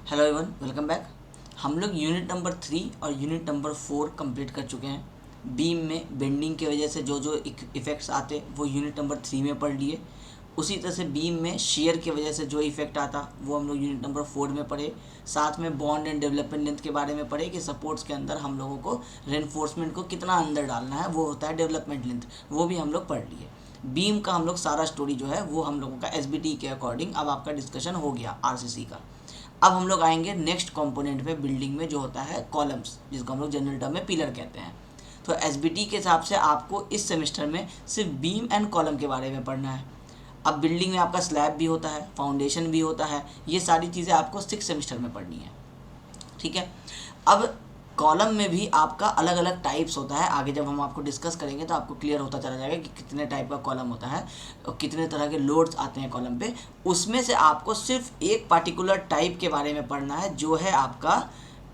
Hello everyone, welcome back. हम लोग unit number 3 और यूनिट नंबर 4 कंप्लीट कर चुके हैं। बीम में बेंडिंग की वजह से जो जो इफ़ेक्ट्स आते वो यूनिट नंबर 3 में पढ़ लिए। उसी तरह से बीम में शेयर की वजह से जो इफ़ेक्ट आता वो हम लोग यूनिट नंबर 4 में पढ़े। साथ में बॉन्ड एंड डेवलपमेंट लेंथ के बारे में पढ़े कि सपोर्ट्स के अंदर हम लोगों को रेनफोर्समेंट को कितना अंदर डालना है, वो होता है डेवलपमेंट लेंथ, वो भी हम लोग पढ़ लिए। बीम का हम लोग सारा स्टोरी जो है वो हम लोगों का एसबीटी के अकॉर्डिंग अब आपका डिस्कशन हो गया आरसीसी का। अब हम लोग आएंगे नेक्स्ट कंपोनेंट पे बिल्डिंग में, जो होता है कॉलम्स, जिसको हम लोग जनरल टर्म में पिलर कहते हैं। तो एसबीटी के हिसाब से आपको इस सेमेस्टर में सिर्फ बीम एंड कॉलम के बारे में पढ़ना है। अब बिल्डिंग में आपका स्लैब भी होता है, फाउंडेशन भी होता है, ये सारी चीज़ें आपको 6 सेमेस्टर में पढ़नी है, ठीक है। अब कॉलम में भी आपका अलग अलग टाइप्स होता है। आगे जब हम आपको डिस्कस करेंगे तो आपको क्लियर होता चला जाएगा कि कितने टाइप का कॉलम होता है और कितने तरह के लोड्स आते हैं कॉलम पे। उसमें से आपको सिर्फ एक पार्टिकुलर टाइप के बारे में पढ़ना है, जो है आपका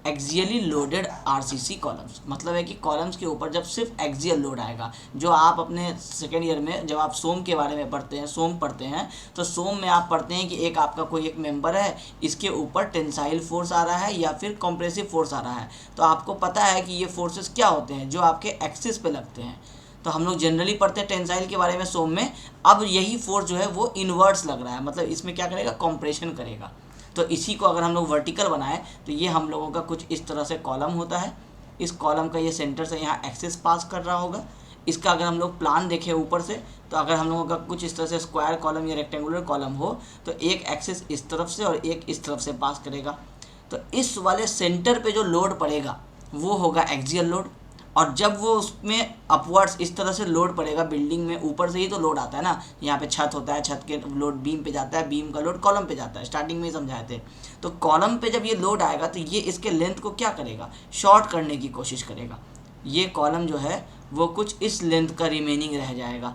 एक्सियली लोडेड आरसीसी कॉलम्स। मतलब है कि कॉलम्स के ऊपर जब सिर्फ एक्सियल लोड आएगा, जो आप अपने सेकेंड ईयर में जब आप सोम के बारे में पढ़ते हैं, सोम पढ़ते हैं, तो सोम में आप पढ़ते हैं कि एक आपका कोई एक मेंबर है, इसके ऊपर टेंसाइल फोर्स आ रहा है या फिर कंप्रेसिव फोर्स आ रहा है। तो आपको पता है कि ये फोर्सेस क्या होते हैं, जो आपके एक्सिस पे लगते हैं। तो हम लोग जनरली पढ़ते हैं टेंसाइल के बारे में सोम में। अब यही फोर्स जो है वो इनवर्ट्स लग रहा है, मतलब इसमें क्या करेगा, कंप्रेशन करेगा। तो इसी को अगर हम लोग वर्टिकल बनाएं तो ये हम लोगों का कुछ इस तरह से कॉलम होता है। इस कॉलम का ये सेंटर से यहाँ एक्सिस पास कर रहा होगा। इसका अगर हम लोग प्लान देखें ऊपर से, तो अगर हम लोगों का कुछ इस तरह से स्क्वायर कॉलम या रेक्टेंगुलर कॉलम हो, तो एक एक्सिस इस तरफ से और एक इस तरफ से पास करेगा। तो इस वाले सेंटर पे जो लोड पड़ेगा वो होगा एक्सियल लोड। और जब वो उसमें अपवर्ड्स इस तरह से लोड पड़ेगा, बिल्डिंग में ऊपर से ही तो लोड आता है ना, यहाँ पे छत होता है, छत के लोड बीम पे जाता है, बीम का लोड कॉलम पे जाता है, स्टार्टिंग में ही समझाए थे। तो कॉलम पे जब ये लोड आएगा तो ये इसके लेंथ को क्या करेगा, शॉर्ट करने की कोशिश करेगा। ये कॉलम जो है वो कुछ इस लेंथ का रिमेनिंग रह जाएगा,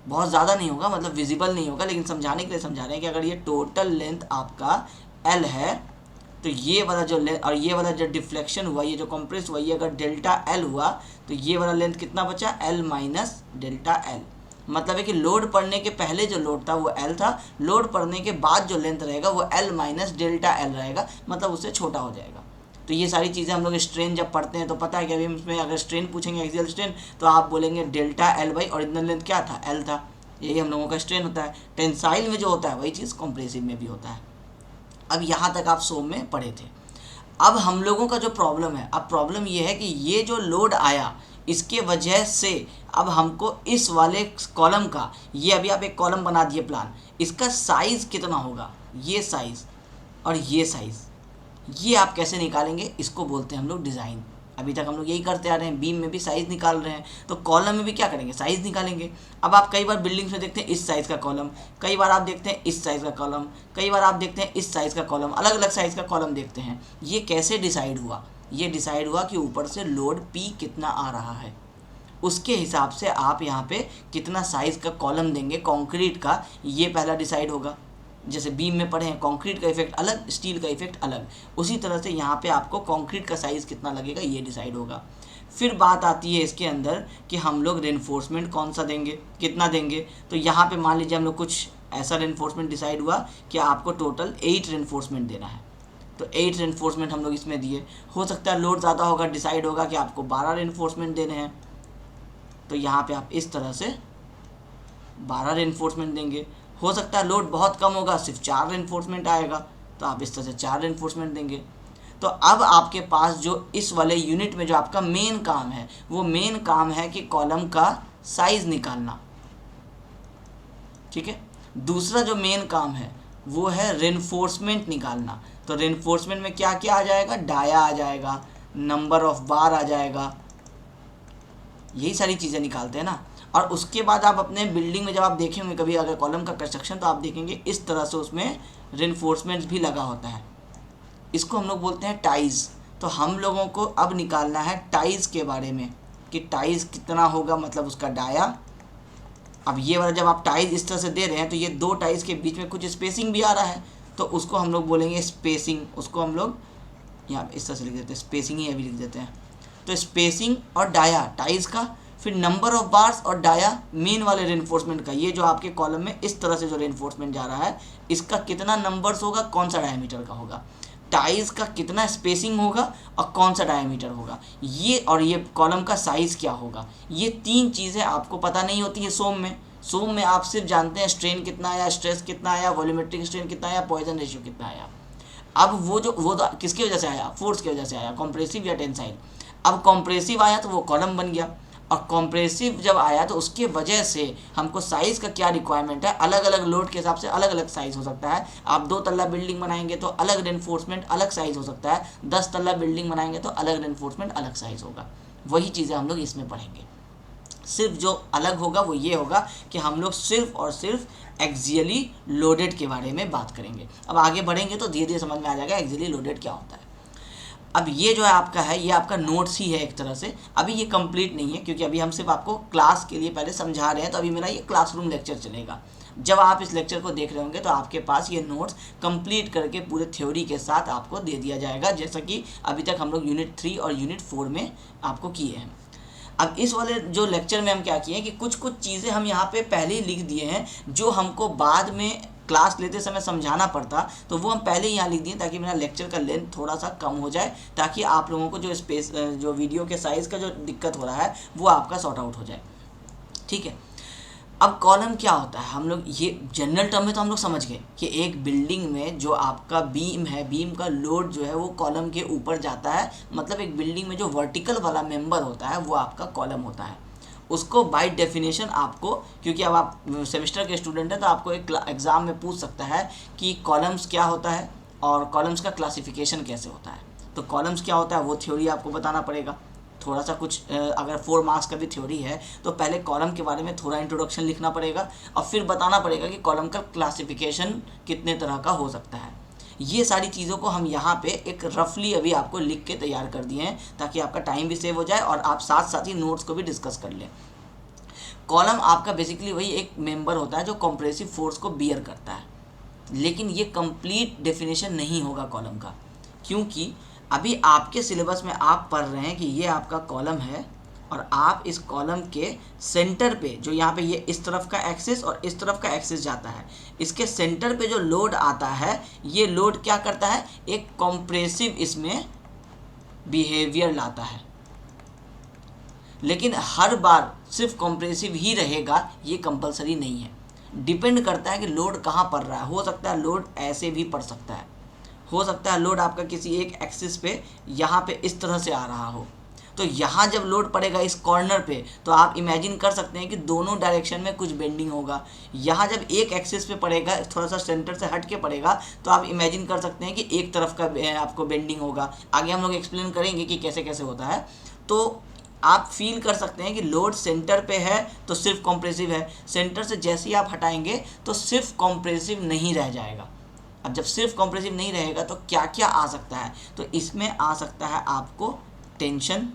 बहुत ज़्यादा नहीं होगा, मतलब विजिबल नहीं होगा, लेकिन समझाने के लिए समझा रहे हैं कि अगर ये टोटल लेंथ आपका एल है, तो ये वाला जो लेंथ और ये वाला जो डिफ्लेक्शन हुआ, ये जो कंप्रेस हुआ, ये अगर डेल्टा एल हुआ, तो ये वाला लेंथ कितना बचा, एल माइनस डेल्टा एल। मतलब है कि लोड पड़ने के पहले जो लोड था वो एल था, लोड पड़ने के बाद जो लेंथ रहेगा वो एल माइनस डेल्टा एल रहेगा, मतलब उससे छोटा हो जाएगा। तो ये सारी चीज़ें हम लोग स्ट्रेन जब पढ़ते हैं तो पता है कि अभी हम इसमें अगर स्ट्रेन पूछेंगे, एक्सियल स्ट्रेन, तो आप बोलेंगे delta L by original length क्या था, एल था। यही हम लोगों का स्ट्रेन होता है। टेंसाइल में जो होता है वही चीज़ कंप्रेसिव में भी होता है। अब यहाँ तक आप सोम में पढ़े थे। अब हम लोगों का जो प्रॉब्लम है, अब प्रॉब्लम ये है कि ये जो लोड आया, इसके वजह से अब हमको इस वाले कॉलम का, ये अभी आप एक कॉलम बना दिए प्लान, इसका साइज़ कितना होगा, ये साइज़ और ये साइज़, ये आप कैसे निकालेंगे, इसको बोलते हैं हम लोग डिज़ाइन। अभी तक हम लोग यही करते आ रहे हैं, बीम में भी साइज़ निकाल रहे हैं, तो कॉलम में भी क्या करेंगे, साइज़ निकालेंगे। अब आप कई बार बिल्डिंग्स में देखते हैं इस साइज़ का कॉलम, कई बार आप देखते हैं इस साइज़ का कॉलम, कई बार आप देखते हैं इस साइज़ का कॉलम, अलग अलग साइज़ का कॉलम देखते हैं। ये कैसे डिसाइड हुआ, ये डिसाइड हुआ कि ऊपर से लोड पी कितना आ रहा है, उसके हिसाब से आप यहाँ पे कितना साइज़ का कॉलम देंगे कंक्रीट का, ये पहला डिसाइड होगा। जैसे बीम में पढ़े हैं कंक्रीट का इफेक्ट अलग, स्टील का इफेक्ट अलग, उसी तरह से यहाँ पे आपको कंक्रीट का साइज़ कितना लगेगा ये डिसाइड होगा। फिर बात आती है इसके अंदर कि हम लोग रेनफोर्समेंट कौन सा देंगे, कितना देंगे। तो यहाँ पे मान लीजिए हम लोग कुछ ऐसा रेनफोर्समेंट डिसाइड हुआ कि आपको टोटल 8 रेनफोर्समेंट देना है, तो 8 रेनफोर्समेंट हम लोग इसमें दिए। हो सकता है लोड ज़्यादा होगा, डिसाइड होगा कि आपको 12 रेनफोर्समेंट देने हैं, तो यहाँ पे आप इस तरह से 12 रेनफोर्समेंट देंगे। हो सकता है लोड बहुत कम होगा, सिर्फ 4 रेनफोर्समेंट आएगा, तो आप इस तरह से 4 रेनफोर्समेंट देंगे। तो अब आपके पास जो इस वाले यूनिट में जो आपका मेन काम है, वो मेन काम है कि कॉलम का साइज़ निकालना, ठीक है। दूसरा जो मेन काम है वो है रेनफोर्समेंट निकालना। तो रेनफोर्समेंट में क्या क्या आ जाएगा, डाया आ जाएगा, नंबर ऑफ बार आ जाएगा, यही सारी चीज़ें निकालते हैं ना। और उसके बाद आप अपने बिल्डिंग में जब आप देखेंगे कभी अगर कॉलम का कंस्ट्रक्शन, तो आप देखेंगे इस तरह से उसमें रेनफोर्समेंट्स भी लगा होता है। इसको हम लोग बोलते हैं टाइज़। तो हम लोगों को अब निकालना है टाइज़ के बारे में कि टाइज़ कितना होगा, मतलब उसका डाया। अब ये वाला जब आप टाइज़ इस तरह से दे रहे हैं तो ये 2 टाइज़ के बीच में कुछ स्पेसिंग भी आ रहा है, तो उसको हम लोग बोलेंगे स्पेसिंग। उसको हम लोग यहाँ इस तरह से लिख देते हैं, स्पेसिंग ही अभी लिख देते हैं। तो स्पेसिंग और डाया टाइज़ का, फिर नंबर ऑफ बार्स और डाया मेन वाले रेनफोर्समेंट का। ये जो आपके कॉलम में इस तरह से जो रेनफोर्समेंट जा रहा है, इसका कितना नंबर्स होगा, कौन सा डायमीटर का होगा। टाइज का कितना स्पेसिंग होगा और कौन सा डायमीटर होगा, ये और ये कॉलम का साइज़ क्या होगा, ये 3 चीज़ें आपको पता नहीं होती है सोम में आप सिर्फ जानते हैं स्ट्रेन कितना आया, स्ट्रेस कितना आया, वॉल्यूमेट्रिक स्ट्रेन कितना आया, पॉइजन रेशियो कितना आया। अब वो तो किसकी वजह से आया, फोर्स की वजह से आया, कॉम्प्रेसिव या टेंसाइल। अब कॉम्प्रेसिव आया तो वो कॉलम बन गया, और कॉम्प्रेसिव जब आया तो उसके वजह से हमको साइज़ का क्या रिक्वायरमेंट है, अलग अलग लोड के हिसाब से अलग अलग साइज़ हो सकता है। आप 2 तल्ला बिल्डिंग बनाएंगे तो अलग रेनफोर्समेंट अलग साइज़ हो सकता है, 10 तल्ला बिल्डिंग बनाएंगे तो अलग रेनफोर्समेंट अलग साइज़ होगा। वही चीज़ें हम लोग इसमें पढ़ेंगे। सिर्फ जो अलग होगा वो ये होगा कि हम लोग सिर्फ और सिर्फ एक्सियली लोडेड के बारे में बात करेंगे। अब आगे बढ़ेंगे तो धीरे धीरे समझ में आ जाएगा एक्सियली लोडेड क्या होता है। अब ये जो है आपका है, ये आपका नोट्स ही है एक तरह से। अभी ये कंप्लीट नहीं है क्योंकि अभी हम सिर्फ आपको क्लास के लिए पहले समझा रहे हैं, तो अभी मेरा ये क्लासरूम लेक्चर चलेगा। जब आप इस लेक्चर को देख रहे होंगे तो आपके पास ये नोट्स कंप्लीट करके पूरे थ्योरी के साथ आपको दे दिया जाएगा, जैसा कि अभी तक हम लोग यूनिट 3 और यूनिट 4 में आपको किए हैं। अब इस वाले जो लेक्चर में हम क्या किए हैं कि कुछ चीज़ें हम यहाँ पे पहले ही लिख दिए हैं, जो हमको बाद में क्लास लेते समय समझाना पड़ता, तो वो हम पहले ही यहाँ लिख दिए ताकि मेरा लेक्चर का लेंथ थोड़ा सा कम हो जाए, ताकि आप लोगों को जो वीडियो के साइज़ का जो दिक्कत हो रहा है वो आपका सॉर्ट आउट हो जाए। ठीक है। अब कॉलम क्या होता है, हम लोग ये जनरल टर्म में तो हम लोग समझ गए कि एक बिल्डिंग में जो आपका बीम है, बीम का लोड जो है वो कॉलम के ऊपर जाता है। मतलब एक बिल्डिंग में जो वर्टिकल वाला मेंबर होता है वो आपका कॉलम होता है। उसको बाय डेफिनेशन आपको, क्योंकि अब आप सेमेस्टर के स्टूडेंट हैं तो आपको एक एग्ज़ाम में पूछ सकता है कि कॉलम्स क्या होता है और कॉलम्स का क्लासिफिकेशन कैसे होता है। तो कॉलम्स क्या होता है वो थ्योरी आपको बताना पड़ेगा, थोड़ा सा कुछ अगर 4 मार्क्स का भी थ्योरी है तो पहले कॉलम के बारे में थोड़ा इंट्रोडक्शन लिखना पड़ेगा और फिर बताना पड़ेगा कि कॉलम का क्लासिफिकेशन कितने तरह का हो सकता है। ये सारी चीज़ों को हम यहाँ पे एक रफली अभी आपको लिख के तैयार कर दिए हैं ताकि आपका टाइम भी सेव हो जाए और आप साथ साथ ही नोट्स को भी डिस्कस कर लें। कॉलम आपका बेसिकली वही एक मेंबर होता है जो कंप्रेसिव फोर्स को बियर करता है, लेकिन ये कंप्लीट डेफिनेशन नहीं होगा कॉलम का, क्योंकि अभी आपके सिलेबस में आप पढ़ रहे हैं कि ये आपका कॉलम है और आप इस कॉलम के सेंटर पे, जो यहाँ पे ये इस तरफ का एक्सिस और इस तरफ का एक्सिस जाता है, इसके सेंटर पे जो लोड आता है, ये लोड क्या करता है, एक कॉम्प्रेसिव इसमें बिहेवियर लाता है। लेकिन हर बार सिर्फ कॉम्प्रेसिव ही रहेगा ये कंपलसरी नहीं है, डिपेंड करता है कि लोड कहाँ पड़ रहा है। हो सकता है लोड ऐसे भी पड़ सकता है, हो सकता है लोड आपका किसी एक एक्सिस पे यहाँ पे इस तरह से आ रहा हो, तो यहाँ जब लोड पड़ेगा इस कॉर्नर पे तो आप इमेजिन कर सकते हैं कि दोनों डायरेक्शन में कुछ बेंडिंग होगा। यहाँ जब एक एक्सिस पे पड़ेगा, थोड़ा सा सेंटर से हट के पड़ेगा, तो आप इमेजिन कर सकते हैं कि एक तरफ का आपको बेंडिंग होगा। आगे हम लोग एक्सप्लेन करेंगे कि कैसे कैसे होता है। तो आप फील कर सकते हैं कि लोड सेंटर पे है तो सिर्फ कॉम्प्रेसिव है, सेंटर से जैसे ही आप हटाएंगे तो सिर्फ कॉम्प्रेसिव नहीं रह जाएगा। अब जब सिर्फ कॉम्प्रेसिव नहीं रहेगा तो क्या क्या आ सकता है, तो इसमें आ सकता है आपको टेंशन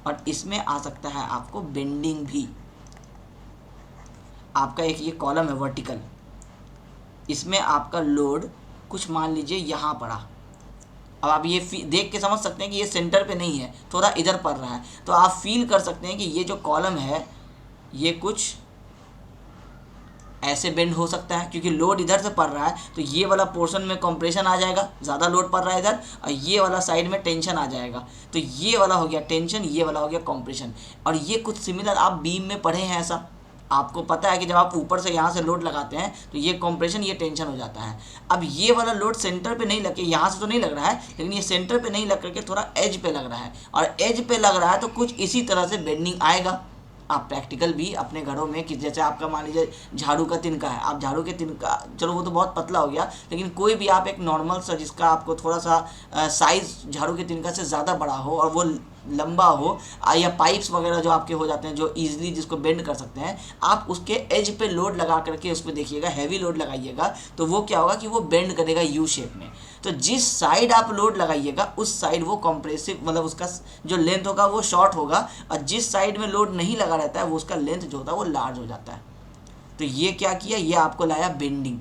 और इसमें आ सकता है आपको बेंडिंग भी। आपका एक ये कॉलम है वर्टिकल, इसमें आपका लोड कुछ मान लीजिए यहाँ पड़ा। अब आप ये देख के समझ सकते हैं कि ये सेंटर पे नहीं है, थोड़ा इधर पड़ रहा है, तो आप फील कर सकते हैं कि ये जो कॉलम है ये कुछ ऐसे बेंड हो सकता है, क्योंकि लोड इधर से पड़ रहा है तो ये वाला पोर्शन में कंप्रेशन आ जाएगा, ज़्यादा लोड पड़ रहा है इधर, और ये वाला साइड में टेंशन आ जाएगा। तो ये वाला हो गया टेंशन, ये वाला हो गया कंप्रेशन। और ये कुछ सिमिलर आप बीम में पढ़े हैं, ऐसा आपको पता है कि जब आप ऊपर से यहाँ से लोड लगाते हैं तो ये कंप्रेशन, ये टेंशन हो जाता है। अब ये वाला लोड सेंटर पे नहीं लग के, यहाँ से तो नहीं लग रहा है, लेकिन ये सेंटर पे नहीं लग करके थोड़ा एज पे लग रहा है, और एज पे लग रहा है तो कुछ इसी तरह से बेंडिंग आएगा। आप प्रैक्टिकल भी अपने घरों में, कि जैसे आपका मान लीजिए झाड़ू का तिनका है, आप झाड़ू के तिनका, चलो वो तो बहुत पतला हो गया, लेकिन कोई भी आप एक नॉर्मल सा जिसका आपको थोड़ा सा साइज़ झाड़ू के तिनका से ज़्यादा बड़ा हो और वो लंबा हो, या पाइप्स वगैरह जो आपके हो जाते हैं जो ईजिली जिसको बेंड कर सकते हैं, आप उसके एज पे लोड लगा करके उस पर देखिएगा, हैवी लोड लगाइएगा तो वो क्या होगा कि वो बेंड करेगा यू शेप में। तो जिस साइड आप लोड लगाइएगा उस साइड वो कॉम्प्रेसिव, मतलब उसका जो लेंथ होगा वो शॉर्ट होगा, और जिस साइड में लोड नहीं लगा रहता है वो उसका लेंथ जो होता है वो लार्ज हो जाता है। तो ये क्या किया, ये आपको लाया बेंडिंग,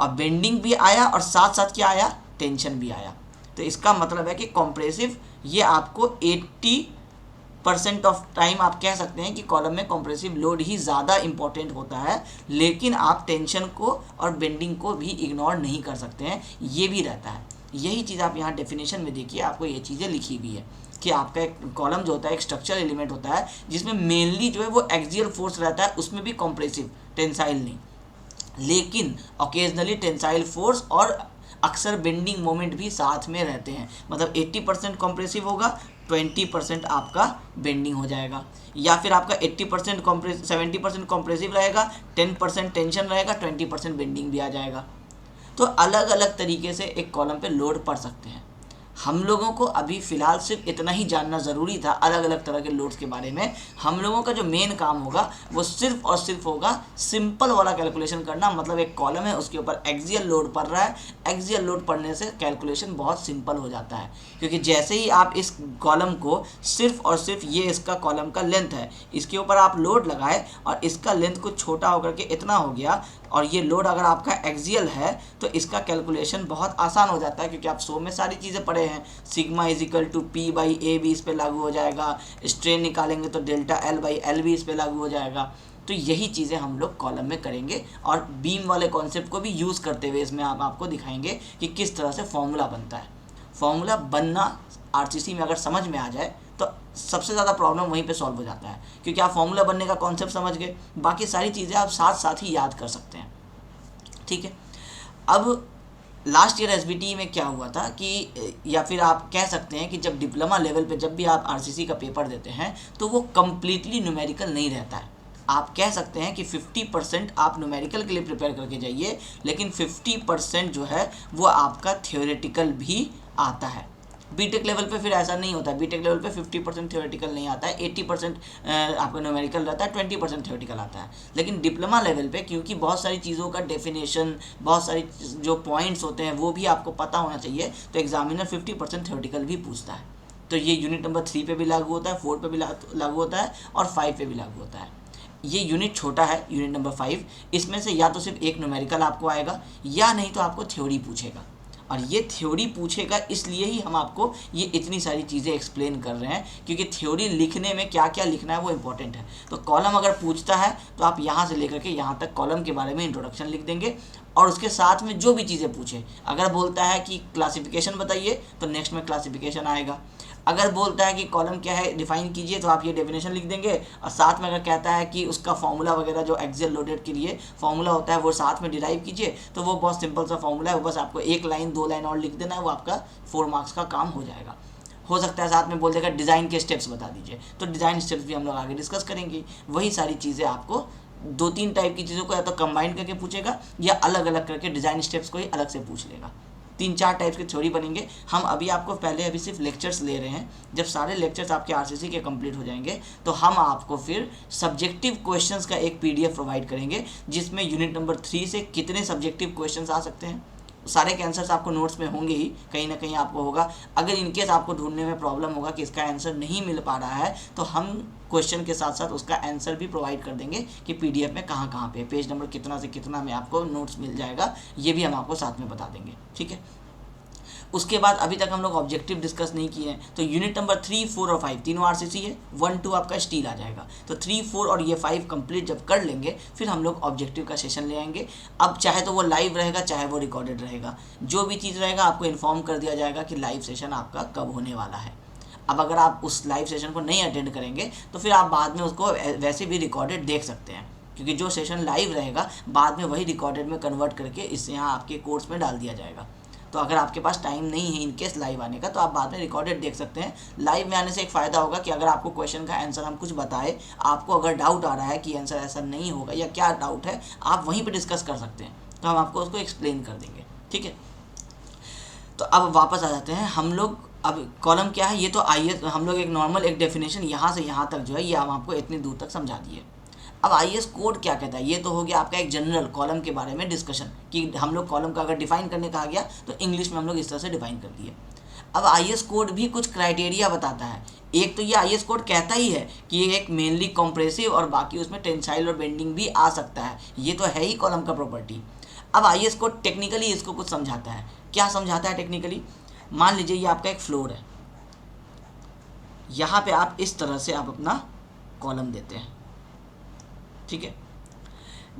और बेंडिंग भी आया और साथ साथ क्या आया, टेंशन भी आया। तो इसका मतलब है कि कॉम्प्रेसिव ये आपको 80% ऑफ टाइम आप कह सकते हैं कि कॉलम में कॉम्प्रेसिव लोड ही ज़्यादा इंपॉर्टेंट होता है, लेकिन आप टेंशन को और बेंडिंग को भी इग्नोर नहीं कर सकते हैं, ये भी रहता है। यही चीज़ आप यहाँ डेफिनेशन में देखिए, आपको ये चीज़ें लिखी हुई है कि आपका एक कॉलम जो होता है एक स्ट्रक्चरल एलिमेंट होता है जिसमें मेनली जो है वो एक्सियल फोर्स रहता है, उसमें भी कॉम्प्रेसिव, टेंसाइल नहीं, लेकिन ओकेजनली टेंसाइल फोर्स और अक्सर बेंडिंग मोमेंट भी साथ में रहते हैं। मतलब 80% कॉम्प्रेसिव होगा, 20% आपका बेंडिंग हो जाएगा, या फिर आपका 80% कॉम्प्रेस 70% कॉम्प्रेसिव रहेगा, 10% टेंशन रहेगा, 20% बेंडिंग भी आ जाएगा। तो अलग अलग तरीके से एक कॉलम पे लोड पड़ सकते हैं। हम लोगों को अभी फ़िलहाल सिर्फ इतना ही जानना ज़रूरी था अलग अलग तरह के लोड्स के बारे में। हम लोगों का जो मेन काम होगा वो सिर्फ और सिर्फ होगा सिंपल वाला कैलकुलेशन करना। मतलब एक कॉलम है, उसके ऊपर एक्सियल लोड पड़ रहा है, एक्सियल लोड पड़ने से कैलकुलेशन बहुत सिंपल हो जाता है, क्योंकि जैसे ही आप इस कॉलम को सिर्फ और सिर्फ ये इसका कॉलम का लेंथ है, इसके ऊपर आप लोड लगाए और इसका लेंथ कुछ छोटा होकर के इतना हो गया, और ये लोड अगर आपका एक्सियल है तो इसका कैलकुलेशन बहुत आसान हो जाता है, क्योंकि आप 100 में सारी चीज़ें पढ़े हैं। Sigma equal to p by a भी इस पर लागू हो जाएगा, स्ट्रेन निकालेंगे तो डेल्टा एल बाई एल भी इस पर लागू हो जाएगा। तो यही चीज़ें हम लोग कॉलम में करेंगे, और बीम वाले कॉन्सेप्ट को भी यूज़ करते हुए इसमें आपको दिखाएंगे कि किस तरह से फॉर्मूला बनता है। फॉर्मूला बनना आरसीसी में अगर समझ में आ जाए तो सबसे ज़्यादा प्रॉब्लम वहीं पे सॉल्व हो जाता है, क्योंकि आप फॉर्मूला बनने का कॉन्सेप्ट समझ गए, बाकी सारी चीज़ें आप साथ साथ ही याद कर सकते हैं। ठीक है, अब लास्ट ईयर एसबीटी में क्या हुआ था कि, या फिर आप कह सकते हैं कि जब डिप्लोमा लेवल पे जब भी आप आरसीसी का पेपर देते हैं तो वो कम्प्लीटली न्यूमेरिकल नहीं रहता है। आप कह सकते हैं कि 50% आप न्यूमेरिकल के लिए प्रिपेयर करके जाइए, लेकिन 50% जो है वो आपका थ्योरेटिकल भी आता है। बीटेक लेवल पे फिर ऐसा नहीं होता है। बीटेक लेवल पे 50% थ्योरेटिकल नहीं आता है, 80% आपका न्यूमेरिकल रहता है, 20% थ्योरेटिकल आता है। लेकिन डिप्लोमा लेवल पे क्योंकि बहुत सारी चीज़ों का डेफिनेशन, बहुत सारी जो पॉइंट्स होते हैं वो भी आपको पता होना चाहिए, तो एग्जामिनर 50% थ्योरेटिकल भी पूछता है। तो ये यूनिट नंबर 3 पे भी लागू होता है, 4 पे भी लागू होता है, और 5 पे भी लागू होता है। ये यूनिट छोटा है, यूनिट नंबर 5, इसमें से या तो सिर्फ एक न्यूमेरिकल आपको आएगा, या नहीं तो आपको थ्योरी पूछेगा। और ये थ्योरी पूछेगा इसलिए ही हम आपको ये इतनी सारी चीज़ें एक्सप्लेन कर रहे हैं, क्योंकि थ्योरी लिखने में क्या क्या लिखना है वो इंपॉर्टेंट है। तो कॉलम अगर पूछता है तो आप यहाँ से लेकर के यहाँ तक कॉलम के बारे में इंट्रोडक्शन लिख देंगे, और उसके साथ में जो भी चीज़ें पूछे, अगर बोलता है कि क्लासिफिकेशन बताइए तो नेक्स्ट में क्लासिफिकेशन आएगा। अगर बोलता है कि कॉलम क्या है डिफाइन कीजिए तो आप ये डेफिनेशन लिख देंगे, और साथ में अगर कहता है कि उसका फॉर्मूला वगैरह जो एक्सियल लोडेड के लिए फॉर्मूला होता है वो साथ में डिराइव कीजिए, तो वो बहुत सिंपल सा फॉर्मूला है, वो बस आपको 1 लाइन 2 लाइन और लिख देना है, वो आपका 4 मार्क्स का काम हो जाएगा। हो सकता है साथ में बोल देगा डिज़ाइन के स्टेप्स बता दीजिए, तो डिज़ाइन स्टेप्स भी हम लोग आगे डिस्कस करेंगे। वही सारी चीज़ें आपको 2-3 टाइप की चीज़ों को या तो कंबाइन करके पूछेगा, या अलग अलग करके डिज़ाइन स्टेप्स को ही अलग से पूछ लेगा। 3-4 टाइप्स के थ्योरी बनेंगे। हम आपको अभी सिर्फ लेक्चर्स ले रहे हैं। जब सारे लेक्चर्स आपके आरसीसी के कंप्लीट हो जाएंगे तो हम आपको फिर सब्जेक्टिव क्वेश्चंस का एक पीडीएफ प्रोवाइड करेंगे, जिसमें यूनिट नंबर 3 से कितने सब्जेक्टिव क्वेश्चंस आ सकते हैं, सारे के आंसर्स आपको नोट्स में होंगे ही, कहीं ना कहीं आपको होगा। अगर इनकेस आपको ढूंढने में प्रॉब्लम होगा कि इसका आंसर नहीं मिल पा रहा है, तो हम क्वेश्चन के साथ साथ उसका आंसर भी प्रोवाइड कर देंगे कि पीडीएफ में कहाँ कहाँ पे, पेज नंबर कितना से कितना में आपको नोट्स मिल जाएगा, ये भी हम आपको साथ में बता देंगे। ठीक है, उसके बाद अभी तक हम लोग ऑब्जेक्टिव डिस्कस नहीं किए हैं, तो यूनिट नंबर 3, 4 और 5 तीनों आरसीसी है, 1, 2 आपका स्टील आ जाएगा। तो 3, 4 और ये 5 कंप्लीट जब कर लेंगे फिर हम लोग ऑब्जेक्टिव का सेशन ले आएंगे। अब चाहे तो वो लाइव रहेगा चाहे वो रिकॉर्डेड रहेगा, जो भी चीज़ रहेगा आपको इन्फॉर्म कर दिया जाएगा कि लाइव सेशन आपका कब होने वाला है। अब अगर आप उस लाइव सेशन को नहीं अटेंड करेंगे तो फिर आप बाद में उसको वैसे भी रिकॉर्डेड देख सकते हैं, क्योंकि जो सेशन लाइव रहेगा बाद में वही रिकॉर्डेड में कन्वर्ट करके इससे यहाँ आपके कोर्स में डाल दिया जाएगा। तो अगर आपके पास टाइम नहीं है इनकेस लाइव आने का, तो आप बाद में रिकॉर्डेड देख सकते हैं। लाइव में आने से एक फ़ायदा होगा कि अगर आपको क्वेश्चन का आंसर हम कुछ बताए, आपको अगर डाउट आ रहा है कि आंसर ऐसा नहीं होगा या क्या डाउट है, आप वहीं पे डिस्कस कर सकते हैं, तो हम आपको उसको एक्सप्लेन कर देंगे। ठीक है, तो अब वापस आ जाते हैं हम लोग। अब कॉलम क्या है, ये तो आइए हम लोग एक नॉर्मल एक डेफिनेशन यहाँ से यहाँ तक जो है ये हम आपको इतनी दूर तक समझा दिए। अब आईएएस कोड क्या कहता है, ये तो हो गया आपका एक जनरल कॉलम के बारे में डिस्कशन, कि हम लोग कॉलम का अगर डिफाइन करने कहा गया तो इंग्लिश में हम लोग इस तरह से डिफाइन कर दिए। अब आईएएस कोड भी कुछ क्राइटेरिया बताता है। एक तो ये आईएएस कोड कहता ही है कि ये एक मेनली कॉम्प्रेसिव और बाकी उसमें टेंसाइल और बेंडिंग भी आ सकता है, ये तो है ही कॉलम का प्रॉपर्टी। अब आईएएस कोड टेक्निकली इसको कुछ समझाता है। क्या समझाता है टेक्निकली? मान लीजिए ये आपका एक फ्लोर है, यहाँ पे आप इस तरह से आप अपना कॉलम देते हैं। ठीक है,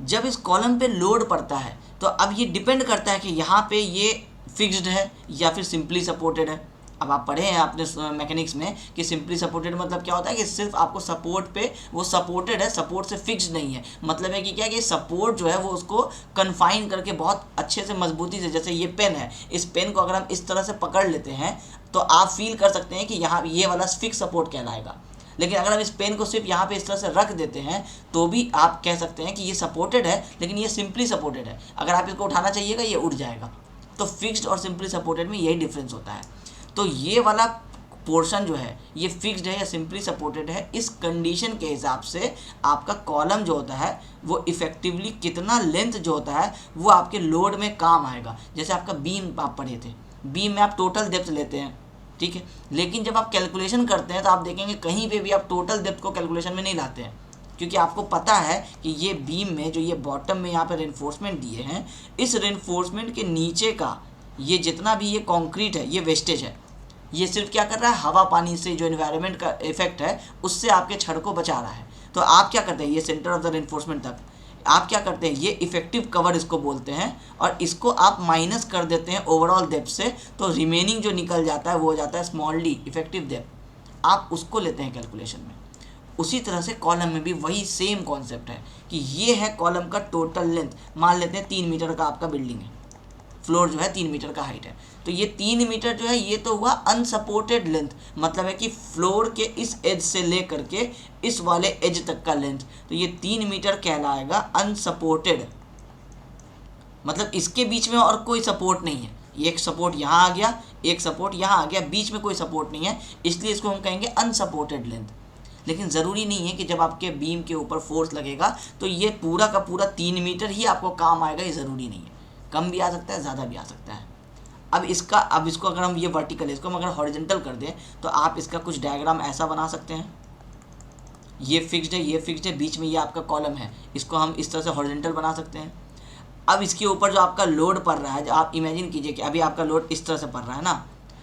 जब इस कॉलम पे लोड पड़ता है तो अब ये डिपेंड करता है कि यहाँ पे ये फिक्स्ड है या फिर सिंपली सपोर्टेड है। अब आप पढ़े हैं आपने मैकेनिक्स में कि सिंपली सपोर्टेड मतलब क्या होता है कि सिर्फ आपको सपोर्ट पे वो सपोर्टेड है, सपोर्ट से फिक्स्ड नहीं है। मतलब है कि क्या कि सपोर्ट जो है वो उसको कन्फाइन करके बहुत अच्छे से मजबूती से, जैसे ये पेन है, इस पेन को अगर हम इस तरह से पकड़ लेते हैं तो आप फील कर सकते हैं कि यहाँ ये वाला फिक्स सपोर्ट कहलाएगा। लेकिन अगर हम इस पेन को सिर्फ यहाँ पे इस तरह से रख देते हैं तो भी आप कह सकते हैं कि ये सपोर्टेड है, लेकिन ये सिंपली सपोर्टेड है। अगर आप इसको उठाना चाहिएगा ये उठ जाएगा। तो फिक्स्ड और सिंपली सपोर्टेड में यही डिफरेंस होता है। तो ये वाला पोर्शन जो है ये फिक्स्ड है या सिंपली सपोर्टेड है, इस कंडीशन के हिसाब से आपका कॉलम जो होता है वो इफेक्टिवली कितना लेंथ जो होता है वो आपके लोड में काम आएगा। जैसे आपका बीम आप पढ़े थे, बीम में आप टोटल डेप्थ लेते हैं, ठीक है, लेकिन जब आप कैलकुलेशन करते हैं तो आप देखेंगे कहीं पे भी आप टोटल डेप्थ को कैलकुलेशन में नहीं लाते हैं, क्योंकि आपको पता है कि ये बीम में जो ये बॉटम में यहाँ पे रेनफोर्समेंट दिए हैं, इस रेनफोर्समेंट के नीचे का ये जितना भी ये कंक्रीट है ये वेस्टेज है। ये सिर्फ क्या कर रहा है, हवा पानी से जो एनवायरनमेंट का इफेक्ट है उससे आपके छड़ को बचा रहा है। तो आप क्या करते हैं, ये सेंटर ऑफ द रेनफोर्समेंट तक आप क्या करते हैं, ये इफेक्टिव कवर इसको बोलते हैं, और इसको आप माइनस कर देते हैं ओवरऑल डेप्थ से, तो रिमेनिंग जो निकल जाता है वो हो जाता है स्मॉल डी, इफेक्टिव डेप्थ। आप उसको लेते हैं कैलकुलेशन में। उसी तरह से कॉलम में भी वही सेम कॉन्सेप्ट है कि ये है कॉलम का टोटल लेंथ। मान लेते हैं 3 मीटर का आपका बिल्डिंग है, फ्लोर जो है 3 मीटर का हाइट है, तो ये 3 मीटर जो है ये तो हुआ अनसपोर्टेड लेंथ। मतलब है कि फ्लोर के इस एज से लेकर के इस वाले एज तक का लेंथ, तो ये 3 मीटर कहलाएगा अनसपोर्टेड। मतलब इसके बीच में और कोई सपोर्ट नहीं है, एक सपोर्ट यहाँ आ गया, एक सपोर्ट यहाँ आ गया, बीच में कोई सपोर्ट नहीं है, इसलिए इसको हम कहेंगे अनसपोर्टेड लेंथ। लेकिन ज़रूरी नहीं है कि जब आपके बीम के ऊपर फोर्स लगेगा तो ये पूरा का पूरा 3 मीटर ही आपको काम आएगा, ये ज़रूरी नहीं है, कम भी आ सकता है, ज़्यादा भी आ सकता है। अब इसको अगर हम ये वर्टिकल है, इसको हम अगर हॉरिजॉन्टल कर दें तो आप इसका कुछ डायग्राम ऐसा बना सकते हैं। ये फिक्स्ड है, ये फिक्स्ड है, बीच में ये आपका कॉलम है, इसको हम इस तरह से हॉरिजॉन्टल बना सकते हैं। अब इसके ऊपर जो आपका लोड पड़ रहा है, जो आप इमेजिन कीजिए कि अभी आपका लोड इस तरह से पड़ रहा है ना,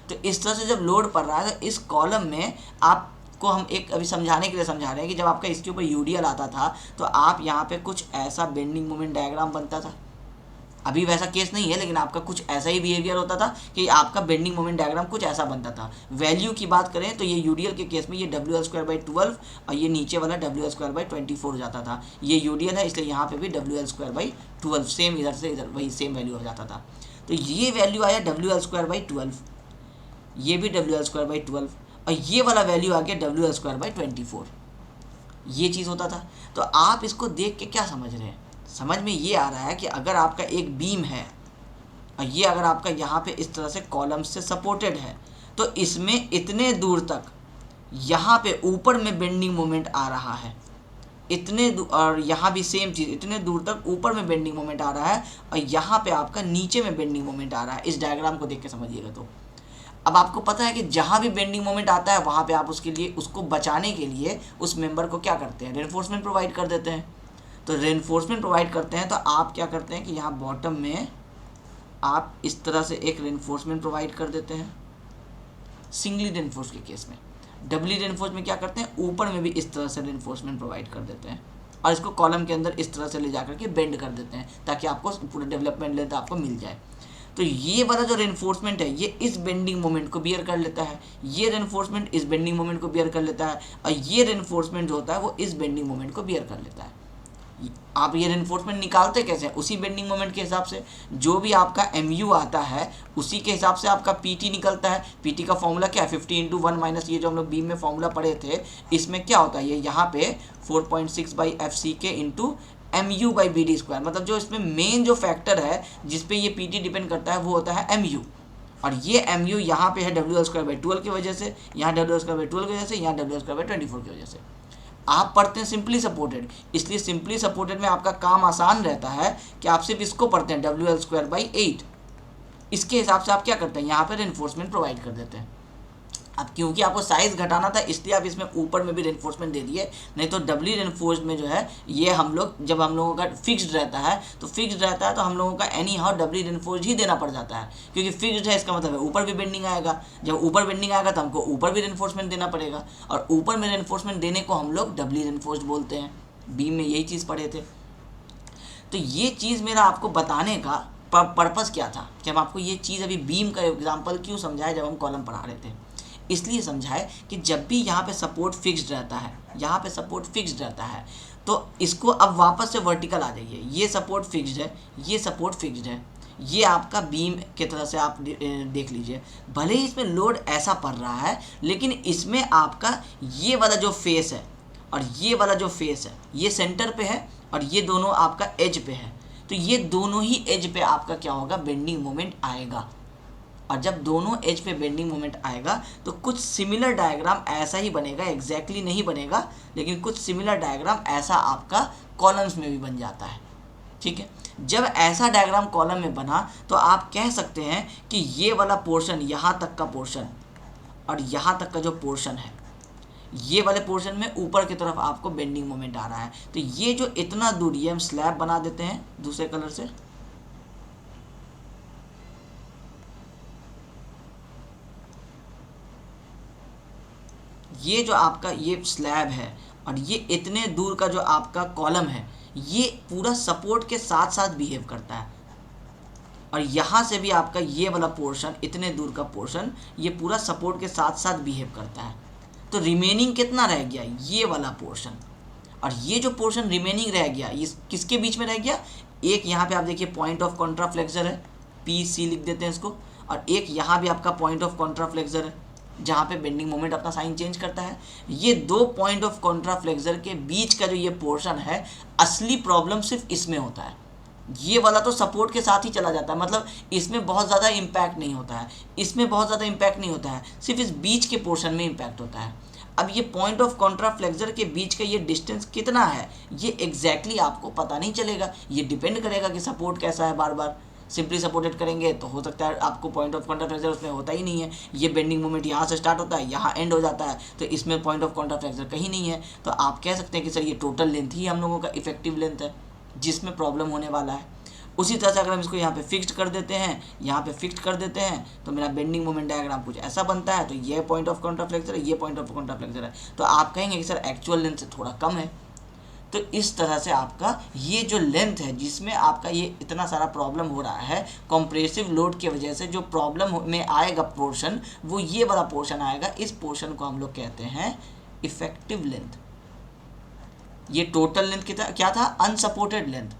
तो इस तरह से जब लोड पड़ रहा है तो इस कॉलम में आपको हम एक अभी समझाने के लिए समझा रहे हैं कि जब आपका इसके ऊपर यूडीएल आता था तो आप यहाँ पे कुछ ऐसा बेंडिंग मोमेंट डायग्राम बनता था। अभी वैसा केस नहीं है, लेकिन आपका कुछ ऐसा ही बिहेवियर होता था कि आपका बेंडिंग मोमेंट डायग्राम कुछ ऐसा बनता था। वैल्यू की बात करें तो ये यूडीएल के केस में ये WL²/12 और ये नीचे वाला WL²/24 हो जाता था। ये यूडीएल है इसलिए यहाँ पे भी WL²/12 सेम, इधर से इधर वही सेम वैल्यू हो जाता था। तो ये वैल्यू आया WL²/12, ये भी WL²/12 और ये वाला वैल्यू आ गया WL²/24। ये चीज़ होता था। तो आप इसको देख के क्या समझ रहे हैं, समझ में ये आ रहा है कि अगर आपका एक बीम है और ये अगर आपका यहाँ पे इस तरह से कॉलम से सपोर्टेड है तो इसमें इतने दूर तक यहाँ पे ऊपर में बेंडिंग मोमेंट आ रहा है, और यहाँ भी सेम चीज़, इतने दूर तक ऊपर में बेंडिंग मोमेंट आ रहा है और यहाँ पे आपका नीचे में बेंडिंग मोमेंट आ रहा है। इस डायग्राम को देख के समझिएगा। तो अब आपको पता है कि जहाँ भी बेंडिंग मोमेंट आता है वहाँ पे आप उसके लिए, उसको बचाने के लिए उस मेंबर को क्या करते हैं, रेनफोर्समेंट प्रोवाइड कर देते हैं। तो रेनफोर्समेंट प्रोवाइड करते हैं तो आप क्या करते हैं कि यहाँ बॉटम में आप इस तरह से एक रेनफोर्समेंट प्रोवाइड कर देते हैं। सिंगली रेनफोर्स के केस में, डबली रेनफोर्स में क्या करते हैं, ऊपर में भी इस तरह से रेनफोर्समेंट प्रोवाइड कर देते हैं और इसको कॉलम के अंदर इस तरह से ले जाकर के बेंड कर देते हैं ताकि आपको पूरा डेवलपमेंट लेंथ आपको मिल जाए। तो ये वाला जो रेनफोर्समेंट है ये इस बेंडिंग मोमेंट को बियर कर लेता है, ये रेनफोर्समेंट इस बेंडिंग मोमेंट को बियर कर लेता है और ये रेनफोर्समेंट जो होता है वो इस बेंडिंग मोमेंट को बियर कर लेता है। आप ये रेनफोर्समेंट निकालते कैसे हैं, उसी बेंडिंग मोमेंट के हिसाब से। जो भी आपका MU आता है उसी के हिसाब से आपका PT निकलता है। PT का फॉर्मूला क्या है, 50 × 1 माइनस ये जो हम लोग बीम में फॉर्मूला पढ़े थे, इसमें क्या होता है, ये यहाँ पे 4.6/FCK × MU/BD²। मतलब जो इसमें मेन जो फैक्टर है जिस पे ये PT डिपेंड करता है वो होता है MU, और ये MU यहाँ पे है WL²/12 की वजह से, यहाँ WL²/12 की वजह से, यहाँ WL²/24 की वजह से। आप पढ़ते हैं सिंपली सपोर्टेड, इसलिए सिंपली सपोर्टेड में आपका काम आसान रहता है कि आप सिर्फ इसको पढ़ते हैं WL²/8। इसके हिसाब से आप क्या करते हैं, यहाँ पर रेनफोर्समेंट प्रोवाइड कर देते हैं। अब क्योंकि आपको साइज़ घटाना था इसलिए आप इसमें ऊपर में भी रेनफोर्समेंट दे दिए, नहीं तो डबली रेनफोर्स में जो है ये हम लोग, जब हम लोगों का फिक्स्ड रहता है तो हम लोगों का एनी हाउ डबली रेनफोर्स ही देना पड़ जाता है, क्योंकि फिक्स्ड है इसका मतलब है ऊपर भी बेंडिंग आएगा। जब ऊपर बेंडिंग आएगा तो हमको ऊपर भी रेनफोर्समेंट देना पड़ेगा, और ऊपर में रेनफोर्समेंट देने को हम लोग डबली रेनफोर्स बोलते हैं। बीम में यही चीज़ पढ़े थे। तो ये चीज़ मेरा आपको बताने का पर्पस क्या था कि हम आपको ये चीज़ अभी बीम का एग्जांपल क्यों समझाए जब हम कॉलम पढ़ा रहे थे, इसलिए समझाए कि जब भी यहाँ पे सपोर्ट फिक्स्ड रहता है, यहाँ पे सपोर्ट फिक्स्ड रहता है, तो इसको अब वापस से वर्टिकल आ जाइए, ये सपोर्ट फिक्स्ड है, ये सपोर्ट फिक्स्ड है, ये आपका बीम की तरह से आप देख लीजिए, भले ही इसमें लोड ऐसा पड़ रहा है लेकिन इसमें आपका ये वाला जो फेस है और ये वाला जो फेस है ये सेंटर पे है और ये दोनों आपका एज पे है, तो ये दोनों ही एज पे आपका क्या होगा, बेंडिंग मोमेंट आएगा। और जब दोनों एज पे बेंडिंग मोमेंट आएगा तो कुछ सिमिलर डायग्राम ऐसा ही बनेगा, एग्जैक्टली नहीं बनेगा लेकिन कुछ सिमिलर डायग्राम ऐसा आपका कॉलम्स में भी बन जाता है। ठीक है, जब ऐसा डायग्राम कॉलम में बना तो आप कह सकते हैं कि ये वाला पोर्शन, यहाँ तक का पोर्शन और यहाँ तक का जो पोर्शन है, ये वाले पोर्शन में ऊपर की तरफ आपको बेंडिंग मोमेंट आ रहा है। तो ये जो इतना दूर, ये हम स्लैब बना देते हैं दूसरे कलर से, ये जो आपका ये स्लैब है और ये इतने दूर का जो आपका कॉलम है, ये पूरा सपोर्ट के साथ साथ बिहेव करता है। और यहाँ से भी आपका ये वाला पोर्शन, इतने दूर का पोर्शन, ये पूरा सपोर्ट के साथ साथ बिहेव करता है। तो रिमेनिंग कितना रह गया, ये वाला पोर्शन, और ये जो पोर्शन रिमेनिंग रह गया ये किसके बीच में रह गया, एक यहाँ पे आप देखिए पॉइंट ऑफ कॉन्ट्राफ्लेक्सर है, PC लिख देते हैं इसको, और एक यहाँ भी आपका पॉइंट ऑफ कॉन्ट्राफ्लेक्सर है जहाँ पे बेंडिंग मोमेंट अपना साइन चेंज करता है। ये दो पॉइंट ऑफ कॉन्ट्राफ्लेक्सर के बीच का जो ये पोर्शन है, असली प्रॉब्लम सिर्फ इसमें होता है। ये वाला तो सपोर्ट के साथ ही चला जाता है, मतलब इसमें बहुत ज़्यादा इम्पैक्ट नहीं होता है, इसमें बहुत ज़्यादा इम्पैक्ट नहीं होता है, सिर्फ इस बीच के पोर्शन में इम्पैक्ट होता है। अब ये पॉइंट ऑफ कॉन्ट्राफ्लेक्सर के बीच का ये डिस्टेंस कितना है, ये एग्जैक्टली आपको पता नहीं चलेगा, ये डिपेंड करेगा कि सपोर्ट कैसा है। बार बार सिंपली सपोर्टेड करेंगे तो हो सकता है आपको पॉइंट ऑफ कॉन्ट्राफ्लेक्सर उसमें होता ही नहीं है, ये बेंडिंग मोमेंट यहाँ से स्टार्ट होता है, यहाँ एंड हो जाता है, तो इसमें पॉइंट ऑफ कॉन्ट्राफ्लेक्सर कहीं नहीं है। तो आप कह सकते हैं कि सर ये टोटल लेंथ ही हम लोगों का इफेक्टिव लेंथ है जिसमें प्रॉब्लम होने वाला है। उसी तरह से अगर हम इसको यहाँ पे फिक्स्ड कर देते हैं, यहाँ पे फिक्स्ड कर देते हैं, तो मेरा बेंडिंग मोमेंट डायग्राम कुछ ऐसा बनता है। तो ये पॉइंट ऑफ कॉन्ट्राफ्लेक्सर है, ये पॉइंट ऑफ कॉन्ट्राफ्लेक्सर है, तो आप कहेंगे कि सर एक्चुअल लेंथ से थोड़ा कम है। तो इस तरह से आपका ये जो लेंथ है जिसमें आपका ये इतना सारा प्रॉब्लम हो रहा है, कॉम्प्रेसिव लोड की वजह से जो प्रॉब्लम में आएगा पोर्शन, वो ये वाला पोर्शन आएगा। इस पोर्शन को हम लोग कहते हैं इफेक्टिव लेंथ। ये टोटल लेंथ क्या था, अनसपोर्टेड लेंथ।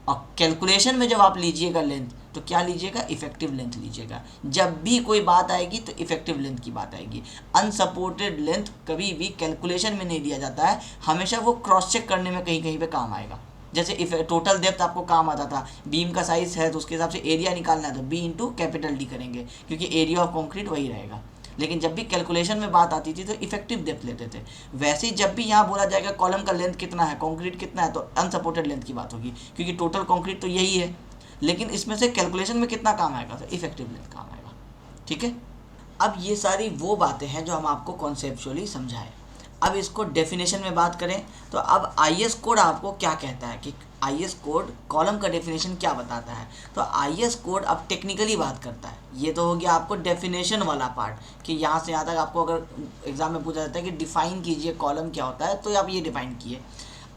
और कैलकुलेशन में जब आप लीजिएगा लेंथ तो क्या लीजिएगा, इफेक्टिव लेंथ लीजिएगा। जब भी कोई बात आएगी तो इफेक्टिव लेंथ की बात आएगी। अनसपोर्टेड लेंथ कभी भी कैलकुलेशन में नहीं लिया जाता है, हमेशा वो क्रॉस चेक करने में कहीं कहीं पे काम आएगा। जैसे टोटल डेप्थ आपको काम आता था, बीम का साइज है तो उसके हिसाब से एरिया निकालना है तो B × D करेंगे, क्योंकि एरिया ऑफ कॉन्क्रीट वही रहेगा। लेकिन जब भी कैलकुलेशन में बात आती थी तो इफेक्टिव डेप्थ लेते थे। वैसे ही जब भी यहाँ बोला जाएगा कॉलम का लेंथ कितना है, कंक्रीट कितना है, तो अनसपोर्टेड लेंथ की बात होगी, क्योंकि टोटल कंक्रीट तो यही है। लेकिन इसमें से कैलकुलेशन में कितना काम आएगा, तो इफेक्टिव लेंथ काम आएगा। ठीक है, अब ये सारी वो बातें हैं जो हम आपको कॉन्सेप्चुअली समझाएं। अब इसको डेफिनेशन में बात करें तो अब IS कोड आपको क्या कहता है कि IS कोड कॉलम का डेफिनेशन क्या बताता है। तो IS कोड अब टेक्निकली बात करता है। ये तो हो गया आपको डेफिनेशन वाला पार्ट कि यहाँ से यहाँ तक आपको अगर एग्जाम में पूछा जाता है कि डिफाइन कीजिए कॉलम क्या होता है, तो आप ये डिफाइन किए।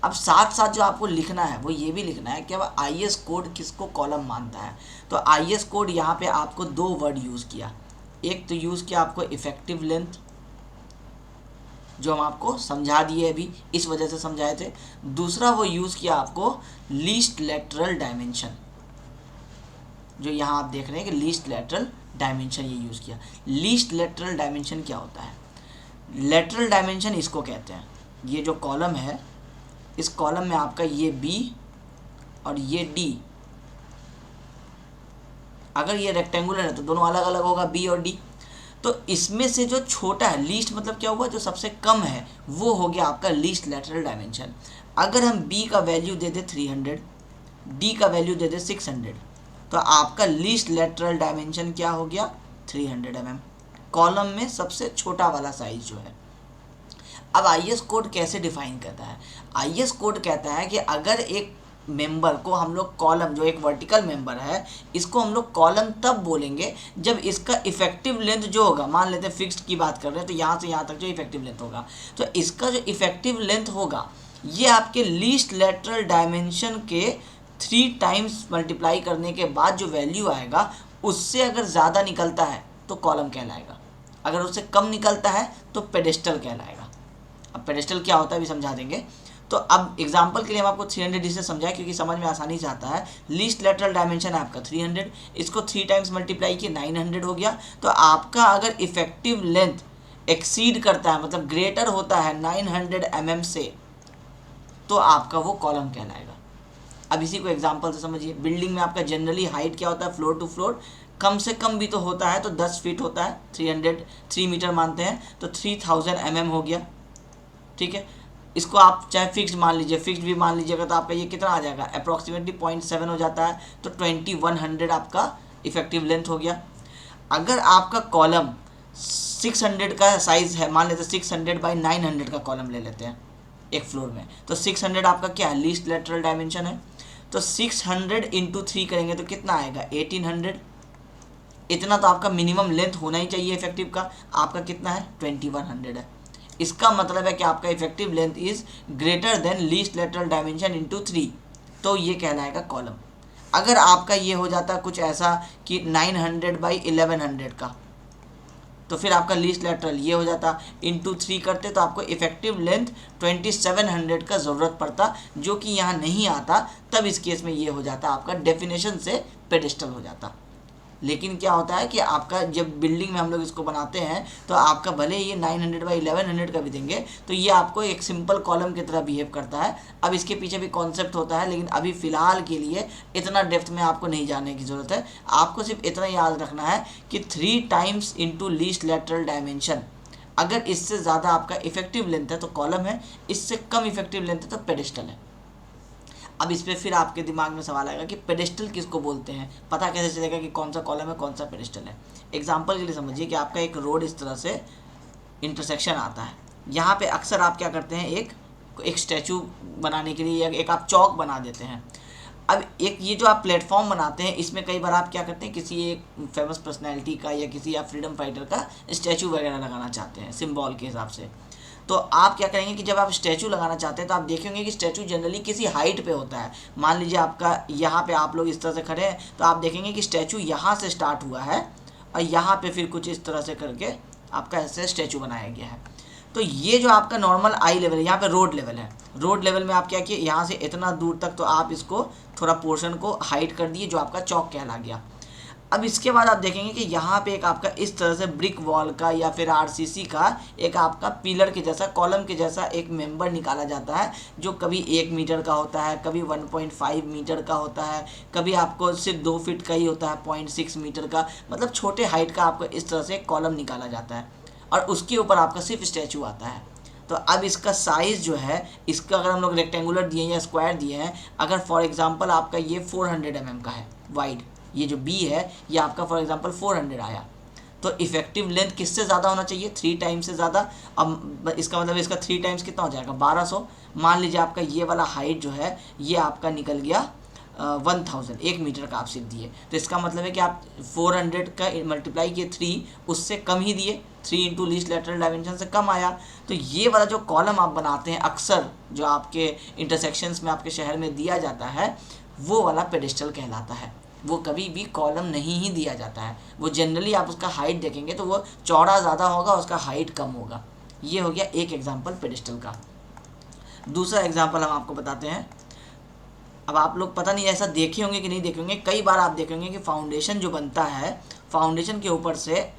अब साथ साथ जो आपको लिखना है वो ये भी लिखना है कि अब IS कोड किसको कॉलम मानता है। तो IS कोड यहाँ पे आपको दो वर्ड यूज़ किया। एक तो यूज़ किया आपको इफेक्टिव लेंथ, जो हम आपको समझा दिए अभी, इस वजह से समझाए थे। दूसरा वो यूज़ किया आपको लीस्ट लेटरल डायमेंशन, जो यहाँ आप देख रहे हैं कि लीस्ट लेटरल डायमेंशन ये यूज़ किया। लीस्ट लेटरल डायमेंशन क्या होता है, लेटरल डायमेंशन इसको कहते हैं। ये जो कॉलम है, इस कॉलम में आपका ये B और ये D, अगर ये रेक्टेंगुलर है तो दोनों अलग अलग होगा B और D। तो इसमें से जो छोटा है, लीस्ट मतलब क्या हुआ, जो सबसे कम है, वो हो गया आपका लीस्ट लेटरल डायमेंशन। अगर हम B का वैल्यू दे दे 300, D का वैल्यू दे दे 600, तो आपका लीस्ट लेटरल डायमेंशन क्या हो गया, 300 mm। कॉलम में सबसे छोटा वाला साइज जो है। अब IS कोड कैसे डिफाइन करता है, IS कोड कहता है कि अगर एक मेंबर को हम लोग कॉलम, जो एक वर्टिकल मेंबर है, इसको हम लोग कॉलम तब बोलेंगे जब इसका इफेक्टिव लेंथ जो होगा, मान लेते हैं फिक्स्ड की बात कर रहे हैं, तो यहाँ से यहाँ तक जो इफेक्टिव लेंथ होगा, तो इसका जो इफेक्टिव लेंथ होगा ये आपके लीस्ट लेटरल डायमेंशन के 3 टाइम्स मल्टीप्लाई करने के बाद जो वैल्यू आएगा उससे अगर ज़्यादा निकलता है तो कॉलम कहलाएगा, अगर उससे कम निकलता है तो पेडेस्टल कहलाएगा। अब पेडेस्टल क्या होता है भी समझा देंगे। तो अब एग्जांपल के लिए हम आपको 300 इससे समझाएं क्योंकि समझ में आसानी से आता है। लीस्ट लेटरल डायमेंशन है आपका 300, इसको 3 टाइम्स मल्टीप्लाई किए 900 हो गया। तो आपका अगर इफेक्टिव लेंथ एक्सीड करता है, मतलब ग्रेटर होता है 900 mm से, तो आपका वो कॉलम कहलाएगा। अब इसी को एग्जांपल से समझिए। बिल्डिंग में आपका जनरली हाइट क्या होता है, फ्लोर टू फ्लोर कम से कम भी तो होता है तो 10 फीट होता है, 3 मीटर मानते हैं तो 3000 mm हो गया, ठीक है। इसको आप चाहे फिक्स्ड मान लीजिए, फिक्स्ड भी मान लीजिएगा तो आपका ये कितना आ जाएगा, अप्रॉक्सीमेटली 0.7 हो जाता है, तो 2100 आपका इफेक्टिव लेंथ हो गया। अगर आपका कॉलम 600 का साइज़ है, मान लेते हैं 600 बाई 900 का कॉलम ले लेते हैं एक फ्लोर में, तो 600 आपका क्या है, लीस्ट लेटरल डायमेंशन है। तो 600 इंटू 3 करेंगे तो कितना आएगा, 1800। इतना तो आपका मिनिमम लेंथ होना ही चाहिए इफेक्टिव का, आपका कितना है, 2100 है। इसका मतलब है कि आपका effective length is greater than least lateral dimension into 3, तो ये कहलाएगा कॉलम। अगर आपका ये हो जाता कुछ ऐसा कि 900 बाई 1100 का, तो फिर आपका लीस्ट लेटरल ये हो जाता, इंटू 3 करते तो आपको इफेक्टिव लेंथ 2700 का ज़रूरत पड़ता, जो कि यहाँ नहीं आता। तब इस केस में ये हो जाता आपका डेफिनेशन से पेडेस्टल हो जाता। लेकिन क्या होता है कि आपका जब बिल्डिंग में हम लोग इसको बनाते हैं तो आपका भले ये 900 बाई 1100 का भी देंगे तो ये आपको एक सिंपल कॉलम की तरह बिहेव करता है। अब इसके पीछे भी कॉन्सेप्ट होता है, लेकिन अभी फ़िलहाल के लिए इतना डेप्थ में आपको नहीं जानने की ज़रूरत है। आपको सिर्फ इतना याद रखना है कि 3 times into least lateral dimension, अगर इससे ज़्यादा आपका इफेक्टिव लेंथ है तो कॉलम है, इससे कम इफेक्टिव लेंथ है तो पेडेस्टल है। अब इस पर फिर आपके दिमाग में सवाल आएगा कि पेडेस्टल किसको बोलते हैं, पता कैसे चलेगा कि कौन सा कॉलम है कौन सा पेडेस्टल है। एग्जांपल के लिए समझिए कि आपका एक रोड इस तरह से इंटरसेक्शन आता है, यहाँ पे अक्सर आप क्या करते हैं, एक स्टैचू बनाने के लिए या एक आप चौक बना देते हैं। अब एक ये जो आप प्लेटफॉर्म बनाते हैं, इसमें कई बार आप क्या करते हैं, किसी एक फेमस पर्सनैलिटी का या किसी आप फ्रीडम फाइटर का स्टैचू वगैरह लगाना चाहते हैं सिंबल के हिसाब से। तो आप क्या करेंगे कि जब आप स्टैचू लगाना चाहते हैं तो आप देखेंगे कि स्टैचू जनरली किसी हाइट पे होता है। मान लीजिए आपका यहाँ पे आप लोग इस तरह से खड़े हैं तो आप देखेंगे कि स्टैचू यहाँ से स्टार्ट हुआ है और यहाँ पे फिर कुछ इस तरह से करके आपका ऐसे स्टैचू बनाया गया है। तो ये जो आपका नॉर्मल आई लेवल है, यहाँ पे रोड लेवल है, रोड लेवल में आप क्या किए, यहाँ से इतना दूर तक तो आप इसको थोड़ा पोर्शन को हाइट कर दिए, जो आपका चौक कहला गया। अब इसके बाद आप देखेंगे कि यहाँ पे एक आपका इस तरह से ब्रिक वॉल का या फिर आरसीसी का एक आपका पिलर के जैसा, कॉलम के जैसा एक मेंबर निकाला जाता है, जो कभी 1 मीटर का होता है, कभी 1.5 मीटर का होता है, कभी आपको सिर्फ 2 फीट का ही होता है, 0.6 मीटर का, मतलब छोटे हाइट का आपको इस तरह से कॉलम निकाला जाता है और उसके ऊपर आपका सिर्फ स्टैचू आता है। तो अब इसका साइज़ जो है, इसका अगर हम लोग रेक्टेंगुलर दिए हैं या स्क्वायर दिए हैं, अगर फॉर एग्जांपल आपका ये 400 mm का है वाइड, ये जो बी है ये आपका फॉर एग्जांपल 400 आया, तो इफेक्टिव लेंथ किससे ज़्यादा होना चाहिए, 3 टाइम्स से ज़्यादा। अब इसका मतलब इसका 3 टाइम्स कितना हो जाएगा, 1200। मान लीजिए आपका ये वाला हाइट जो है ये आपका निकल गया 1000, 1 मीटर का आप सिर्फ दिए, तो इसका मतलब है कि आप 400 का मल्टीप्लाई किए 3, उससे कम ही दिए, 3 इंटू लीस्ट लेटरल डायमेंशन से कम आया। तो ये वाला जो कॉलम आप बनाते हैं अक्सर जो आपके इंटरसेक्शंस में आपके शहर में दिया जाता है, वो वाला पेडेस्टल कहलाता है। वो कभी भी कॉलम नहीं ही दिया जाता है, वो जनरली आप उसका हाइट देखेंगे तो वो चौड़ा ज़्यादा होगा, उसका हाइट कम होगा। ये हो गया एक एग्जांपल पेडेस्टल का। दूसरा एग्जांपल हम आपको बताते हैं। अब आप लोग पता नहीं ऐसा देखे होंगे कि नहीं देखे होंगे, कई बार आप देखेंगे कि फाउंडेशन जो बनता है, फाउंडेशन के ऊपर से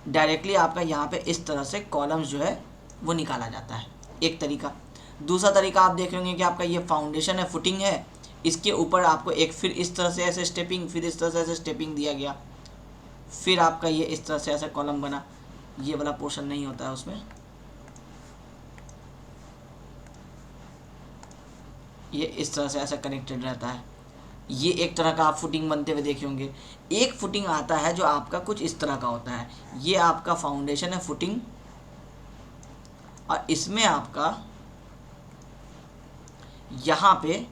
डायरेक्टली आपका यहाँ पे इस तरह से कॉलम्स जो है वो निकाला जाता है, एक तरीका। दूसरा तरीका आप देख होंगे कि आपका ये फाउंडेशन है, फुटिंग है, इसके ऊपर आपको एक फिर इस तरह से ऐसे स्टेपिंग, फिर इस तरह से ऐसे स्टेपिंग दिया गया, फिर आपका ये इस तरह से ऐसा कॉलम बना। ये वाला पोर्शन नहीं होता है उसमें, ये इस तरह से ऐसा कनेक्टेड रहता है। ये एक तरह का आप फुटिंग बनते हुए देखे होंगे। एक फुटिंग आता है जो आपका कुछ इस तरह का होता है, ये आपका फाउंडेशन है, फुटिंग, और इसमें आपका यहाँ पे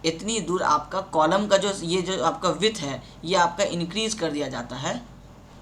इतनी दूर आपका कॉलम का जो ये जो आपका विड्थ है ये आपका इंक्रीज कर दिया जाता है,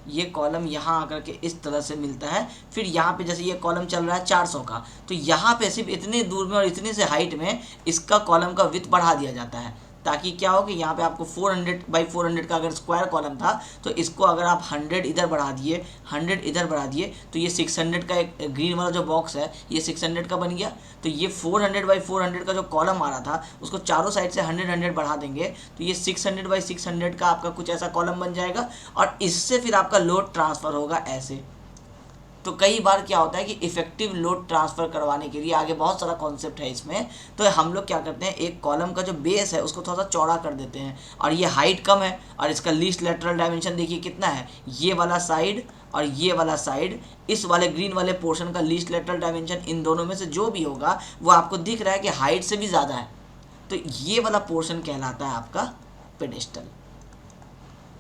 ये कॉलम यहाँ आकर के इस तरह से मिलता है। फिर यहाँ पे जैसे ये कॉलम चल रहा है 400 का, तो यहाँ पे सिर्फ इतने दूर में और इतने से हाइट में इसका कॉलम का विड्थ बढ़ा दिया जाता है, ताकि क्या हो कि यहाँ पे आपको 400 बाई 400 का अगर स्क्वायर कॉलम था तो इसको अगर आप 100 इधर बढ़ा दिए, 100 इधर बढ़ा दिए, तो ये 600 का एक ग्रीन वाला जो बॉक्स है ये 600 का बन गया। तो ये 400 बाई 400 का जो कॉलम आ रहा था उसको चारों साइड से 100 बढ़ा देंगे, तो ये 600 बाई 600 का आपका कुछ ऐसा कॉलम बन जाएगा, और इससे फिर आपका लोड ट्रांसफ़र होगा ऐसे। तो कई बार क्या होता है कि इफेक्टिव लोड ट्रांसफ़र करवाने के लिए आगे बहुत सारा कॉन्सेप्ट है इसमें, तो हम लोग क्या करते हैं, एक कॉलम का जो बेस है उसको थोड़ा सा चौड़ा कर देते हैं, और ये हाइट कम है और इसका लीस्ट लेटरल डायमेंशन देखिए कितना है, ये वाला साइड और ये वाला साइड, इस वाले ग्रीन वाले पोर्शन का लीस्ट लेटरल डायमेंशन इन दोनों में से जो भी होगा वो आपको दिख रहा है कि हाइट से भी ज़्यादा है, तो ये वाला पोर्शन कहलाता है आपका पेडेस्टल।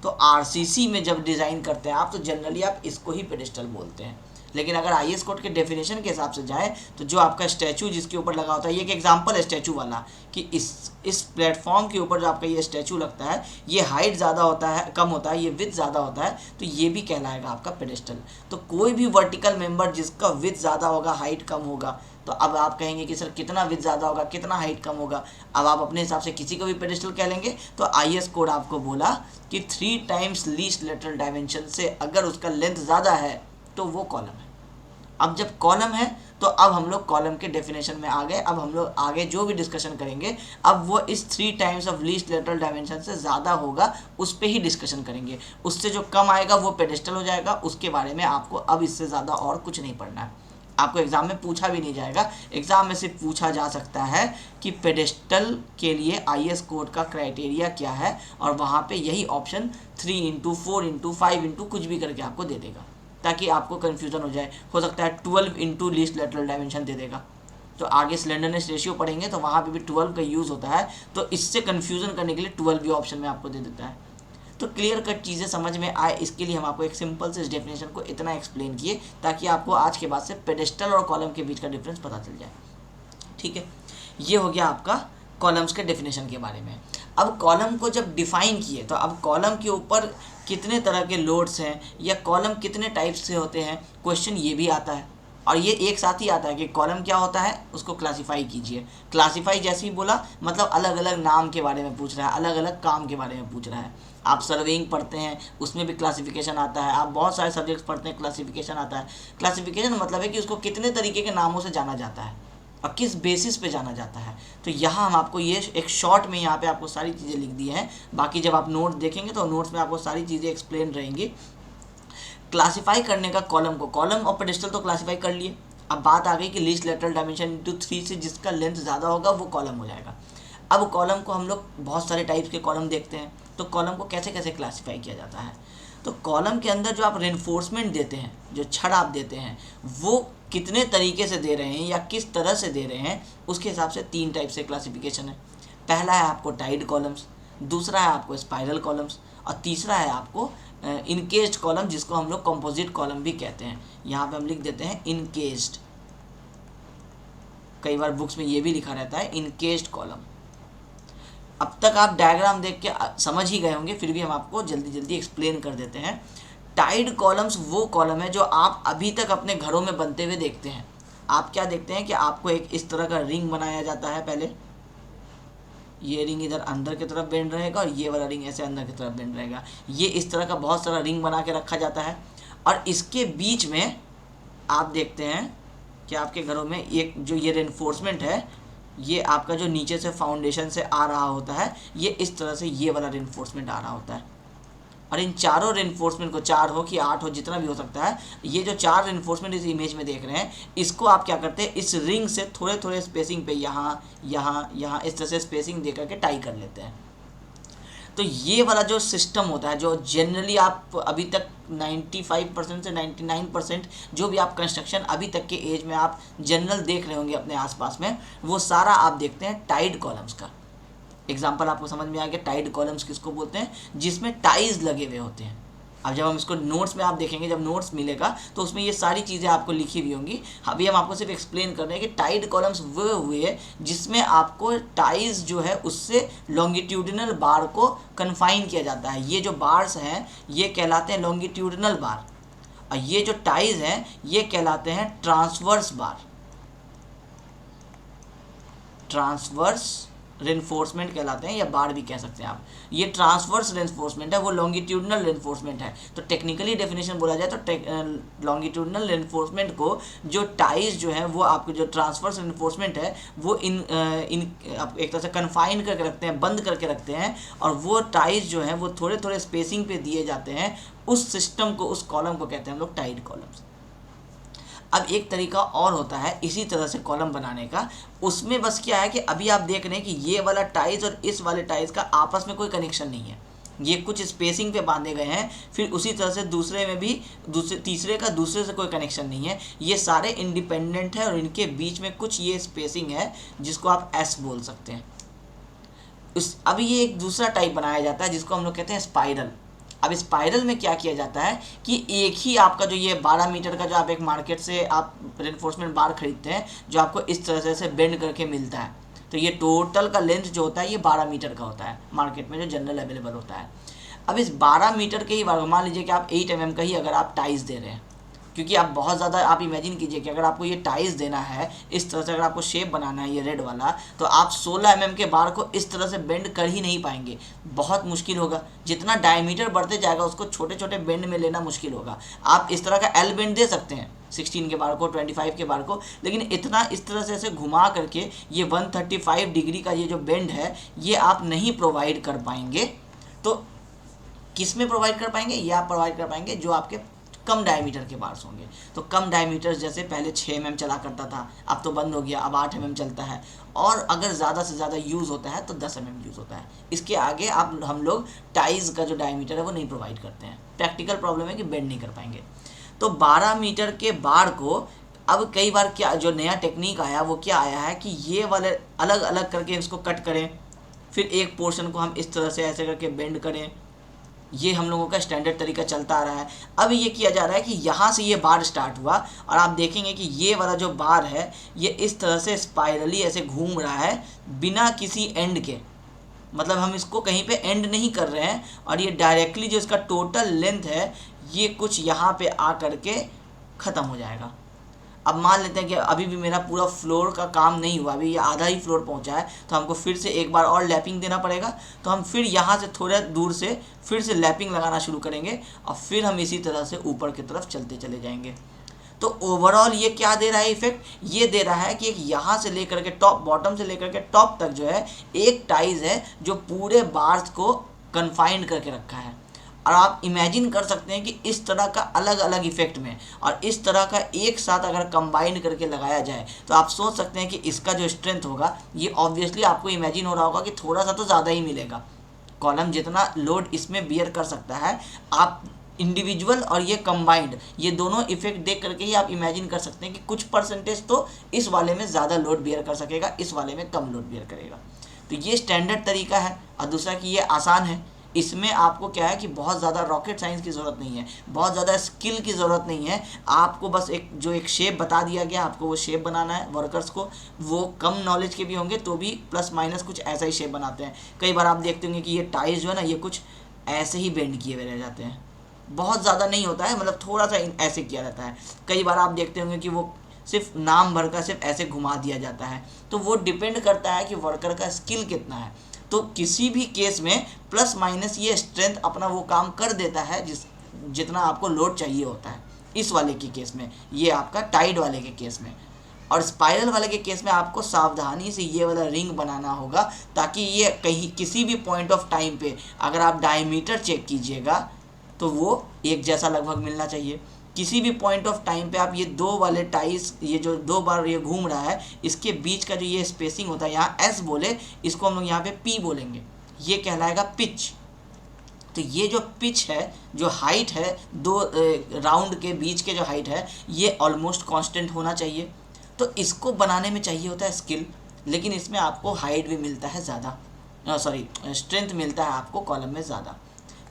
तो आरसीसी में जब डिज़ाइन करते हैं आप, तो जनरली आप इसको ही पेडेस्टल बोलते हैं। लेकिन अगर आईएस कोड के डेफिनेशन के हिसाब से जाए तो जो आपका स्टैचू जिसके ऊपर लगा होता है, ये एक एग्जांपल है स्टैचू वाला, कि इस प्लेटफॉर्म के ऊपर जो आपका ये स्टैचू लगता है, ये हाइट ज़्यादा होता है, कम होता है, ये विड्थ ज़्यादा होता है, तो ये भी कहलाएगा आपका पेडेस्टल। तो कोई भी वर्टिकल मेंबर जिसका विड्थ ज़्यादा होगा, हाइट कम होगा, तो अब आप कहेंगे कि सर कितना विड्थ ज़्यादा होगा, कितना हाइट कम होगा, अब आप अपने हिसाब से किसी को भी पेडेस्टल कह लेंगे। तो आईएस कोड आपको बोला कि 3 टाइम्स लीस्ट लेटरल डायमेंशन से अगर उसका लेंथ ज़्यादा है तो वो कॉलम है। अब जब कॉलम है तो अब हम लोग कॉलम के डेफिनेशन में आ गए। अब हम लोग आगे जो भी डिस्कशन करेंगे अब वो इस 3 times of least lateral dimension से ज़्यादा होगा, उस पर ही डिस्कशन करेंगे। उससे जो कम आएगा वो पेडेस्टल हो जाएगा, उसके बारे में आपको अब इससे ज़्यादा और कुछ नहीं पढ़ना है, आपको एग्ज़ाम में पूछा भी नहीं जाएगा। एग्ज़ाम में सिर्फ पूछा जा सकता है कि पेडेस्टल के लिए आईएस कोड का क्राइटेरिया क्या है, और वहाँ पे यही ऑप्शन 3 इंटू 4 इंटू 5 इंटू कुछ भी करके आपको दे देगा, ताकि आपको कन्फ्यूज़न हो जाए। हो सकता है 12 इंटू लीस्ट लेटरल डायमेंशन दे देगा, तो आगे स्लेंडरनेस रेशियो पढ़ेंगे तो वहाँ पे भी 12 का यूज़ होता है, तो इससे कन्फ्यूज़न करने के लिए 12 भी ऑप्शन में आपको दे देता है। तो क्लियर कट चीज़ें समझ में आए, इसके लिए हम आपको एक सिंपल से इस डेफिनेशन को इतना एक्सप्लेन किए ताकि आपको आज के बाद से पेडेस्टल और कॉलम के बीच का डिफरेंस पता चल जाए। ठीक है, ये हो गया आपका कॉलम्स के डेफिनेशन के बारे में। अब कॉलम को जब डिफाइन किए तो अब कॉलम के ऊपर कितने तरह के लोड्स हैं या कॉलम कितने टाइप्स से होते हैं, क्वेश्चन ये भी आता है, और ये एक साथ ही आता है कि कॉलम क्या होता है उसको क्लासीफाई कीजिए। क्लासीफाई जैसे ही बोला मतलब अलग अलग नाम के बारे में पूछ रहा है, अलग अलग काम के बारे में पूछ रहा है। आप सर्वेइंग पढ़ते हैं उसमें भी क्लासिफिकेशन आता है, आप बहुत सारे सब्जेक्ट्स पढ़ते हैं क्लासिफिकेशन आता है। क्लासिफिकेशन मतलब है कि उसको कितने तरीके के नामों से जाना जाता है और किस बेसिस पे जाना जाता है। तो यहाँ हम आपको ये एक शॉर्ट में यहाँ पे आपको सारी चीज़ें लिख दी हैं, बाकी जब आप नोट्स देखेंगे तो नोट्स में आपको सारी चीज़ें एक्सप्लेन रहेंगी। क्लासीफाई करने का कॉलम को, कॉलम और पेडेस्टल तो क्लासीफाई कर लिए, अब बात आ गई कि लीस्ट लेटरल डायमेंशन इंटू 3 से जिसका लेंथ ज़्यादा होगा वो कॉलम हो जाएगा। अब कॉलम को हम लोग बहुत सारे टाइप्स के कॉलम देखते हैं, तो कॉलम को कैसे कैसे क्लासीफाई किया जाता है। तो कॉलम के अंदर जो आप रेनफोर्समेंट देते हैं, जो छड़ आप देते हैं, वो कितने तरीके से दे रहे हैं या किस तरह से दे रहे हैं, उसके हिसाब से 3 टाइप से क्लासिफिकेशन है। पहला है आपको टाइड कॉलम्स, दूसरा है आपको स्पाइरल कॉलम्स, और तीसरा है आपको इनकेस्ड कॉलम, जिसको हम लोग कंपोजिट कॉलम भी कहते हैं। यहाँ पे हम लिख देते हैं इनकेस्ड, कई बार बुक्स में ये भी लिखा रहता है इनकेस्ड कॉलम। अब तक आप डायग्राम देख के समझ ही गए होंगे, फिर भी हम आपको जल्दी जल्दी एक्सप्लेन कर देते हैं। टाइड कॉलम्स वो कॉलम है जो आप अभी तक अपने घरों में बनते हुए देखते हैं। आप क्या देखते हैं कि आपको एक इस तरह का रिंग बनाया जाता है, पहले ये रिंग इधर अंदर की तरफ बेंड रहेगा और ये वाला रिंग ऐसे अंदर की तरफ बेंड रहेगा। ये इस तरह का बहुत सारा रिंग बना के रखा जाता है, और इसके बीच में आप देखते हैं कि आपके घरों में एक जो ये रेनफोर्समेंट है, ये आपका जो नीचे से फाउंडेशन से आ रहा होता है, ये इस तरह से ये वाला रेनफोर्समेंट आ रहा होता है। और इन चारों रेनफोर्समेंट को, 4 हो कि 8 हो, जितना भी हो सकता है, ये जो 4 रेनफोर्समेंट इस इमेज में देख रहे हैं, इसको आप क्या करते हैं, इस रिंग से थोड़े थोड़े स्पेसिंग पे यहाँ यहाँ यहाँ इस तरह से स्पेसिंग दे करके टाई कर लेते हैं। तो ये वाला जो सिस्टम होता है, जो जनरली आप अभी तक 95% से 99% जो भी आप कंस्ट्रक्शन अभी तक के एज में आप जनरल देख रहे होंगे अपने आसपास में, वो सारा आप देखते हैं टाइड कॉलम्स का। एग्जाम्पल आपको समझ में आ गया, टाइड कॉलम्स किसको बोलते हैं, जिसमें टाइज लगे हुए होते हैं। अब जब हम इसको नोट्स में आप देखेंगे, जब नोट्स मिलेगा तो उसमें ये सारी चीज़ें आपको लिखी हुई होंगी। अभी हम आपको सिर्फ एक्सप्लेन कर रहे हैं कि टाइड कॉलम्स वो हुए जिसमें आपको टाइज जो है उससे लॉन्गिट्यूडिनल बार को कन्फाइन किया जाता है। ये जो बार्स हैं ये कहलाते हैं लॉन्गिट्यूडिनल बार, और ये जो टाइज हैं ये कहलाते हैं ट्रांसवर्स बार, ट्रांसवर्स रेनफोर्समेंट कहलाते हैं, या बार भी कह सकते हैं आप। ये ट्रांसवर्स रेनफोर्समेंट है, वो लॉन्गिट्यूडनल रेनफोर्समेंट है। तो टेक्निकली डेफिनेशन बोला जाए तो लॉन्गिट्यूडनल रेनफोर्समेंट को जो टाइज जो है वो आपको जो ट्रांसवर्स रेनफोर्समेंट है वो इन एक तरह से कन्फाइन करके रखते हैं, बंद करके रखते हैं, और वो टाइज जो है वो थोड़े थोड़े स्पेसिंग पे दिए जाते हैं। उस सिस्टम को, उस कॉलम को कहते हैं हम लोग टाइड कॉलम्स। अब एक तरीका और होता है इसी तरह से कॉलम बनाने का, उसमें बस क्या है कि अभी आप देख रहे हैं कि ये वाला टाइज और इस वाले टाइज का आपस में कोई कनेक्शन नहीं है, ये कुछ स्पेसिंग पे बांधे गए हैं। फिर उसी तरह से दूसरे में भी तीसरे का दूसरे से कोई कनेक्शन नहीं है, ये सारे इंडिपेंडेंट है और इनके बीच में कुछ ये स्पेसिंग है जिसको आप एस बोल सकते हैं। अभी ये एक दूसरा टाइप बनाया जाता है जिसको हम लोग कहते हैं स्पाइरल। अब स्पाइरल में क्या किया जाता है कि एक ही आपका जो ये 12 मीटर का जो आप एक मार्केट से आप रेनफोर्समेंट बार खरीदते हैं जो आपको इस तरह से बेंड करके मिलता है, तो ये टोटल का लेंथ जो होता है ये 12 मीटर का होता है मार्केट में जो जनरल अवेलेबल होता है। अब इस 12 मीटर के ही बार मान लीजिए कि आप 8 mm का ही अगर आप टाइज दे रहे हैं, क्योंकि आप बहुत ज़्यादा आप इमेजिन कीजिए कि अगर आपको ये टाइज देना है इस तरह से, अगर आपको शेप बनाना है ये रेड वाला, तो आप 16 mm के बार को इस तरह से बेंड कर ही नहीं पाएंगे, बहुत मुश्किल होगा। जितना डायमीटर बढ़ते जाएगा उसको छोटे छोटे बेंड में लेना मुश्किल होगा। आप इस तरह का एल बेंड दे सकते हैं 16 के बार को, 25 के बार को, लेकिन इतना इस तरह से ऐसे घुमा करके ये 135 डिग्री का ये जो बेंड है ये आप नहीं प्रोवाइड कर पाएंगे। तो किस में प्रोवाइड कर पाएंगे? ये आप प्रोवाइड कर पाएंगे जो आपके कम डायमीटर के बार्स होंगे। तो कम डायमीटर जैसे पहले 6 mm चला करता था, अब तो बंद हो गया, अब 8 mm चलता है, और अगर ज़्यादा से ज़्यादा यूज़ होता है तो 10 mm यूज़ होता है। इसके आगे आप हम लोग टाइज का जो डायमीटर है वो नहीं प्रोवाइड करते हैं, प्रैक्टिकल प्रॉब्लम है कि बेंड नहीं कर पाएंगे। तो 12 मीटर के बार को अब कई बार क्या जो नया टेक्निक आया वो क्या आया है कि ये वाले अलग अलग करके इसको कट करें, फिर एक पोर्शन को हम इस तरह से ऐसे करके बेंड करें। ये हम लोगों का स्टैंडर्ड तरीका चलता आ रहा है। अब ये किया जा रहा है कि यहाँ से ये बार स्टार्ट हुआ और आप देखेंगे कि ये वाला जो बार है ये इस तरह से स्पाइरली ऐसे घूम रहा है बिना किसी एंड के, मतलब हम इसको कहीं पे एंड नहीं कर रहे हैं, और ये डायरेक्टली जो इसका टोटल लेंथ है ये कुछ यहाँ पे आ करके ख़त्म हो जाएगा। अब मान लेते हैं कि अभी भी मेरा पूरा फ्लोर का काम नहीं हुआ, अभी ये आधा ही फ्लोर पहुंचा है, तो हमको फिर से एक बार और लैपिंग देना पड़ेगा। तो हम फिर यहाँ से थोड़ा दूर से फिर से लैपिंग लगाना शुरू करेंगे और फिर हम इसी तरह से ऊपर की तरफ चलते चले जाएंगे। तो ओवरऑल ये क्या दे रहा है इफेक्ट? ये दे रहा है कि एक यहाँ से लेकर के टॉप, बॉटम से लेकर के टॉप तक जो है एक टाइज है जो पूरे बार्स को कन्फाइंड करके रखा है। और आप इमेजिन कर सकते हैं कि इस तरह का अलग अलग इफेक्ट में और इस तरह का एक साथ अगर कंबाइन करके लगाया जाए तो आप सोच सकते हैं कि इसका जो स्ट्रेंथ होगा ये ऑब्वियसली आपको इमेजिन हो रहा होगा कि थोड़ा सा तो ज़्यादा ही मिलेगा। कॉलम जितना लोड इसमें बियर कर सकता है, आप इंडिविजुअल और ये कंबाइंड ये दोनों इफेक्ट देख करके ही आप इमेजिन कर सकते हैं कि कुछ परसेंटेज तो इस वाले में ज़्यादा लोड बियर कर सकेगा, इस वाले में कम लोड बियर करेगा। तो ये स्टैंडर्ड तरीका है। और दूसरा कि ये आसान है, इसमें आपको क्या है कि बहुत ज़्यादा रॉकेट साइंस की ज़रूरत नहीं है, बहुत ज़्यादा स्किल की ज़रूरत नहीं है। आपको बस एक शेप बता दिया गया, आपको वो शेप बनाना है। वर्कर्स को वो कम नॉलेज के भी होंगे तो भी प्लस माइनस कुछ ऐसा ही शेप बनाते हैं। कई बार आप देखते होंगे कि ये टाइल्स जो है ना ये कुछ ऐसे ही बेंड किए हुए रह जाते हैं, बहुत ज़्यादा नहीं होता है, मतलब थोड़ा सा ऐसे किया जाता है। कई बार आप देखते होंगे कि वो सिर्फ नाम भर का सिर्फ ऐसे घुमा दिया जाता है। तो वो डिपेंड करता है कि वर्कर का स्किल कितना है। तो किसी भी केस में प्लस माइनस ये स्ट्रेंथ अपना वो काम कर देता है जितना आपको लोड चाहिए होता है। इस वाले के केस में, ये आपका टाइड वाले के केस में, और स्पाइरल वाले के केस में आपको सावधानी से ये वाला रिंग बनाना होगा ताकि ये कहीं किसी भी पॉइंट ऑफ टाइम पे अगर आप डायमीटर चेक कीजिएगा तो वो एक जैसा लगभग मिलना चाहिए। किसी भी पॉइंट ऑफ टाइम पे आप ये दो वाले टाइस, ये जो दो बार ये घूम रहा है इसके बीच का जो ये स्पेसिंग होता है, यहाँ एस बोले, इसको हम लोग यहाँ पे पी बोलेंगे, ये कहलाएगा पिच। तो ये जो पिच है, जो हाइट है दो राउंड के बीच के जो हाइट है ये ऑलमोस्ट कांस्टेंट होना चाहिए। तो इसको बनाने में चाहिए होता है स्किल, लेकिन इसमें आपको हाइट भी मिलता है ज़्यादा, स्ट्रेंथ मिलता है आपको कॉलम में ज़्यादा।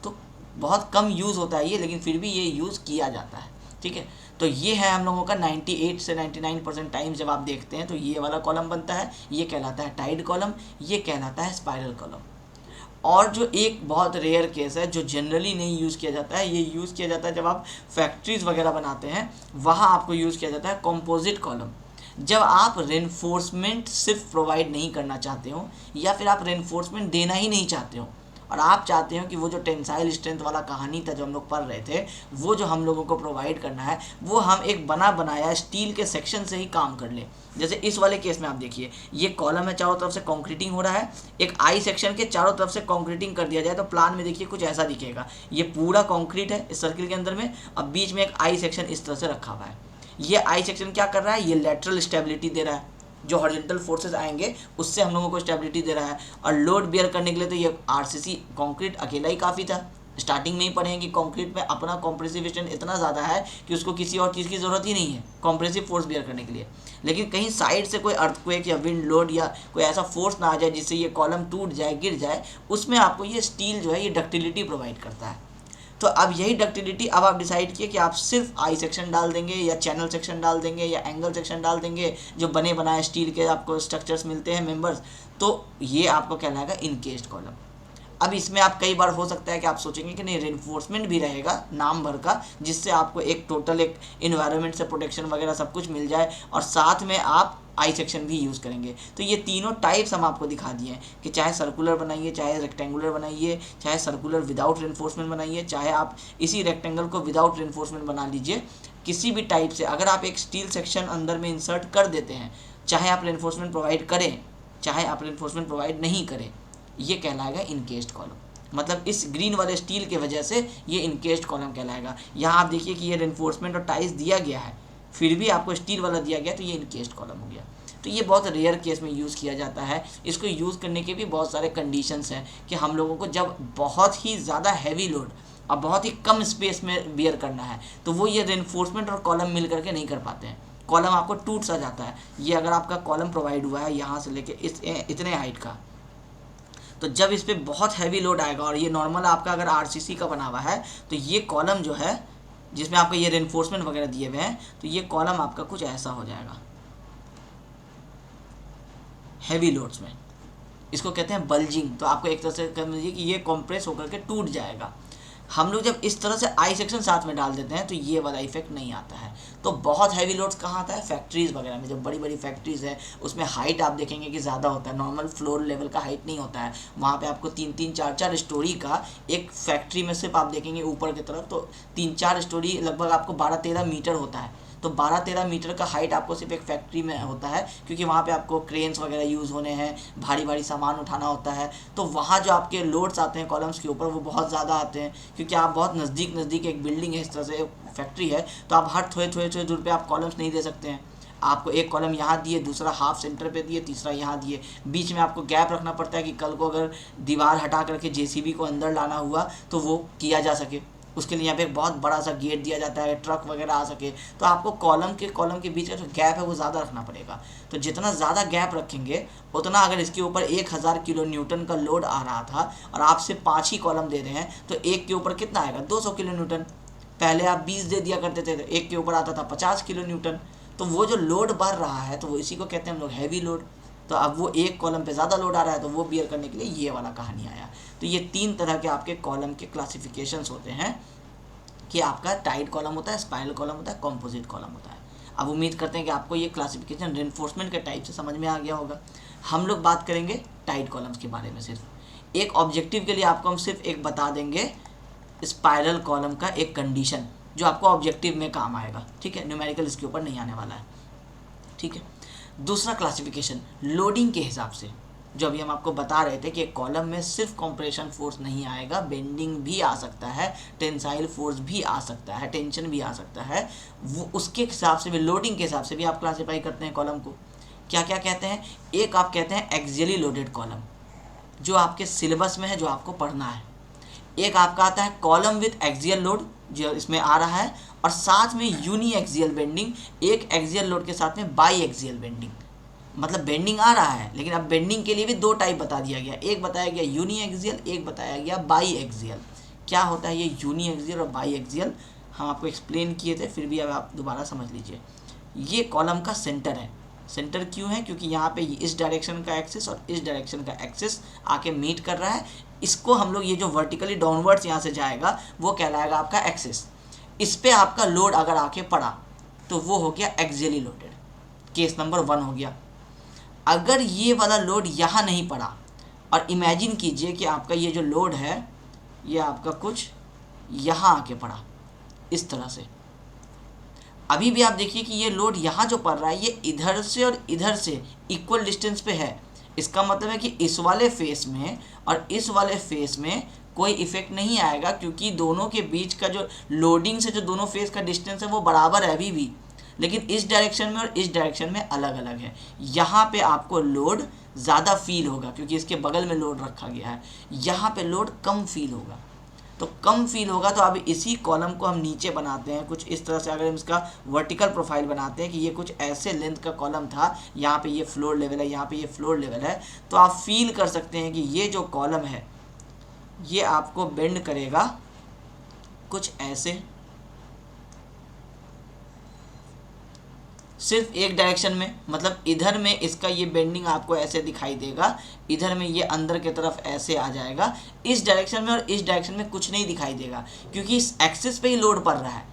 तो बहुत कम यूज़ होता है ये, लेकिन फिर भी ये यूज़ किया जाता है। ठीक है, तो ये है हम लोगों का 98 से 99% टाइम जब आप देखते हैं तो ये वाला कॉलम बनता है, ये कहलाता है टाइड कॉलम, ये कहलाता है स्पाइरल कॉलम। और जो एक बहुत रेयर केस है जो जनरली नहीं यूज़ किया जाता है, ये यूज़ किया जाता है जब आप फैक्ट्रीज़ वगैरह बनाते हैं, वहाँ आपको यूज़ किया जाता है कॉम्पोजिट कॉलम। जब आप रेनफोर्समेंट सिर्फ प्रोवाइड नहीं करना चाहते हो, या फिर आप रेनफोर्समेंट देना ही नहीं चाहते हो, और आप चाहते हो कि वो जो टेंसाइल स्ट्रेंथ वाला कहानी था जो हम लोग पढ़ रहे थे, वो जो हम लोगों को प्रोवाइड करना है, वो हम एक बना बनाया स्टील के सेक्शन से ही काम कर ले। जैसे इस वाले केस में आप देखिए, ये कॉलम है, चारों तरफ से कंक्रीटिंग हो रहा है, एक आई सेक्शन के चारों तरफ से कंक्रीटिंग कर दिया जाए तो प्लान में देखिए कुछ ऐसा दिखेगा। ये पूरा कंक्रीट है इस सर्किल के अंदर में, अब बीच में एक आई सेक्शन इस तरह से रखा हुआ है। ये आई सेक्शन क्या कर रहा है, ये लेटरल स्टेबिलिटी दे रहा है, जो हॉरिजॉन्टल फोर्सेस आएंगे उससे हम लोगों को स्टेबिलिटी दे रहा है। और लोड बियर करने के लिए तो ये आरसीसी कंक्रीट अकेला ही काफ़ी था। स्टार्टिंग में ही पढ़े हैं कि कंक्रीट में अपना कॉम्प्रेसिव स्ट्रेंथ इतना ज़्यादा है कि उसको किसी और चीज़ की ज़रूरत ही नहीं है कॉम्प्रेसिव फोर्स बियर करने के लिए। लेकिन कहीं साइड से कोई अर्थक्वेक या विंड लोड या कोई ऐसा फोर्स ना आ जाए जिससे ये कॉलम टूट जाए, गिर जाए, उसमें आपको ये स्टील जो है ये डक्टिलिटी प्रोवाइड करता है। तो अब यही डक्टिलिटी अब आप डिसाइड किए कि आप सिर्फ आई सेक्शन डाल देंगे या चैनल सेक्शन डाल देंगे या एंगल सेक्शन डाल देंगे, जो बने बनाए स्टील के आपको स्ट्रक्चर्स मिलते हैं मेंबर्स, तो ये आपको कहलाएगा इनकेस्ड कॉलम। अब इसमें आप कई बार हो सकता है कि आप सोचेंगे कि नहीं रेनफोर्समेंट भी रहेगा नाम भर का, जिससे आपको एक टोटल एक इन्वायरमेंट से प्रोटेक्शन वगैरह सब कुछ मिल जाए, और साथ में आप आई सेक्शन भी यूज़ करेंगे। तो ये तीनों टाइप्स हम आपको दिखा दिए हैं कि चाहे सर्कुलर बनाइए, चाहे रेक्टेंगुलर बनाइए, चाहे सर्कुलर विदाउट रेनफोर्समेंट बनाइए, चाहे आप इसी रेक्टेंगल को विदाउट रेनफोर्समेंट बना लीजिए, किसी भी टाइप से अगर आप एक स्टील सेक्शन अंदर में इंसर्ट कर देते हैं, चाहे आप रेनफोर्समेंट प्रोवाइड करें चाहे आप रेनफोर्समेंट प्रोवाइड नहीं करें, ये कहलाएगा इनकेस्ड कॉलम। मतलब इस ग्रीन वाले स्टील की वजह से ये इनकेस्ड कॉलम कहलाएगा। यहाँ आप देखिए कि ये रेनफोर्समेंट और टाइज दिया गया है, फिर भी आपको स्टील वाला दिया गया, तो ये इनकेस्ड कॉलम हो गया। तो ये बहुत रेयर केस में यूज़ किया जाता है। इसको यूज़ करने के भी बहुत सारे कंडीशंस हैं कि हम लोगों को जब बहुत ही ज़्यादा हैवी लोड और बहुत ही कम स्पेस में बियर करना है, तो वो ये रेनफोर्समेंट और कॉलम मिल करके नहीं कर पाते हैं। कॉलम आपको टूट सा जाता है। ये अगर आपका कॉलम प्रोवाइड हुआ है यहाँ से लेके इतने हाइट का, तो जब इस पर बहुत हैवी लोड आएगा, और ये नॉर्मल आपका अगर आरसीसी का बना हुआ है, तो ये कॉलम जो है जिसमें आपको ये रेनफोर्समेंट वगैरह दिए हुए हैं, तो ये कॉलम आपका कुछ ऐसा हो जाएगा हैवी लोड्स में। इसको कहते हैं बल्जिंग। तो आपको एक तरह से कह लीजिए कि ये कंप्रेस होकर के टूट जाएगा। हम लोग जब इस तरह से आई सेक्शन साथ में डाल देते हैं तो ये वाला इफेक्ट नहीं आता है। तो बहुत हैवी लोड्स कहाँ आता है, फैक्ट्रीज़ वगैरह में। जब बड़ी बड़ी फैक्ट्रीज़ है उसमें हाइट आप देखेंगे कि ज़्यादा होता है, नॉर्मल फ्लोर लेवल का हाइट नहीं होता है। वहाँ पे आपको 3-3, 4-4 स्टोरी का एक फैक्ट्री में सिर्फ आप देखेंगे ऊपर की तरफ, तो 3-4 स्टोरी लगभग आपको 12-13 मीटर होता है। तो 12-13 मीटर का हाइट आपको सिर्फ एक फैक्ट्री में होता है, क्योंकि वहाँ पे आपको क्रेन्स वगैरह यूज़ होने हैं, भारी भारी सामान उठाना होता है। तो वहाँ जो आपके लोड्स आते हैं कॉलम्स के ऊपर वो बहुत ज़्यादा आते हैं, क्योंकि आप बहुत नज़दीक एक बिल्डिंग है, इस तरह से फैक्ट्री है, तो आप हर थोड़े दूर पे आप कॉलम्स नहीं दे सकते हैं। आपको एक कॉलम यहाँ दिए, दूसरा हाफ सेंटर पे दिए, तीसरा यहाँ दिए, बीच में आपको गैप रखना पड़ता है कि कल को अगर दीवार हटा करके जेसीबी को अंदर लाना हुआ तो वो किया जा सके। उसके लिए यहाँ पे एक बहुत बड़ा सा गेट दिया जाता है, ट्रक वगैरह आ सके। तो आपको कॉलम के बीच का जो गैप है वो ज़्यादा रखना पड़ेगा। तो जितना ज़्यादा गैप रखेंगे उतना, अगर इसके ऊपर 1000 किलो न्यूटन का लोड आ रहा था और आप सिर्फ 5 ही कॉलम दे रहे हैं, तो एक के ऊपर कितना आएगा, 200 किलो न्यूटन। पहले आप 20 दे दिया करते थे, तो एक के ऊपर आता था 50 किलो न्यूटन। तो वो जो लोड बढ़ रहा है तो वो इसी को कहते हैं हम लोग हैवी लोड। तो अब वो एक कॉलम पे ज़्यादा लोड आ रहा है तो वो बियर करने के लिए ये वाला कहानी आया। तो ये 3 तरह के आपके कॉलम के क्लासिफिकेशंस होते हैं कि आपका टाइट कॉलम होता है, स्पाइरल कॉलम होता है, कॉम्पोजिट कॉलम होता है। अब उम्मीद करते हैं कि आपको ये क्लासिफिकेशन रेनफोर्समेंट के टाइप से समझ में आ गया होगा। हम लोग बात करेंगे टाइट कॉलम्स के बारे में। सिर्फ एक ऑब्जेक्टिव के लिए आपको हम सिर्फ एक बता देंगे स्पाइरल कॉलम का एक कंडीशन जो आपको ऑब्जेक्टिव में काम आएगा। ठीक है, न्यूमेरिकल इसके ऊपर नहीं आने वाला है। ठीक है, दूसरा क्लासिफिकेशन लोडिंग के हिसाब से, जो अभी हम आपको बता रहे थे कि एक कॉलम में सिर्फ कंप्रेशन फोर्स नहीं आएगा, बेंडिंग भी आ सकता है, टेंसाइल फोर्स भी आ सकता है, टेंशन भी आ सकता है। वो उसके हिसाब से भी, लोडिंग के हिसाब से भी आप क्लासीफाई करते हैं कॉलम को। क्या क्या कहते हैं, एक आप कहते हैं एक्सियली लोडेड कॉलम, जो आपके सिलेबस में है, जो आपको पढ़ना है। एक आपका आता है कॉलम विथ एक्सियल लोड, जो इसमें आ रहा है, और साथ में यूनी एक्सियल बेंडिंग, एक एक्सियल लोड के साथ में बाई एक्सियल बेंडिंग। मतलब बेंडिंग आ रहा है, लेकिन अब बेंडिंग के लिए भी 2 टाइप बता दिया गया। एक बताया गया यूनी एक्सियल, एक बताया गया बाई एक्सियल। क्या होता है ये यूनी एक्सियल और बाई एक्सियल, हम आपको एक्सप्लेन किए थे, फिर भी अब आप दोबारा समझ लीजिए। ये कॉलम का सेंटर है। सेंटर क्यों है? क्योंकि यहाँ पे इस डायरेक्शन का एक्सिस और इस डायरेक्शन का एक्सिस आके मीट कर रहा है। इसको हम लोग, ये जो वर्टिकली डाउनवर्ड्स यहाँ से जाएगा वो कहलाएगा आपका एक्सिस। इस पे आपका लोड अगर आके पड़ा तो वो हो गया एक्सियली लोडेड, केस नंबर 1 हो गया। अगर ये वाला लोड यहाँ नहीं पड़ा और इमेजिन कीजिए कि आपका ये जो लोड है ये आपका कुछ यहाँ आके पड़ा इस तरह से, अभी भी आप देखिए कि ये लोड यहाँ जो पड़ रहा है ये इधर से और इधर से इक्वल डिस्टेंस पे है। इसका मतलब है कि इस वाले फेस में और इस वाले फेस में कोई इफेक्ट नहीं आएगा, क्योंकि दोनों के बीच का जो लोडिंग से जो दोनों फेस का डिस्टेंस है वो बराबर है अभी भी, लेकिन इस डायरेक्शन में और इस डायरेक्शन में अलग अलग है। यहाँ पे आपको लोड ज़्यादा फील होगा क्योंकि इसके बगल में लोड रखा गया है, यहाँ पे लोड कम फील होगा। तो कम फील होगा तो अब इसी कॉलम को हम नीचे बनाते हैं कुछ इस तरह से। अगर हम इसका वर्टिकल प्रोफाइल बनाते हैं कि ये कुछ ऐसे लेंथ का कॉलम था, यहाँ पे ये फ्लोर लेवल है, यहाँ पे ये फ्लोर लेवल है, तो आप फील कर सकते हैं कि ये जो कॉलम है ये आपको बेंड करेगा कुछ ऐसे, सिर्फ एक डायरेक्शन में। मतलब इधर में इसका ये बेंडिंग आपको ऐसे दिखाई देगा, इधर में ये अंदर की तरफ ऐसे आ जाएगा। इस डायरेक्शन में और इस डायरेक्शन में कुछ नहीं दिखाई देगा क्योंकि इस एक्सिस पे ही लोड पड़ रहा है।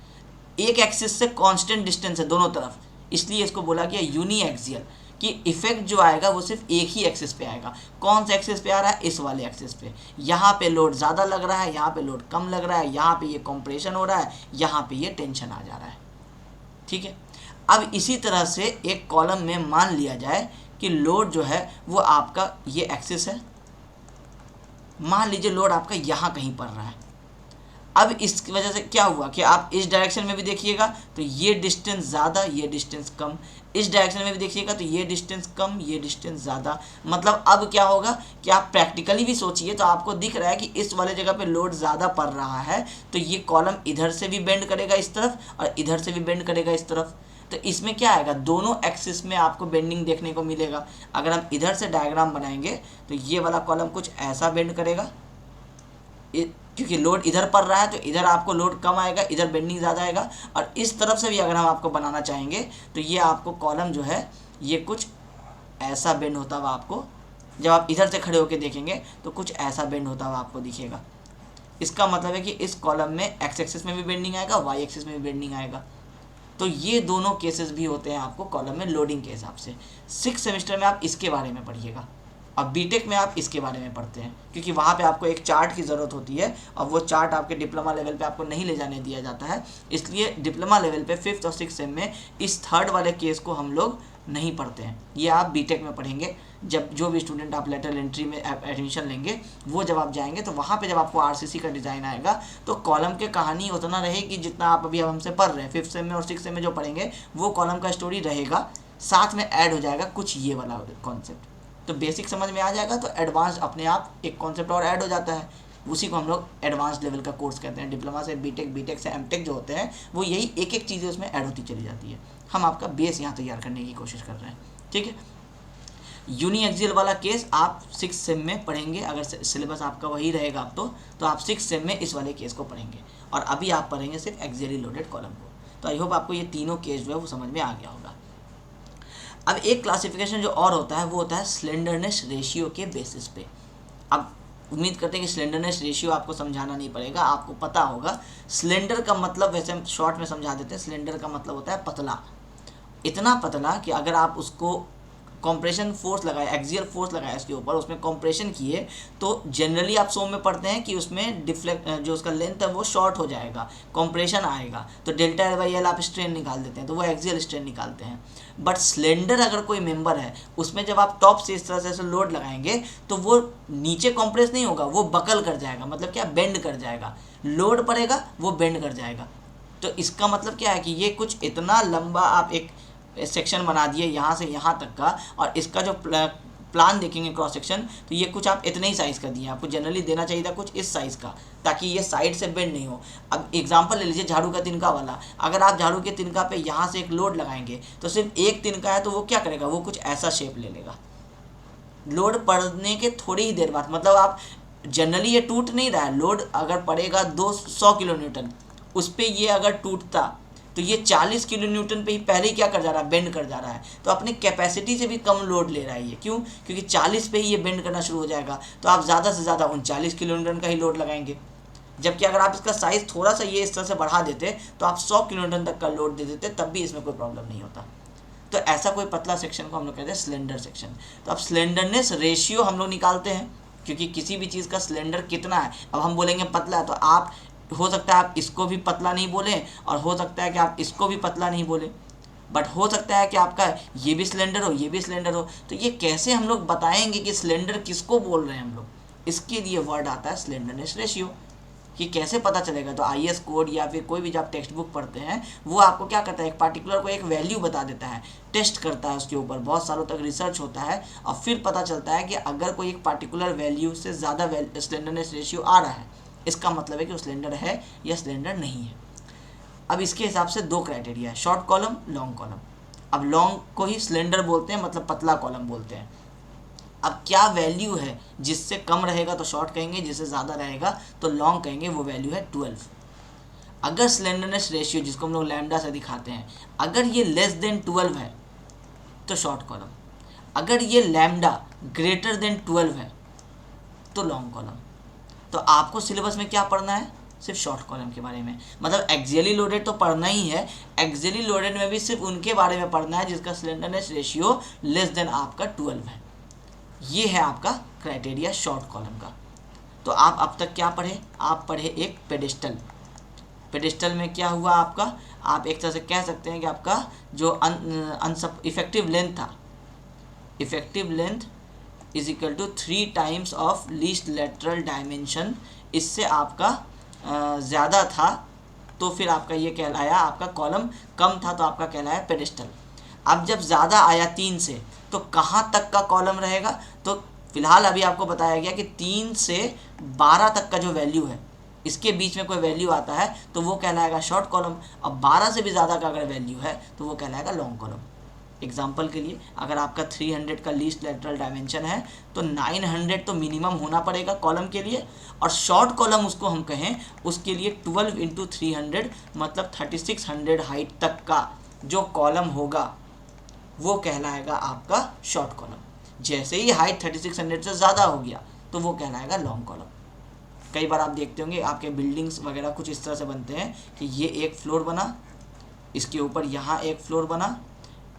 एक एक्सिस से कांस्टेंट डिस्टेंस है दोनों तरफ, इसलिए इसको बोला गया यूनी एक्सियल, कि इफेक्ट जो आएगा वो सिर्फ एक ही एक्सिस पे आएगा। कौन सा एक्सिस पे आ रहा है? इस वाले एक्सिस पे। यहाँ पे लोड ज़्यादा लग रहा है, यहाँ पे लोड कम लग रहा है, यहाँ पे ये कॉम्प्रेशन हो रहा है, यहाँ पे ये टेंशन आ जा रहा है। ठीक है। अब इसी तरह से एक कॉलम में मान लिया जाए कि लोड जो है वो आपका ये एक्सिस है, मान लीजिए लोड आपका यहाँ कहीं पड़ रहा है। अब इसकी वजह से क्या हुआ कि आप इस डायरेक्शन में भी देखिएगा तो ये डिस्टेंस ज़्यादा, ये डिस्टेंस कम, इस डायरेक्शन में भी देखिएगा तो ये डिस्टेंस कम, ये डिस्टेंस ज़्यादा। मतलब अब क्या होगा कि आप प्रैक्टिकली भी सोचिए तो आपको दिख रहा है कि इस वाले जगह पे लोड ज़्यादा पड़ रहा है, तो ये कॉलम इधर से भी बेंड करेगा इस तरफ और इधर से भी बेंड करेगा इस तरफ। तो इसमें क्या आएगा? दोनों एक्सिस में आपको बेंडिंग देखने को मिलेगा। अगर हम इधर से डायग्राम बनाएंगे तो ये वाला कॉलम कुछ ऐसा बेंड करेगा, क्योंकि लोड इधर पड़ रहा है तो इधर आपको लोड कम आएगा, इधर बेंडिंग ज़्यादा आएगा। और इस तरफ से भी अगर हम आपको बनाना चाहेंगे तो ये आपको कॉलम जो है ये कुछ ऐसा बेंड होता हुआ आपको, जब आप इधर से खड़े होकर देखेंगे तो कुछ ऐसा बेंड होता हुआ आपको दिखेगा। इसका मतलब है कि इस कॉलम में एक्स एक्सिस में भी बेंडिंग आएगा, वाई एक्सिस में भी बेंडिंग आएगा। तो ये दोनों केसेस भी होते हैं आपको कॉलम में लोडिंग के हिसाब से। 6 सेमेस्टर में आप इसके बारे में पढ़िएगा, अब बीटेक में आप इसके बारे में पढ़ते हैं, क्योंकि वहाँ पे आपको एक चार्ट की ज़रूरत होती है और वो चार्ट आपके डिप्लोमा लेवल पे आपको नहीं ले जाने दिया जाता है। इसलिए डिप्लोमा लेवल पे 5th और 6th सेम में इस 3rd वाले केस को हम लोग नहीं पढ़ते हैं, ये आप बीटेक में पढ़ेंगे। जब जो भी स्टूडेंट आप लेटरल एंट्री में एडमिशन लेंगे वो जब आप जाएंगे तो वहाँ पे जब आपको आरसीसी का डिज़ाइन आएगा तो कॉलम के कहानी उतना रहेगी जितना आप अभी हमसे पढ़ रहे हैं। 5th सेम में और 6th सेम में जो पढ़ेंगे वो कॉलम का स्टोरी रहेगा, साथ में ऐड हो जाएगा कुछ ये वाला कॉन्सेप्ट। तो बेसिक समझ में आ जाएगा तो एडवांस अपने आप एक कॉन्सेप्ट और ऐड हो जाता है, उसी को हम लोग एडवांस लेवल का कोर्स कहते हैं। डिप्लोमा से बीटेक, बीटेक से एमटेक जो होते हैं वो यही एक एक चीज़ें उसमें ऐड होती चली जाती है। हम आपका बेस यहाँ तैयार करने की कोशिश कर रहे हैं। ठीक है। यूनी एक्सियल वाला केस आप 6th सेम में पढ़ेंगे, अगर सिलेबस आपका वही रहेगा अब तो आप 6th सेम में इस वाले केस को पढ़ेंगे, और अभी आप पढ़ेंगे सिर्फ एक्सियली लोडेड कॉलम को। तो आई होप आपको ये तीनों केस जो है वो समझ में आ गया होगा। अब एक क्लासिफिकेशन जो और होता है वो होता है स्लेंडरनेस रेशियो के बेसिस पे। अब उम्मीद करते हैं कि स्लेंडरनेस रेशियो आपको समझाना नहीं पड़ेगा, आपको पता होगा। स्लेंडर का मतलब वैसे हम शॉर्ट में समझा देते हैं। स्लेंडर का मतलब होता है पतला, इतना पतला कि अगर आप उसको कंप्रेशन फोर्स लगाए, एक्सियल फोर्स लगाए इसके ऊपर, उसमें कंप्रेशन किए तो जनरली आप सो में पढ़ते हैं कि उसमें डिफ्लेक्ट जो उसका लेंथ है वो शॉर्ट हो जाएगा, कंप्रेशन आएगा, तो डेल्टा एल बाई एल आप स्ट्रेन निकाल देते हैं, तो वो एक्सियल स्ट्रेन निकालते हैं। बट स्लेंडर अगर कोई मेंबर है उसमें जब आप टॉप से इस तरह से लोड लगाएंगे तो वो नीचे कंप्रेस नहीं होगा, वो बकल कर जाएगा, मतलब क्या, बेंड कर जाएगा। लोड पड़ेगा वो बेंड कर जाएगा। तो इसका मतलब क्या है कि ये कुछ इतना लंबा आप एक सेक्शन बना दिए यहाँ से यहाँ तक का, और इसका जो प्लान देखेंगे क्रॉस सेक्शन तो ये कुछ आप इतने ही साइज़ का दिए। आपको जनरली देना चाहिए था कुछ इस साइज़ का, ताकि ये साइड से बेंड नहीं हो। अब एग्जांपल ले लीजिए झाड़ू का तिनका वाला, अगर आप झाड़ू के तिनका पे यहाँ से एक लोड लगाएंगे तो सिर्फ एक तिनका है तो वो क्या करेगा, वो कुछ ऐसा शेप ले लेगा। लोड पड़ने के थोड़ी ही देर बाद, मतलब आप जनरली ये टूट नहीं रहा है, लोड अगर पड़ेगा 200 किलो न्यूटन, उस पर ये अगर टूटता तो ये 40 किलो न्यूटन पे ही पहले ही क्या कर जा रहा है, बेंड कर जा रहा है। तो अपने कैपेसिटी से भी कम लोड ले रहा है ये, क्यों? क्योंकि 40 पे ही ये बेंड करना शुरू हो जाएगा, तो आप ज़्यादा से ज़्यादा 39 किलो न्यूटन का ही लोड लगाएंगे। जबकि अगर आप इसका साइज़ थोड़ा सा ये इस तरह से बढ़ा देते तो आप 100 किलो न्यूटन तक का लोड दे देते, तब भी इसमें कोई प्रॉब्लम नहीं होता। तो ऐसा कोई पतला सेक्शन को हम लोग कहते हैं स्लेंडर सेक्शन। तो अब स्लेंडरनेस रेशियो हम लोग निकालते हैं, क्योंकि किसी भी चीज़ का स्लेंडर कितना है। अब हम बोलेंगे पतला है, तो आप हो सकता है आप इसको भी पतला नहीं बोलें, और हो सकता है कि आप इसको भी पतला नहीं बोलें, बट हो सकता है कि आपका ये भी सिलेंडर हो, ये भी सिलेंडर हो। तो ये कैसे हम लोग बताएंगे कि सिलेंडर किसको बोल रहे हैं हम लोग? इसके लिए वर्ड आता है स्लेंडरनेस रेशियो। ये कैसे पता चलेगा? तो IAS कोड या फिर कोई भी जो आप टेक्स्ट बुक पढ़ते हैं वो आपको क्या करता है, एक पार्टिकुलर को एक वैल्यू बता देता है, टेस्ट करता है उसके ऊपर, बहुत सालों तक रिसर्च होता है, और फिर पता चलता है कि अगर कोई एक पार्टिकुलर वैल्यू से ज़्यादा स्लेंडरनेस रेशियो आ रहा है, इसका मतलब है कि वो सिलेंडर है या सिलेंडर नहीं है। अब इसके हिसाब से दो क्राइटेरिया है, शॉर्ट कॉलम, लॉन्ग कॉलम। अब लॉन्ग को ही सिलेंडर बोलते हैं, मतलब पतला कॉलम बोलते हैं। अब क्या वैल्यू है, जिससे कम रहेगा तो शॉर्ट कहेंगे, जिससे ज़्यादा रहेगा तो लॉन्ग कहेंगे, वो वैल्यू है 12। अगर स्लेंडरनेस रेशियो, जिसको हम लोग लैम्डा से दिखाते हैं, अगर ये लेस देन 12 है तो शॉर्ट कॉलम, अगर ये लैम्डा ग्रेटर देन 12 है तो लॉन्ग कॉलम। तो आपको सिलेबस में क्या पढ़ना है? सिर्फ शॉर्ट कॉलम के बारे में, मतलब एक्सियली लोडेड तो पढ़ना ही है। एक्सियली लोडेड में भी सिर्फ उनके बारे में पढ़ना है जिसका स्लेंडरनेस रेशियो लेस देन आपका 12 है। ये है आपका क्राइटेरिया शॉर्ट कॉलम का। तो आप अब तक क्या पढ़े? आप पढ़े एक पेडेस्टल। पेडेस्टल में क्या हुआ आपका, आप एक तरह से कह सकते हैं कि आपका जो इफेक्टिव लेंथ था, effective length is equal to 3 times of least lateral dimension. इससे आपका ज़्यादा था तो फिर आपका ये कहलाया, आपका कॉलम कम था तो आपका कहलाया पेडेस्टल। अब जब ज़्यादा आया 3 से, तो कहाँ तक का कॉलम रहेगा? तो फिलहाल अभी आपको बताया गया कि 3 से 12 तक का जो वैल्यू है, इसके बीच में कोई वैल्यू आता है तो वो कहलाएगा शॉर्ट कॉलम। अब 12 से भी ज़्यादा का अगर वैल्यू है तो वो कहलाएगा लॉन्ग कॉलम। एग्जाम्पल के लिए, अगर आपका 300 का लीस्ट लेटरल डायमेंशन है तो 900 तो मिनिमम होना पड़ेगा कॉलम के लिए, और शॉर्ट कॉलम उसको हम कहें, उसके लिए 12 × 300 मतलब 3600 हाइट तक का जो कॉलम होगा वो कहलाएगा आपका शॉर्ट कॉलम। जैसे ही हाइट 3600 से ज़्यादा हो गया तो वो कहलाएगा लॉन्ग कॉलम। कई बार आप देखते होंगे आपके बिल्डिंग्स वगैरह कुछ इस तरह से बनते हैं कि ये एक फ्लोर बना, इसके ऊपर यहाँ एक फ्लोर बना,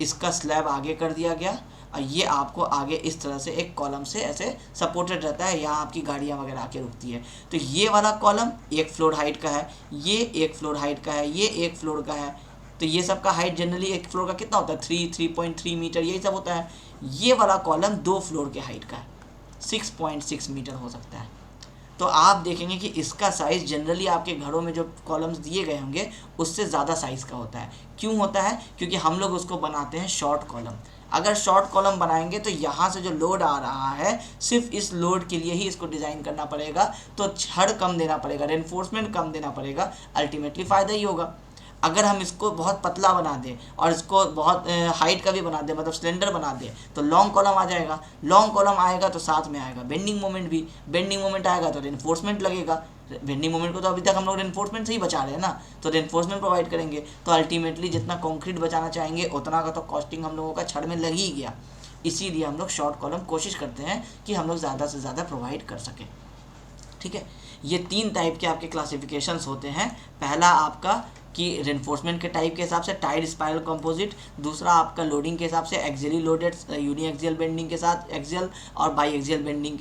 इसका स्लैब आगे कर दिया गया, और ये आपको आगे इस तरह से एक कॉलम से ऐसे सपोर्टेड रहता है, यहाँ आपकी गाड़ियाँ वगैरह आके रुकती है। तो ये वाला कॉलम 1 फ्लोर हाइट का है, ये 1 फ्लोर हाइट का है, ये 1 फ्लोर का है। तो ये सब का हाइट जनरली एक फ्लोर का कितना होता है? 3.3 मीटर, यही सब होता है। ये वाला कॉलम 2 फ्लोर के हाइट का है, 6.6 मीटर हो सकता है। तो आप देखेंगे कि इसका साइज़ जनरली आपके घरों में जो कॉलम्स दिए गए होंगे उससे ज़्यादा साइज़ का होता है। क्यों होता है? क्योंकि हम लोग उसको बनाते हैं शॉर्ट कॉलम। अगर शॉर्ट कॉलम बनाएंगे तो यहाँ से जो लोड आ रहा है, सिर्फ इस लोड के लिए ही इसको डिज़ाइन करना पड़ेगा, तो छड़ कम देना पड़ेगा, रेनफोर्समेंट कम देना पड़ेगा, अल्टीमेटली फ़ायदा ही होगा। अगर हम इसको बहुत पतला बना दें और इसको बहुत हाइट का भी बना दें, मतलब सिलेंडर बना दें, तो लॉन्ग कॉलम आ जाएगा। लॉन्ग कॉलम आएगा तो साथ में आएगा बेंडिंग मोमेंट भी, बेंडिंग मोमेंट आएगा तो रेनफोर्समेंट लगेगा। बेंडिंग मोमेंट को तो अभी तक हम लोग रेनफोर्समेंट से ही बचा रहे हैं ना, तो रेनफोर्समेंट प्रोवाइड करेंगे, तो अल्टीमेटली जितना कंक्रीट बचाना चाहेंगे उतना का तो कॉस्टिंग हम लोगों का छड़ में लग ही गया। इसीलिए हम लोग शॉर्ट कॉलम कोशिश करते हैं कि हम लोग ज़्यादा से ज़्यादा प्रोवाइड कर सकें। ठीक है, ये 3 टाइप के आपके क्लासिफिकेशंस होते हैं। पहला आपका कि रेनफोर्समेंट के टाइप के हिसाब से टाइड स्पाइरल कंपोजिट, दूसरा आपका लोडिंग के हिसाब से axially loaded uniaxial bending के साथ एक्सियल और बाई एक्सियल बेंडिंग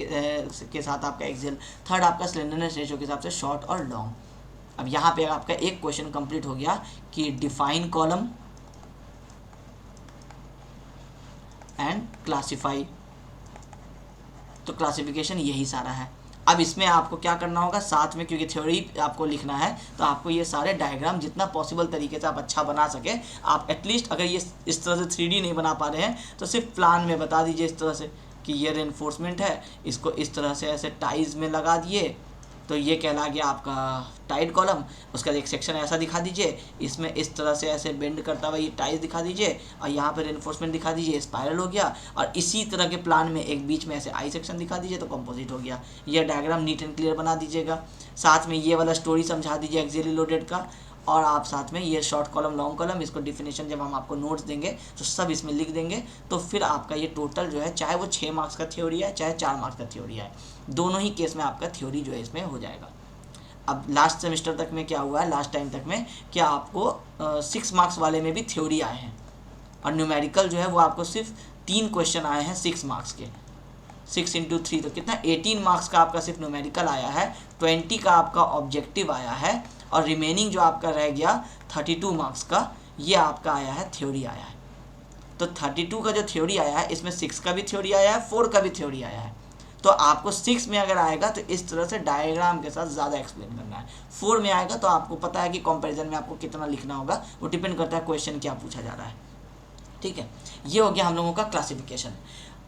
के साथ आपका एक्सियल, थर्ड आपका स्लेंडरनेस रेशियो के हिसाब से शॉर्ट और लॉन्ग। अब यहाँ पे आपका एक क्वेश्चन कंप्लीट हो गया कि डिफाइन कॉलम एंड क्लासीफाई। तो क्लासिफिकेशन यही सारा है। अब इसमें आपको क्या करना होगा साथ में, क्योंकि थ्योरी आपको लिखना है तो आपको ये सारे डायग्राम जितना पॉसिबल तरीके से आप अच्छा बना सके, आप एटलीस्ट अगर ये इस तरह से 3D नहीं बना पा रहे हैं तो सिर्फ प्लान में बता दीजिए इस तरह से कि ये रेनफोर्समेंट है, इसको इस तरह से ऐसे टाइज में लगा दिए, तो ये कहला गया आपका टाइट कॉलम। उसका एक सेक्शन ऐसा दिखा दीजिए, इसमें इस तरह से ऐसे बेंड करता हुआ ये टाइज दिखा दीजिए, और यहाँ पे रेनफोर्समेंट दिखा दीजिए, स्पाइरल हो गया। और इसी तरह के प्लान में एक बीच में ऐसे आई सेक्शन दिखा दीजिए, तो कंपोजिट हो गया। ये डायग्राम नीट एंड क्लियर बना दीजिएगा। साथ में ये वाला स्टोरी समझा दीजिए एक्सियली लोडेड का, और आप साथ में ये शॉर्ट कॉलम लॉन्ग कॉलम, इसको डिफिनेशन जब हम आपको नोट्स देंगे तो सब इसमें लिख देंगे। तो फिर आपका ये टोटल जो है, चाहे वो 6 मार्क्स का थ्योरी है चाहे 4 मार्क्स का थ्योरी है, दोनों ही केस में आपका थ्योरी जो है इसमें हो जाएगा। अब लास्ट सेमेस्टर तक में क्या हुआ है, लास्ट टाइम तक में क्या आपको 6 मार्क्स वाले में भी थ्योरी आए हैं, और न्यूमेरिकल जो है वो आपको सिर्फ 3 क्वेश्चन आए हैं 6 मार्क्स के। 6 × 3 तो कितना, 18 मार्क्स का आपका सिर्फ न्यूमेरिकल आया है, 20 का आपका ऑब्जेक्टिव आया है, और रिमेनिंग जो आपका रह गया 32 मार्क्स का, ये आपका आया है थ्योरी आया है। तो 32 का जो थ्योरी आया है, इसमें 6 का भी थ्योरी आया है, 4 का भी थ्योरी आया है। तो आपको 6 में अगर आएगा तो इस तरह से डायग्राम के साथ ज़्यादा एक्सप्लेन करना है। 4 में आएगा तो आपको पता है कि कंपैरिजन में आपको कितना लिखना होगा, वो डिपेंड करता है क्वेश्चन क्या पूछा जा रहा है। ठीक है, ये हो गया हम लोगों का क्लासिफिकेशन।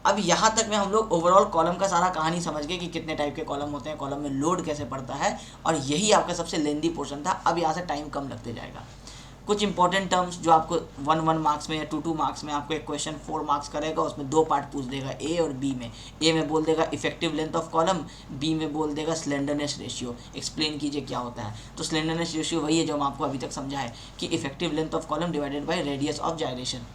अब यहाँ तक में हम लोग ओवरऑल कॉलम का सारा कहानी समझ गए कि कितने टाइप के कॉलम होते हैं, कॉलम में लोड कैसे पड़ता है, और यही आपका सबसे लेंदी पोर्शन था। अब यहाँ से टाइम कम लगते जाएगा। कुछ इंपॉर्टेंट टर्म्स जो आपको 1 मार्क्स में या 2 मार्क्स में आपको एक क्वेश्चन 4 मार्क्स करेगा, उसमें 2 पार्ट पूछ देगा, ए और बी में। ए में बोल देगा effective length of column, B में बोल देगा स्लेंडरनेस रेशियो। एक्सप्लेन कीजिए क्या होता है। तो स्लेंडरनेस रेशियो वही है जो हम आपको अभी तक समझा है कि effective length of column divided by radius of gyration.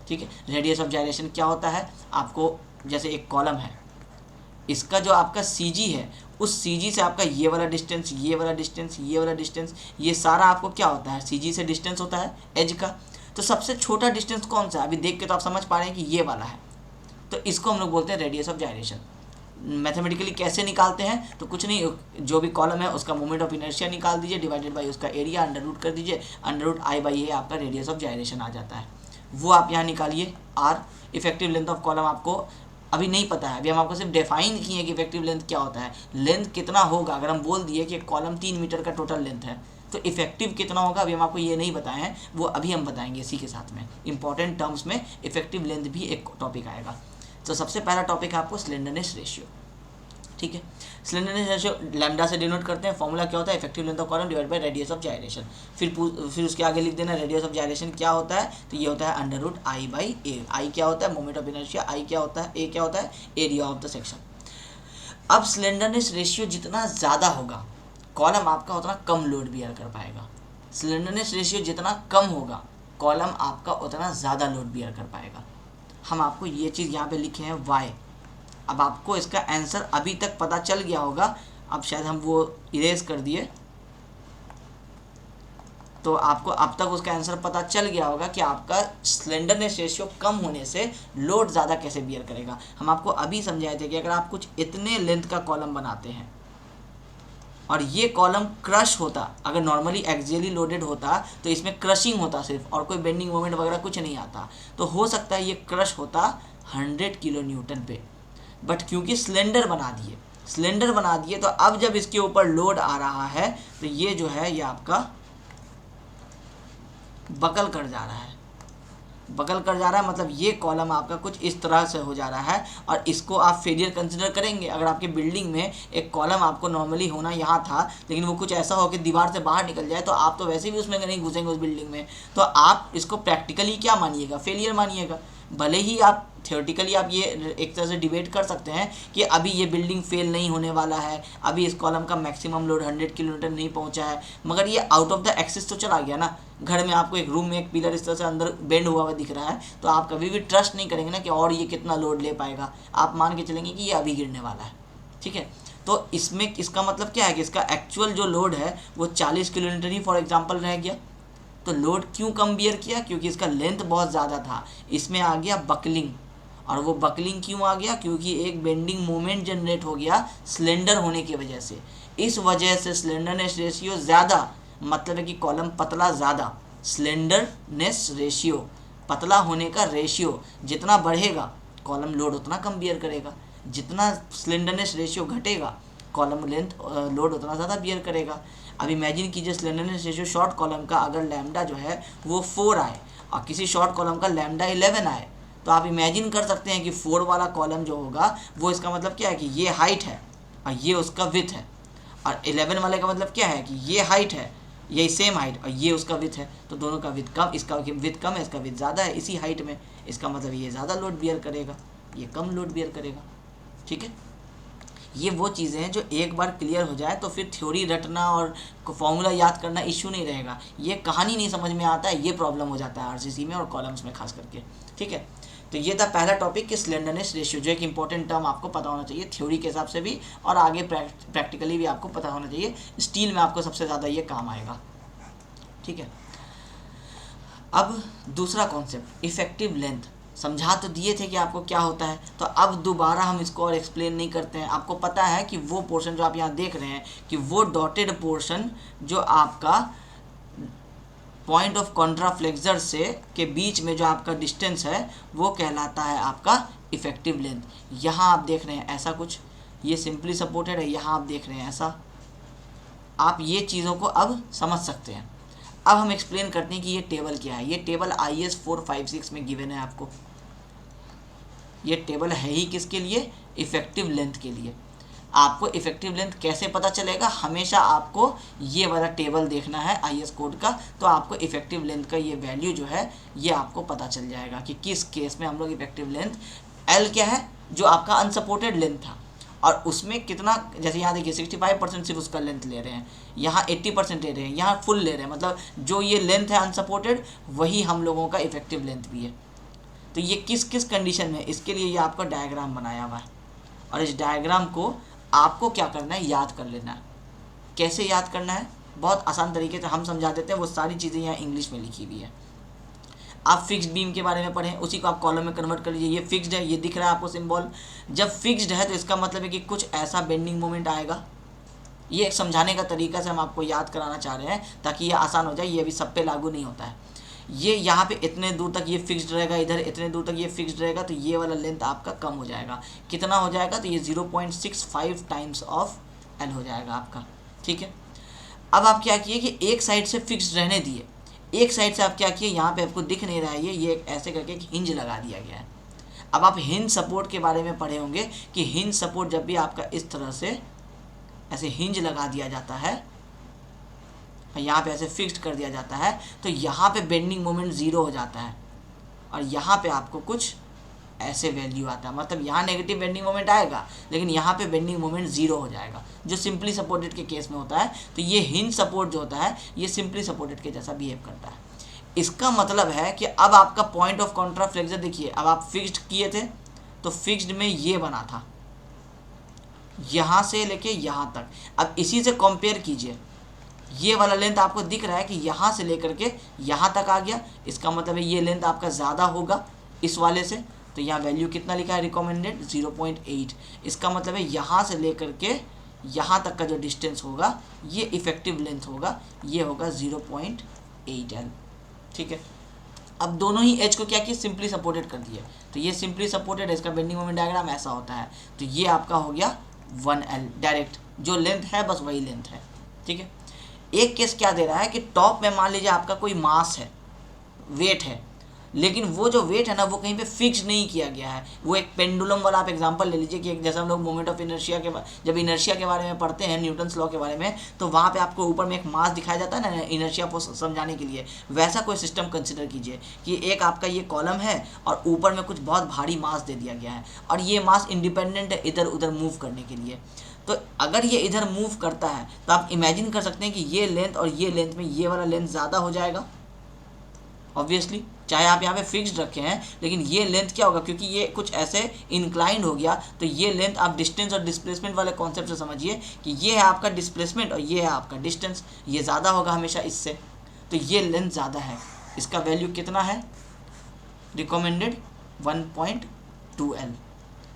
ठीक है, रेडियस ऑफ जायरेशन क्या होता है, आपको जैसे एक कॉलम है, इसका जो आपका सी जी है, उस सी जी से आपका ये वाला डिस्टेंस, ये वाला डिस्टेंस, ये वाला डिस्टेंस, ये सारा आपको क्या होता है, सी जी से डिस्टेंस होता है एज का। तो सबसे छोटा डिस्टेंस कौन सा है, अभी देख के तो आप समझ पा रहे हैं कि ये वाला है, तो इसको हम लोग बोलते हैं रेडियस ऑफ जायरेशन। मैथमेटिकली कैसे निकालते हैं, तो कुछ नहीं, जो भी कॉलम है उसका मोमेंट ऑफ इनर्शिया निकाल दीजिए, डिवाइडेड बाई उसका एरिया, अंडर रूट कर दीजिए, अंडर रूट आई बाई ए आपका रेडियस ऑफ जायरेशन आ जाता है। वो आप यहाँ निकालिए R. Effective length of column आपको अभी नहीं पता है, अभी हम आपको सिर्फ डिफाइन किए कि इफेक्टिव लेंथ क्या होता है। लेंथ कितना होगा, अगर हम बोल दिए कि कॉलम 3 मीटर का टोटल लेंथ है, तो इफेक्टिव कितना होगा, अभी हम आपको ये नहीं बताए हैं, वो अभी हम बताएंगे इसी के साथ में। इंपॉर्टेंट टर्म्स में इफेक्टिव लेंथ भी एक टॉपिक आएगा। तो सबसे पहला टॉपिक है आपको स्लेंडरनेस रेशियो। ठीक है, स्लेंडरनेस रेशियो लैम्डा से डिनोट करते हैं। फॉर्मूला क्या होता है, effective length of column divide by radius of gyration. फिर उसके आगे लिख देना रेडियस ऑफ जायरेशन क्या होता है, तो ये होता है अंडर रूट आई बाई ए। आई क्या होता है, मोमेंट ऑफ इनर्शिया। आई क्या होता है, ए क्या होता है, एरिया ऑफ द सेक्शन। अब स्लेंडरनेस रेशियो जितना ज़्यादा होगा, कॉलम आपका उतना कम लोड बियर कर पाएगा। स्लेंडरनेस रेशियो जितना कम होगा, कॉलम आपका उतना ज़्यादा लोड बियर कर पाएगा। हम आपको ये चीज़ यहाँ पे लिखे हैं वाई। अब आपको इसका आंसर अभी तक पता चल गया होगा, अब शायद हम वो इरेज कर दिए, तो आपको अब तक उसका आंसर पता चल गया होगा कि आपका स्लेंडरनेस रेशियो कम होने से लोड ज़्यादा कैसे बियर करेगा। हम आपको अभी समझाए थे कि अगर आप कुछ इतने लेंथ का कॉलम बनाते हैं और ये कॉलम क्रश होता, अगर नॉर्मली एक्सियली लोडेड होता तो इसमें क्रशिंग होता सिर्फ, और कोई बेंडिंग मोमेंट वगैरह कुछ नहीं आता, तो हो सकता है ये क्रश होता 100 किलो न्यूटन पे। बट क्योंकि सिलेंडर बना दिए तो अब जब इसके ऊपर लोड आ रहा है तो ये जो है ये आपका बकल कर जा रहा है। मतलब ये कॉलम आपका कुछ इस तरह से हो जा रहा है, और इसको आप फेलियर कंसिडर करेंगे। अगर आपके बिल्डिंग में एक कॉलम आपको नॉर्मली होना यहाँ था, लेकिन वो कुछ ऐसा हो कि दीवार से बाहर निकल जाए, तो आप तो वैसे भी उसमें नहीं घुसेंगे उस बिल्डिंग में, तो आप इसको प्रैक्टिकली क्या मानिएगा, फेलियर मानिएगा। भले ही आप थियोरेटिकली आप ये एक तरह से डिबेट कर सकते हैं कि अभी ये बिल्डिंग फेल नहीं होने वाला है, अभी इस कॉलम का मैक्सिमम लोड 100 किलोमीटर नहीं पहुंचा है, मगर ये आउट ऑफ द एक्सिस तो चला गया ना। घर में आपको एक रूम में एक पिलर इस तरह से अंदर बेंड हुआ दिख रहा है, तो आप कभी भी ट्रस्ट नहीं करेंगे ना कि और ये कितना लोड ले पाएगा, आप मान के चलेंगे कि ये अभी गिरने वाला है। ठीक है, तो इसमें इसका मतलब क्या है कि इसका एक्चुअल जो लोड है वो 40 किलोमीटर ही फॉर एग्जाम्पल रह गया। तो लोड क्यों कम बियर किया, क्योंकि इसका लेंथ बहुत ज़्यादा था। इसमें आ गया बकलिंग, और वो बकलिंग क्यों आ गया, क्योंकि एक बेंडिंग मोमेंट जनरेट हो गया स्लेंडर होने की वजह से। इस वजह से स्लेंडरनेस रेशियो ज़्यादा, मतलब है कि कॉलम पतला ज़्यादा। स्लेंडरनेस रेशियो, पतला होने का रेशियो जितना बढ़ेगा कॉलम लोड उतना कम बियर करेगा, जितना स्लेंडरनेस रेशियो घटेगा कॉलम लेंथ लोड उतना ज़्यादा बियर करेगा। अब इमेजिन कीजिए स्लेंडरनेस रेशियो शॉर्ट कॉलम का अगर लैम्डा जो है वो 4 आए और किसी शॉर्ट कॉलम का लैम्डा 11 आए, तो आप इमेजिन कर सकते हैं कि 4 वाला कॉलम जो होगा वो, इसका मतलब क्या है कि ये हाइट है और ये उसका विड्थ है, और 11 वाले का मतलब क्या है कि ये हाइट है, यही सेम हाइट और ये उसका विथ है, तो दोनों का विथ कम, इसका विथ कम है, इसका विथ ज़्यादा है इसी हाइट में, इसका मतलब ये ज़्यादा लोड बियर करेगा, ये कम लोड बियर करेगा। ठीक है, ये वो चीज़ें हैं जो एक बार क्लियर हो जाए तो फिर थ्योरी रटना और फॉर्मूला याद करना इश्यू नहीं रहेगा। ये कहानी नहीं समझ में आता है, ये प्रॉब्लम हो जाता है आरसीसी में और कॉलम्स में खास करके। ठीक है, तो ये था पहला टॉपिक कि स्लेंडरनेस रेशियो, जो एक इंपॉर्टेंट टर्म आपको पता होना चाहिए थ्योरी के हिसाब से भी और आगे प्रैक्टिकली भी आपको पता होना चाहिए। स्टील में आपको सबसे ज़्यादा ये काम आएगा। ठीक है, अब दूसरा कॉन्सेप्ट इफेक्टिव लेंथ, समझा तो दिए थे कि आपको क्या होता है, तो अब दोबारा हम इसको और एक्सप्लेन नहीं करते हैं। आपको पता है कि वो पोर्शन जो आप यहाँ देख रहे हैं कि वो डॉटेड पोर्शन जो आपका पॉइंट ऑफ कॉन्ट्राफ्लेक्सर से के बीच में जो आपका डिस्टेंस है वो कहलाता है आपका इफेक्टिव लेंथ। यहाँ आप देख रहे हैं ऐसा कुछ, ये सिंपली सपोर्टेड है, यहाँ आप देख रहे हैं ऐसा। आप ये चीज़ों को अब समझ सकते हैं। अब हम एक्सप्लेन करते हैं कि ये टेबल क्या है। ये टेबल IS 456 में गिवन है आपको। ये टेबल है ही किसके लिए? इफेक्टिव लेंथ के लिए। आपको इफेक्टिव लेंथ कैसे पता चलेगा? हमेशा आपको ये वाला टेबल देखना है IS कोड का, तो आपको इफेक्टिव लेंथ का ये वैल्यू जो है ये आपको पता चल जाएगा कि किस केस में हम लोग इफेक्टिव लेंथ L क्या है, जो आपका अनसपोर्टेड लेंथ था, और उसमें कितना, जैसे यहाँ देखिए 65% सिर्फ उसका लेंथ ले रहे हैं, यहाँ 80% ले रहे हैं, यहाँ फुल ले रहे हैं, मतलब जो ये लेंथ है अनसपोर्टेड वही हम लोगों का इफेक्टिव लेंथ भी है। तो ये किस किस कंडीशन में, इसके लिए ये आपका डायग्राम बनाया हुआ है, और इस डायग्राम को आपको क्या करना है, याद कर लेना है। कैसे याद करना है? बहुत आसान तरीके से हम समझा देते हैं, वो सारी चीज़ें यहाँ इंग्लिश में लिखी हुई है। आप फिक्स्ड बीम के बारे में पढ़ें, उसी को आप कॉलम में कन्वर्ट कर लीजिए। ये फिक्स्ड है, ये दिख रहा है आपको सिंबल। जब फिक्स्ड है तो इसका मतलब है कि कुछ ऐसा बेंडिंग मोमेंट आएगा। ये एक समझाने का तरीका से हम आपको याद कराना चाह रहे हैं ताकि ये आसान हो जाए। ये अभी सब पे लागू नहीं होता है। ये यहाँ पे इतने दूर तक ये फिक्स्ड रहेगा, इधर इतने दूर तक ये फिक्स्ड रहेगा, तो ये वाला लेंथ आपका कम हो जाएगा। कितना हो जाएगा? तो ये 0.65 टाइम्स ऑफ L हो जाएगा आपका। ठीक है, अब आप क्या किए कि एक साइड से फिक्स्ड रहने दिए, एक साइड से आप क्या किए, यहाँ पे आपको दिख नहीं रहा है, ये ऐसे करके एक हिंज लगा दिया गया है। अब आप हिंज सपोर्ट के बारे में पढ़े होंगे कि हिंज सपोर्ट जब भी आपका इस तरह से ऐसे हिंज लगा दिया जाता है, यहाँ पे ऐसे फिक्स्ड कर दिया जाता है, तो यहाँ पे बेंडिंग मोमेंट 0 हो जाता है और यहाँ पे आपको कुछ ऐसे वैल्यू आता है। मतलब यहाँ नेगेटिव बेंडिंग मोमेंट आएगा लेकिन यहाँ पे बेंडिंग मोमेंट 0 हो जाएगा, जो सिंपली सपोर्टेड के केस में होता है। तो ये हिंज सपोर्ट जो होता है ये सिंपली सपोर्टेड के जैसा बिहेव करता है। इसका मतलब है कि अब आपका पॉइंट ऑफ कॉन्ट्राफ्लेक्सर देखिए, अब आप फिक्स्ड किए थे तो फिक्स्ड में ये बना था यहाँ से लेके यहाँ तक। अब इसी से कंपेयर कीजिए, ये वाला लेंथ आपको दिख रहा है कि यहाँ से लेकर के यहाँ तक आ गया, इसका मतलब है ये लेंथ आपका ज़्यादा होगा इस वाले से। तो यहाँ वैल्यू कितना लिखा है रिकमेंडेड 0.8। इसका मतलब है यहाँ से लेकर के यहाँ तक का जो डिस्टेंस होगा ये इफेक्टिव लेंथ होगा, ये होगा 0.8 L। ठीक है, अब दोनों ही एज को क्या किया, सिंपली सपोर्टेड कर दिए। तो ये सिंपली सपोर्टेड है, इसका बेंडिंग मोमेंट डायग्राम ऐसा होता है। तो ये आपका हो गया 1L डायरेक्ट, जो लेंथ है बस वही लेंथ है। ठीक है, एक केस क्या दे रहा है कि टॉप में मान लीजिए आपका कोई मास है, वेट है, लेकिन वो जो वेट है ना वो कहीं पे फिक्स नहीं किया गया है। वो एक पेंडुलम वाला आप एग्जांपल ले लीजिए कि जैसे हम लोग मोमेंट ऑफ इनर्शिया के जब इनर्शिया के बारे में पढ़ते हैं, न्यूटन्स लॉ के बारे में, तो वहाँ पे आपको ऊपर में एक मास दिखाया जाता है ना इनर्शिया को समझाने के लिए। वैसा कोई सिस्टम कंसिडर कीजिए कि एक आपका ये कॉलम है और ऊपर में कुछ बहुत भारी मास दे दिया गया है और ये मास इंडिपेंडेंट है इधर उधर मूव करने के लिए। तो अगर ये इधर मूव करता है तो आप इमेजिन कर सकते हैं कि ये लेंथ और ये लेंथ में ये वाला लेंथ ज़्यादा हो जाएगा ऑब्वियसली, चाहे आप यहाँ पे फिक्स्ड रखे हैं, लेकिन ये लेंथ क्या होगा, क्योंकि ये कुछ ऐसे इंक्लाइंड हो गया, तो ये लेंथ आप डिस्टेंस और डिस्प्लेसमेंट वाले कॉन्सेप्ट से समझिए कि ये है आपका डिस्प्लेसमेंट और ये है आपका डिस्टेंस, ये ज़्यादा होगा हमेशा इससे। तो ये लेंथ ज़्यादा है, इसका वैल्यू कितना है रिकमेंडेड 1.2L।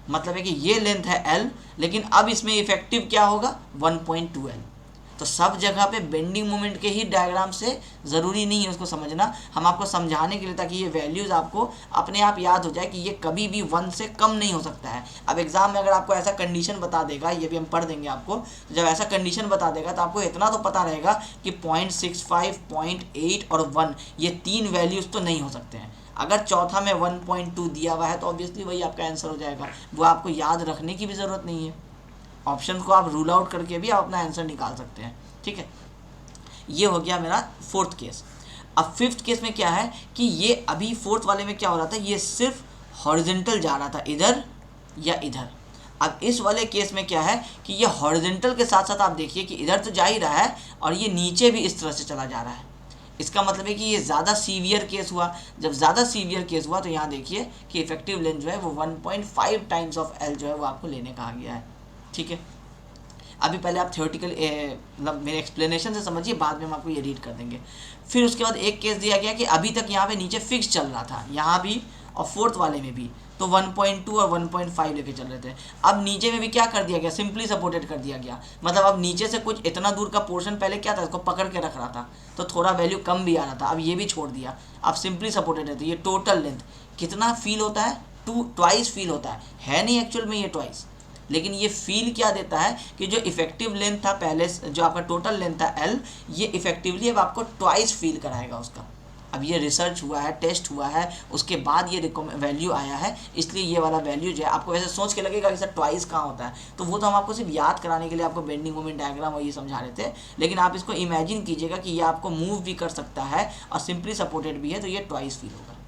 मतलब है कि ये लेंथ है L, लेकिन अब इसमें इफेक्टिव क्या होगा 1.2L। तो सब जगह पे बेंडिंग मोमेंट के ही डायग्राम से ज़रूरी नहीं है उसको समझना, हम आपको समझाने के लिए ताकि ये वैल्यूज़ आपको अपने आप याद हो जाए कि ये कभी भी 1 से कम नहीं हो सकता है। अब एग्जाम में अगर आपको ऐसा कंडीशन बता देगा, ये भी हम पढ़ देंगे आपको, तो जब ऐसा कंडीशन बता देगा तो आपको इतना तो पता रहेगा कि 0.65, 0.8 और 1 ये 3 वैल्यूज़ तो नहीं हो सकते हैं। अगर चौथा में 1.2 दिया हुआ है तो ऑब्वियसली वही आपका आंसर हो जाएगा, वो आपको याद रखने की भी ज़रूरत नहीं है। ऑप्शन को आप रूल आउट करके भी आप अपना आंसर निकाल सकते हैं, ठीक है। ये हो गया मेरा फोर्थ केस। अब फिफ्थ केस में क्या है कि ये अभी फोर्थ वाले में क्या हो रहा था, ये सिर्फ हॉरिजॉन्टल जा रहा था, इधर या इधर। अब इस वाले केस में क्या है कि ये हॉरिजॉन्टल के साथ साथ आप देखिए कि इधर तो जा ही रहा है और ये नीचे भी इस तरह से चला जा रहा है। इसका मतलब है कि ये ज़्यादा सीवियर केस हुआ। जब ज़्यादा सीवियर केस हुआ तो यहाँ देखिए कि इफेक्टिव लेंथ जो है वो 1.5 टाइम्स ऑफ एल जो है वो आपको लेने कहा गया है, ठीक है। अभी पहले आप थियोरेटिकल मतलब मेरे एक्सप्लेनेशन से समझिए, बाद में हम आपको ये रीड कर देंगे। फिर उसके बाद एक केस दिया गया कि अभी तक यहाँ पे नीचे फिक्स चल रहा था, यहाँ भी और फोर्थ वाले में भी, तो 1.2 और 1.5 लेके चल रहे थे। अब नीचे में भी क्या कर दिया गया, सिंपली सपोर्टेड कर दिया गया। मतलब अब नीचे से कुछ इतना दूर का पोर्शन पहले क्या था, इसको पकड़ के रख रहा था तो थोड़ा वैल्यू कम भी आ रहा था, अब ये भी छोड़ दिया, अब सिंपली सपोर्टेड है। तो ये टोटल लेंथ कितना फील होता है, ट्वाइस फील होता है नहीं एक्चुअल में ये ट्वाइस, लेकिन ये फील क्या देता है कि जो इफेक्टिव लेंथ था पहले, जो आपका टोटल लेंथ था एल, ये इफेक्टिवली अब आपको ट्वाइस फील कराएगा उसका। अब ये रिसर्च हुआ है, टेस्ट हुआ है, उसके बाद ये वैल्यू आया है, इसलिए ये वाला वैल्यू जो है आपको वैसे सोच के लगेगा कि सर ट्वाइस कहाँ होता है, तो वो तो हम आपको सिर्फ याद कराने के लिए आपको बेंडिंग मोमेंट डायग्राम और ये समझा रहे थे, लेकिन आप इसको इमेजिन कीजिएगा कि ये आपको मूव भी कर सकता है और सिंपली सपोर्टेड भी है, तो ये ट्वाइस फील होगा।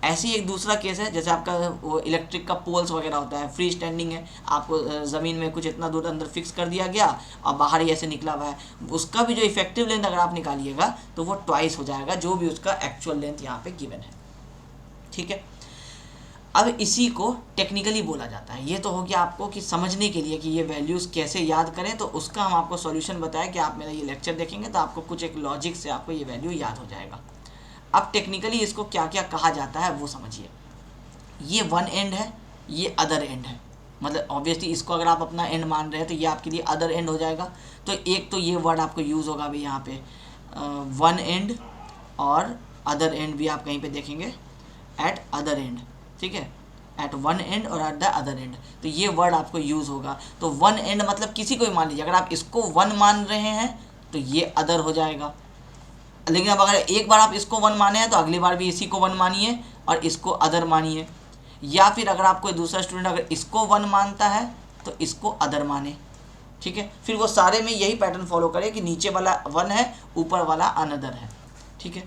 ऐसे ही एक दूसरा केस है, जैसे आपका वो इलेक्ट्रिक का पोल्स वगैरह होता है, फ्री स्टैंडिंग है, आपको ज़मीन में कुछ इतना दूर अंदर फिक्स कर दिया गया और बाहर ही ऐसे निकला हुआ है, उसका भी जो इफेक्टिव लेंथ अगर आप निकालिएगा तो वो ट्वाइस हो जाएगा, जो भी उसका एक्चुअल लेंथ यहाँ पे गिवन है, ठीक है। अब इसी को टेक्निकली बोला जाता है। ये तो हो गया आपको कि समझने के लिए कि ये वैल्यूज़ कैसे याद करें, तो उसका हम आपको सॉल्यूशन बताया कि आप मेरा ये लेक्चर देखेंगे तो आपको कुछ एक लॉजिक से आपको ये वैल्यू याद हो जाएगा। अब टेक्निकली इसको क्या क्या कहा जाता है वो समझिए। ये वन एंड है, ये अदर एंड है, मतलब ऑब्वियसली इसको अगर आप अपना एंड मान रहे हैं तो ये आपके लिए अदर एंड हो जाएगा। तो एक तो ये वर्ड आपको यूज़ होगा अभी यहाँ पे वन एंड, और अदर एंड भी आप कहीं पे देखेंगे एट अदर एंड, ठीक है, एट वन एंड और एट द अदर एंड, तो ये वर्ड आपको यूज़ होगा। तो वन एंड मतलब किसी को भी मान लीजिए, अगर आप इसको वन मान रहे हैं तो ये अदर हो जाएगा, लेकिन अब अगर एक बार आप इसको वन माने हैं तो अगली बार भी इसी को वन मानिए और इसको अदर मानिए। या फिर अगर आप कोई दूसरा स्टूडेंट अगर इसको वन मानता है तो इसको अदर माने, ठीक है। फिर वो सारे में यही पैटर्न फॉलो करे कि नीचे वाला वन है, ऊपर वाला अनदर है, ठीक है।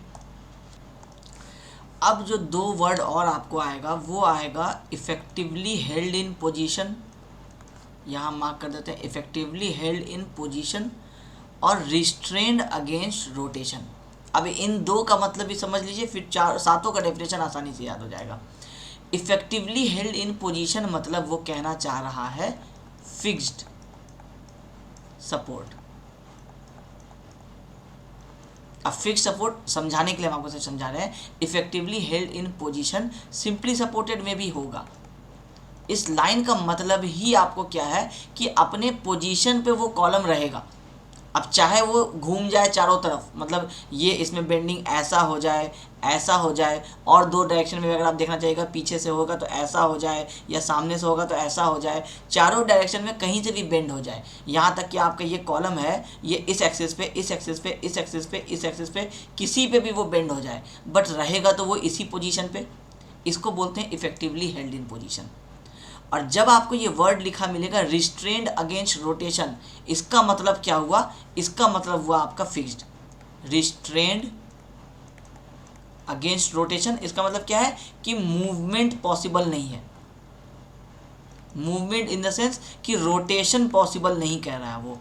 अब जो दो वर्ड और आपको आएगा वो आएगा इफेक्टिवली हेल्ड इन पोजीशन, यहाँ मार्क कर देते हैं, इफेक्टिवली हेल्ड इन पोजीशन, और रिस्ट्रेन्ड अगेंस्ट रोटेशन। अब इन दो का मतलब भी समझ लीजिए, फिर सातों का डेफिनेशन आसानी से याद हो जाएगा। इफेक्टिवली हेल्ड इन पोजीशन मतलब वो कहना चाह रहा है फिक्स्ड सपोर्ट। अब फिक्स्ड सपोर्ट समझाने के लिए हम आपको समझा रहे हैं, effectively held in position simply supported में भी होगा। इस लाइन का मतलब ही आपको क्या है कि अपने पोजीशन पे वो कॉलम रहेगा। अब चाहे वो घूम जाए चारों तरफ, मतलब ये इसमें बेंडिंग ऐसा हो जाए, ऐसा हो जाए, और दो डायरेक्शन में अगर आप देखना चाहिएगा, पीछे से होगा तो ऐसा हो जाए या सामने से होगा तो ऐसा हो जाए, चारों डायरेक्शन में कहीं से भी बेंड हो जाए, यहाँ तक कि आपका ये कॉलम है ये इस एक्सिस पे, इस एक्सिस पे, इस एक्सिस पे, इस एक्सिस पे, किसी पे भी वो बेंड हो जाए, बट रहेगा तो वो इसी पोजीशन पे, इसको बोलते हैं इफेक्टिवली हेल्ड इन पोजीशन। और जब आपको ये वर्ड लिखा मिलेगा रिस्ट्रेन्ड अगेंस्ट रोटेशन, इसका मतलब क्या हुआ, इसका मतलब हुआ आपका फिक्स्ड। रिस्ट्रेन्ड अगेंस्ट रोटेशन इसका मतलब क्या है कि मूवमेंट पॉसिबल नहीं है। मूवमेंट इन द सेंस कि रोटेशन पॉसिबल नहीं कह रहा है वो,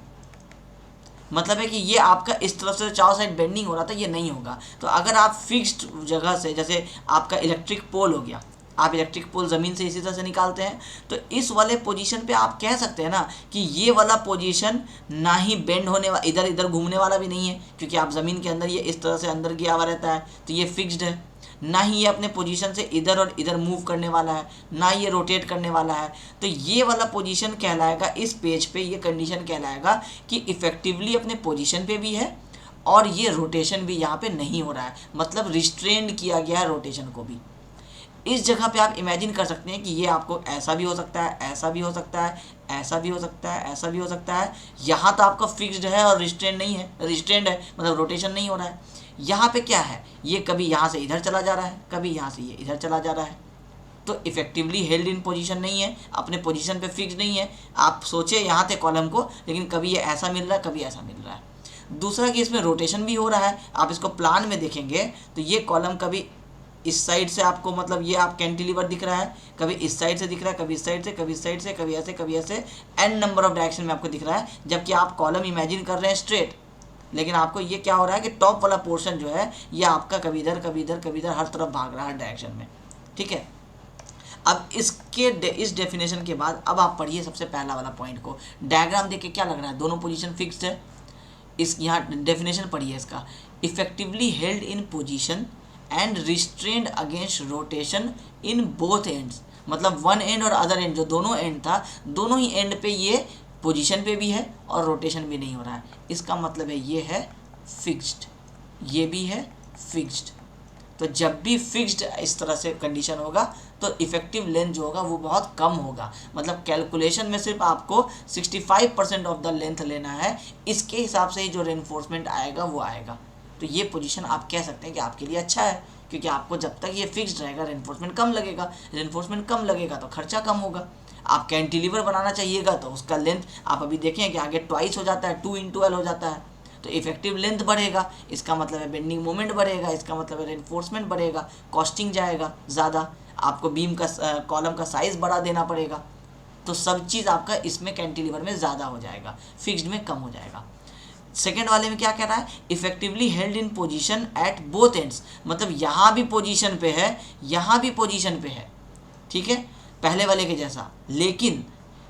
मतलब है कि ये आपका इस तरफ से चारों साइड बेंडिंग हो रहा था, ये नहीं होगा। तो अगर आप फिक्स्ड जगह से, जैसे आपका इलेक्ट्रिक पोल हो गया, आप इलेक्ट्रिक पोल ज़मीन से इसी तरह से निकालते हैं, तो इस वाले पोजीशन पे आप कह सकते हैं ना कि ये वाला पोजीशन ना ही बेंड होने वाला, इधर इधर घूमने वाला भी नहीं है, क्योंकि आप ज़मीन के अंदर ये इस तरह से अंदर गया हुआ रहता है, तो ये फिक्स्ड है। ना ही ये अपने पोजीशन से इधर और इधर मूव करने वाला है, ना ये रोटेट करने वाला है। तो ये वाला पोजीशन कहलाएगा, इस पेज पे ये कंडीशन कहलाएगा कि इफेक्टिवली अपने पोजीशन पे भी है और ये रोटेशन भी यहाँ पे नहीं हो रहा है, मतलब रिस्ट्रेंड किया गया है रोटेशन को भी। इस जगह पे आप इमेजिन कर सकते हैं कि ये आपको ऐसा भी हो सकता है, ऐसा भी हो सकता है, ऐसा भी हो सकता है, ऐसा भी हो सकता है। यहाँ तो आपका फिक्स्ड है और रिस्ट्रेंड नहीं है, रिस्ट्रेंड है मतलब रोटेशन नहीं हो रहा है। यहाँ पे क्या है, ये कभी यहाँ से इधर चला जा रहा है, कभी यहाँ से ये इधर चला जा रहा है, तो इफेक्टिवली हेल्ड इन पोजीशन नहीं है, अपने पोजीशन पे फिक्स नहीं है। आप सोचे यहाँ थे कॉलम को, लेकिन कभी ये ऐसा मिल रहा है, कभी ऐसा मिल रहा है। दूसरा कि इसमें रोटेशन भी हो रहा है। आप इसको प्लान में देखेंगे तो ये कॉलम कभी इस साइड से आपको, मतलब ये आप कैंटिलीवर दिख रहा है, कभी इस साइड से दिख रहा है, कभी इस साइड से, कभी इस साइड से, कभी ऐसे, कभी ऐसे, एन नंबर ऑफ डायरेक्शन में आपको दिख रहा है। जबकि आप कॉलम इमेजिन कर रहे हैं स्ट्रेट, लेकिन आपको ये क्या हो रहा है कि टॉप वाला पोर्शन जो है ये आपका कभी इधर, कभी इधर, कभी इधर, हर तरफ भाग रहा है, हर डायरेक्शन में। ठीक है, अब इस डेफिनेशन के बाद अब आप पढ़िए सबसे पहला वाला पॉइंट को। डायग्राम देख के क्या लग रहा है, दोनों पोजीशन फिक्स्ड है। इस यहाँ डेफिनेशन पढ़िए इसका, effectively held in position and restrained against rotation in both ends. मतलब वन एंड और अदर एंड, जो दोनों एंड था, दोनों ही एंड पे ये पोजीशन पे भी है और रोटेशन भी नहीं हो रहा है। इसका मतलब है ये है फिक्स्ड, ये भी है फिक्स्ड। तो जब भी फिक्स्ड इस तरह से कंडीशन होगा तो इफेक्टिव लेंथ जो होगा वो बहुत कम होगा। मतलब कैलकुलेशन में सिर्फ आपको 65% ऑफ द लेंथ लेना है, इसके हिसाब से ही जो रेनफोर्समेंट आएगा वो आएगा। तो ये पोजीशन आप कह सकते हैं कि आपके लिए अच्छा है, क्योंकि आपको जब तक ये फिक्स्ड रहेगा रेनफोर्समेंट कम लगेगा, रेनफोर्समेंट कम लगेगा तो खर्चा कम होगा। आप कैंटिलीवर बनाना चाहिएगा तो उसका लेंथ आप अभी देखें कि आगे ट्वाइस हो जाता है, 2 × L हो जाता है, तो इफेक्टिव लेंथ बढ़ेगा, इसका मतलब है बेंडिंग मोमेंट बढ़ेगा, इसका मतलब है रेनफोर्समेंट बढ़ेगा, कॉस्टिंग जाएगा ज़्यादा, आपको बीम का कॉलम का साइज़ बढ़ा देना पड़ेगा। तो सब चीज़ आपका इसमें कैंटिलीवर में ज़्यादा हो जाएगा, फिक्स्ड में कम हो जाएगा। सेकेंड वाले में क्या कह रहा है, effectively held in position at both ends. मतलब यहाँ भी पोजीशन पे है, यहाँ भी पोजीशन पे है, ठीक है, पहले वाले के जैसा, लेकिन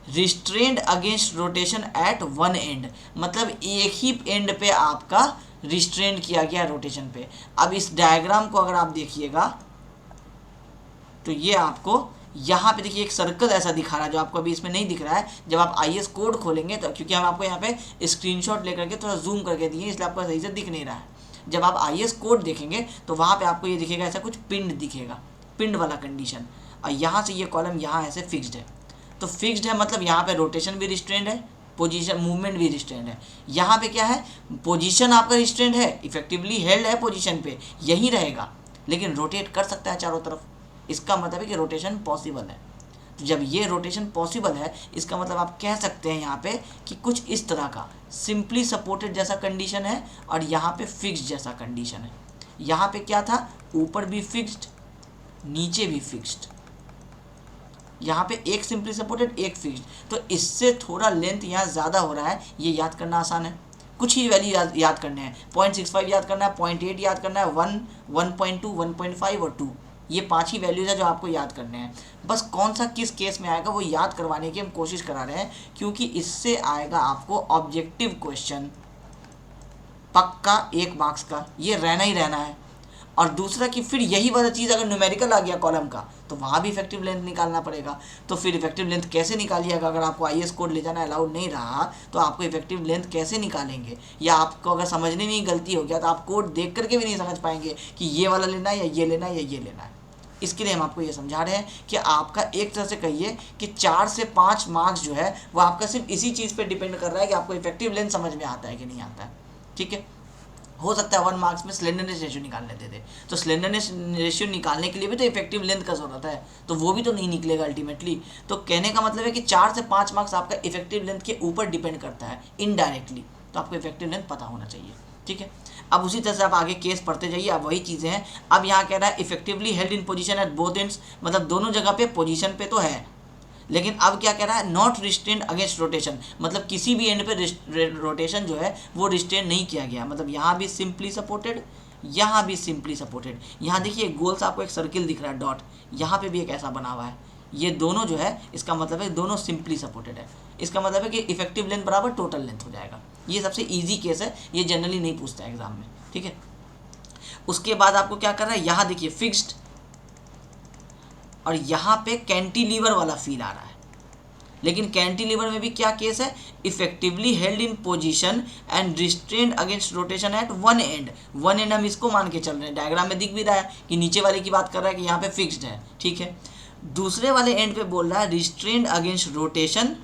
restrained against rotation eight one and. मतलब एक ही एंड पे आपका रिस्ट्रेंड किया गया रोटेशन पे। अब इस डायग्राम को अगर आप देखिएगा तो ये आपको यहाँ पे देखिए एक सर्कल ऐसा दिखा रहा है जो आपको अभी इसमें नहीं दिख रहा है। जब आप IS कोड खोलेंगे तो, क्योंकि हम आपको यहाँ पे स्क्रीनशॉट लेकर के थोड़ा जूम करके दिए इसलिए आपको सही से दिख नहीं रहा है। जब आप IS कोड देखेंगे तो वहाँ पे आपको ये दिखेगा, ऐसा कुछ पिंड दिखेगा, पिंड वाला कंडीशन, और यहाँ से ये कॉलम यहाँ ऐसे फिक्स्ड है। तो फिक्स्ड है मतलब यहाँ पे रोटेशन भी रिस्ट्रेंड है, पोजीशन मूवमेंट भी रिस्ट्रेंड है। यहाँ पे क्या है, पोजीशन आपका रिस्ट्रेंड है, इफेक्टिवली हेल्ड है पोजीशन पे, यही रहेगा, लेकिन रोटेट कर सकता है चारों तरफ। इसका मतलब है कि रोटेशन पॉसिबल है। तो जब ये रोटेशन पॉसिबल है, इसका मतलब आप कह सकते हैं यहाँ पे कि कुछ इस तरह का सिंपली सपोर्टेड जैसा कंडीशन है और यहाँ पे फिक्स्ड जैसा कंडीशन है। यहाँ पे क्या था, ऊपर भी फिक्स्ड, नीचे भी फिक्स्ड, यहाँ पे एक सिंपली सपोर्टेड, एक फिक्स्ड। तो इससे थोड़ा लेंथ यहाँ ज़्यादा हो रहा है, ये याद करना आसान है। कुछ ही वैल्यू याद करने हैं, 0.65 याद करना है, 0.8 याद करना है, 1, 1.2, 1.5 और 2, ये 5 ही वैल्यूज है जो आपको याद करने हैं। बस कौन सा किस केस में आएगा वो याद करवाने की हम कोशिश करा रहे हैं, क्योंकि इससे आएगा आपको ऑब्जेक्टिव क्वेश्चन पक्का 1 मार्क्स का, ये रहना ही रहना है। और दूसरा कि फिर यही वाला चीज़ अगर न्यूमेरिकल आ गया कॉलम का तो वहाँ भी इफेक्टिव लेंथ निकालना पड़ेगा। तो फिर इफेक्टिव लेंथ कैसे निकालिएगा, अगर आपको IS कोड ले जाना अलाउड नहीं रहा तो आपको इफेक्टिव लेंथ कैसे निकालेंगे, या आपको अगर समझने में ही गलती हो गया तो आप कोड देख करके भी नहीं समझ पाएंगे कि ये वाला लेना है या ये लेना है या ये लेना है। इसके लिए हम आपको ये समझा रहे हैं कि आपका एक तरह से कहिए कि 4 से 5 मार्क्स जो है वो आपका सिर्फ इसी चीज़ पर डिपेंड कर रहा है कि आपको इफेक्टिव लेंथ समझ में आता है कि नहीं आता है। ठीक है, हो सकता है 1 मार्क्स में स्लेंडरनेस रेशियो निकाल लेते थे, तो स्लेंडरनेस रेशियो निकालने के लिए भी तो इफेक्टिव लेंथ का जरूरत है, तो वो भी तो नहीं निकलेगा अल्टीमेटली। तो कहने का मतलब है कि 4 से 5 मार्क्स आपका इफेक्टिव लेंथ के ऊपर डिपेंड करता है इनडायरेक्टली, तो आपको इफेक्टिव लेंथ पता होना चाहिए। ठीक है, अब उसी तरह से आप आगे केस पढ़ते जाइए, अब वही चीज़ें हैं। अब यहाँ कह रहा है effectively held in position at both ends, मतलब दोनों जगह पे पोजीशन पे तो है, लेकिन अब क्या कह रहा है, नॉट रिस्ट्रेंड अगेंस्ट रोटेशन, मतलब किसी भी एंड पे रोटेशन जो है वो रिस्ट्रेंड नहीं किया गया। मतलब यहाँ भी सिंपली सपोर्टेड, यहाँ भी सिंपली सपोर्टेड। यहाँ देखिए गोल सा आपको एक सर्किल दिख रहा है डॉट, यहाँ पे भी एक ऐसा बना हुआ है, ये दोनों जो है इसका मतलब है दोनों सिंपली सपोर्टेड है। इसका मतलब है कि इफेक्टिव लेंथ बराबर टोटल लेंथ हो जाएगा। ये सबसे ईजी केस है, ये जनरली नहीं पूछता है एग्जाम में। ठीक है, उसके बाद आपको क्या कर रहा है, यहाँ देखिए फिक्स्ड और यहाँ पे कैंटिलीवर वाला फील आ रहा है, लेकिन कैंटिलीवर में भी क्या केस है, effectively held in position and restrained against rotation eight one and. One and हम इसको मान के चल रहे हैं, डायग्राम में दिख भी रहा है कि नीचे वाले की बात कर रहा है कि यहाँ पे फिक्स्ड है। ठीक है, दूसरे वाले एंड पे बोल रहा है restrained against rotation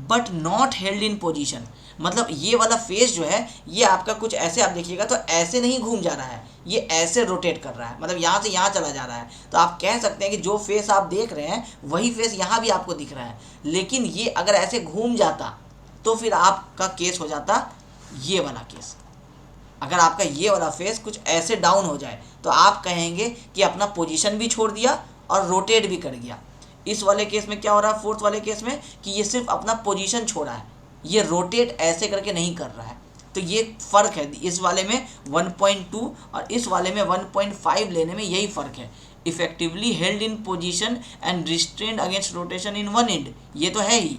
but not held in position, मतलब ये वाला फेस जो है ये आपका कुछ ऐसे आप देखिएगा तो ऐसे नहीं घूम जा रहा है, ये ऐसे रोटेट कर रहा है, मतलब यहाँ से यहाँ चला जा रहा है। तो आप कह सकते हैं कि जो फेस आप देख रहे हैं वही फेस यहाँ भी आपको दिख रहा है, लेकिन ये अगर ऐसे घूम जाता तो फिर आपका केस हो जाता ये वाला केस। अगर आपका ये वाला फेस कुछ ऐसे डाउन हो जाए तो आप कहेंगे कि अपना पोजीशन भी छोड़ दिया और रोटेट भी कर गया। इस वाले केस में क्या हो रहा है, फोर्थ वाले केस में, कि ये सिर्फ अपना पोजीशन छोड़ा है, ये रोटेट ऐसे करके नहीं कर रहा है। तो ये फ़र्क है, इस वाले में 1.2 और इस वाले में 1.5 लेने में यही फ़र्क है। Effectively held in position and restrained against rotation in one and, ये तो है ही,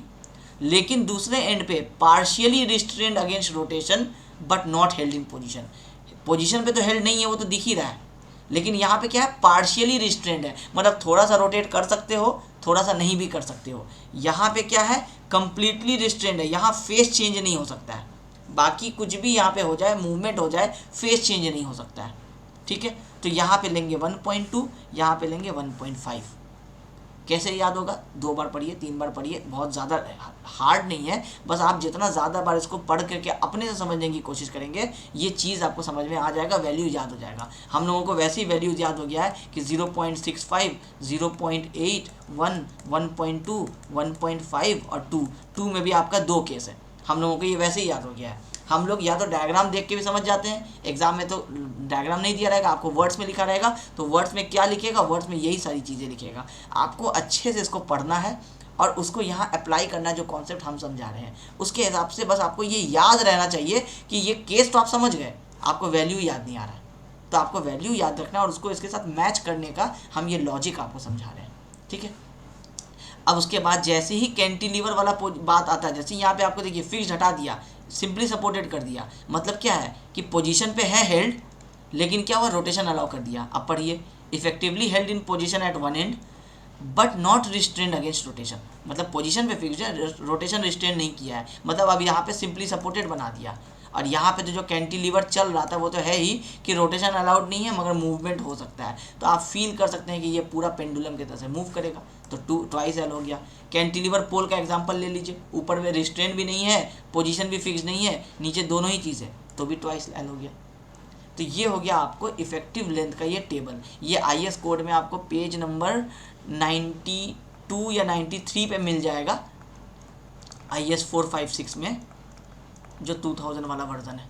लेकिन दूसरे एंड पे partially restrained against rotation but not held in position. Position पे तो हेल्ड नहीं है, वो तो दिख ही रहा है, लेकिन यहाँ पे क्या है, पार्शियली रिस्ट्रेंड है, मतलब थोड़ा सा रोटेट कर सकते हो, थोड़ा सा नहीं भी कर सकते हो। यहाँ पे क्या है, कंप्लीटली रिस्ट्रेंड है, यहाँ फेस चेंज नहीं हो सकता है, बाकी कुछ भी यहाँ पे हो जाए, मूवमेंट हो जाए, फेस चेंज नहीं हो सकता है। ठीक है, तो यहाँ पे लेंगे 1.2, यहाँ पे लेंगे 1.5। कैसे याद होगा, 2 बार पढ़िए, 3 बार पढ़िए, बहुत ज़्यादा हार्ड नहीं है, बस आप जितना ज़्यादा बार इसको पढ़ करके अपने से समझने की कोशिश करेंगे ये चीज़ आपको समझ में आ जाएगा, वैल्यू याद हो जाएगा। हम लोगों को वैसे ही वैल्यूज़ याद हो गया है कि 0.65, 0.8, 1, 1.2, 1.5 और 2 में भी आपका 2 केस है, हम लोगों को ये वैसे ही याद हो गया है। हम लोग या तो डायग्राम देख के भी समझ जाते हैं, एग्जाम में तो डायग्राम नहीं दिया रहेगा, आपको वर्ड्स में लिखा रहेगा, तो वर्ड्स में क्या लिखेगा, वर्ड्स में यही सारी चीज़ें लिखेगा। आपको अच्छे से इसको पढ़ना है और उसको यहाँ अप्लाई करना है, जो कॉन्सेप्ट हम समझा रहे हैं उसके हिसाब से। बस आपको ये याद रहना चाहिए कि ये केस तो आप समझ गए, आपको वैल्यू याद नहीं आ रहा है, तो आपको वैल्यू याद रखना है और उसको इसके साथ मैच करने का हम ये लॉजिक आपको समझा रहे हैं। ठीक है, अब उसके बाद जैसे ही कैंटिलीवर वाला बात आता है, जैसे यहाँ पे आपको देखिए फिक्स्ड हटा दिया, सिंपली सपोर्टेड कर दिया, मतलब क्या है कि पोजीशन पे है हेल्ड, लेकिन क्या हुआ, रोटेशन अलाउ कर दिया। अब पढ़िए, effectively held in position at one end but not restrained against rotation, मतलब पोजीशन पे फिक्स्ड है, रोटेशन रिस्ट्रेंड नहीं किया है, मतलब अब यहाँ पे सिंपली सपोर्टेड बना दिया। और यहाँ पे तो जो कैंटिलीवर चल रहा था वो तो है ही कि रोटेशन अलाउड नहीं है मगर मूवमेंट हो सकता है, तो आप फील कर सकते हैं कि ये पूरा पेंडुलम की तरह से मूव करेगा, तो ट्वाइस एल हो गया। कैंटिलीवर पोल का एग्जांपल ले लीजिए, ऊपर में रिस्ट्रेंट भी नहीं है, पोजीशन भी फिक्स नहीं है, नीचे दोनों ही चीज़ है, तो भी ट्वाइस एल हो गया। तो ये हो गया आपको इफेक्टिव लेंथ का ये टेबल। ये आईएस कोड में आपको पेज नंबर 92 या 93 पे मिल जाएगा, IS 456 में, जो 2000 वाला वर्जन है।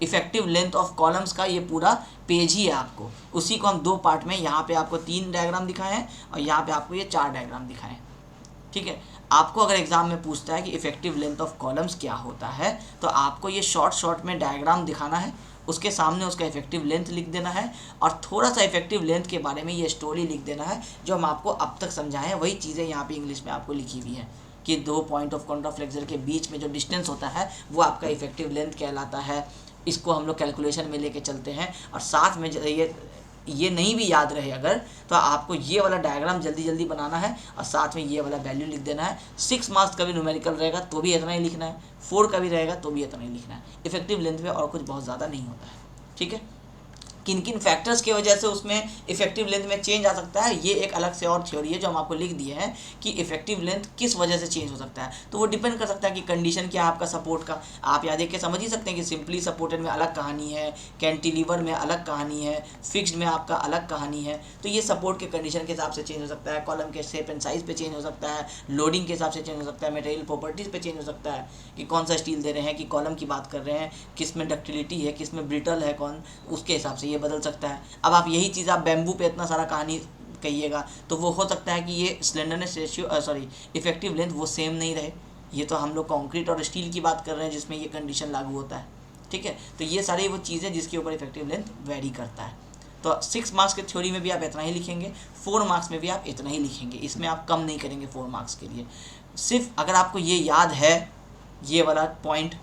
इफेक्टिव लेंथ ऑफ कॉलम्स का ये पूरा पेज ही है आपको, उसी को हम 2 पार्ट में, यहाँ पे आपको 3 डायग्राम दिखाए हैं और यहाँ पे आपको ये 4 डायग्राम दिखाए हैं। ठीक है, आपको अगर एग्जाम में पूछता है कि इफेक्टिव लेंथ ऑफ कॉलम्स क्या होता है, तो आपको ये शॉर्ट में डायग्राम दिखाना है, उसके सामने उसका इफेक्टिव लेंथ लिख देना है और थोड़ा सा इफेक्टिव लेंथ के बारे में ये स्टोरी लिख देना है जो हम आपको अब तक समझाए हैं, वही चीज़ें यहाँ पे इंग्लिश में आपको लिखी हुई हैं कि 2 पॉइंट ऑफ कॉन्ट्राफ्लेक्सर के बीच में जो डिस्टेंस होता है वो आपका इफेक्टिव लेंथ कहलाता है। इसको हम लोग कैलकुलेशन में लेके चलते हैं और साथ में ये नहीं भी याद रहे अगर, तो आपको ये वाला डायग्राम जल्दी बनाना है और साथ में ये वाला वैल्यू लिख देना है। 6 मार्क्स का भी न्यूमेरिकल रहेगा तो भी इतना ही लिखना है, 4 का भी रहेगा तो भी इतना ही लिखना है। इफेक्टिव लेंथ में और कुछ बहुत ज़्यादा नहीं होता है। ठीक है, किन किन फैक्टर्स की वजह से उसमें इफेक्टिव लेंथ में चेंज आ सकता है, ये एक अलग से और थ्योरी है जो हम आपको लिख दिए हैं कि इफेक्टिव लेंथ किस वजह से चेंज हो सकता है। तो वो डिपेंड कर सकता है कि कंडीशन क्या है आपका सपोर्ट का। आप याद देख के समझ ही सकते हैं कि सिंपली सपोर्टेड में अलग कहानी है, कैंटिलीवर में अलग कहानी है, फिक्स्ड में आपका अलग कहानी है। तो ये सपोर्ट के कंडीशन के हिसाब से चेंज हो सकता है, कॉलम के शेप एंड साइज पे चेंज हो सकता है, लोडिंग के हिसाब से चेंज हो सकता है, मटेरियल प्रॉपर्टीज़ पे चेंज हो सकता है कि कौन सा स्टील दे रहे हैं, कि कॉलम की बात कर रहे हैं, किस में डक्टिलिटी है, किस में ब्रिटल है, कौन, उसके हिसाब से ये बदल सकता है। अब आप यही चीज़ आप बैम्बू पे इतना सारा कहानी कहिएगा तो वो हो सकता है कि ये स्लेंडरनेस रेशियो इफेक्टिव लेंथ वो सेम नहीं रहे। ये तो हम लोग कंक्रीट और स्टील की बात कर रहे हैं जिसमें ये कंडीशन लागू होता है। ठीक है, तो ये सारी वो चीज़ें जिसके ऊपर इफेक्टिव लेंथ वेरी करता है। तो 6 मार्क्स के थ्योरी में भी आप इतना ही लिखेंगे, 4 मार्क्स में भी आप इतना ही लिखेंगे, इसमें आप कम नहीं करेंगे 4 मार्क्स के लिए। सिर्फ अगर आपको ये याद है ये वाला पॉइंट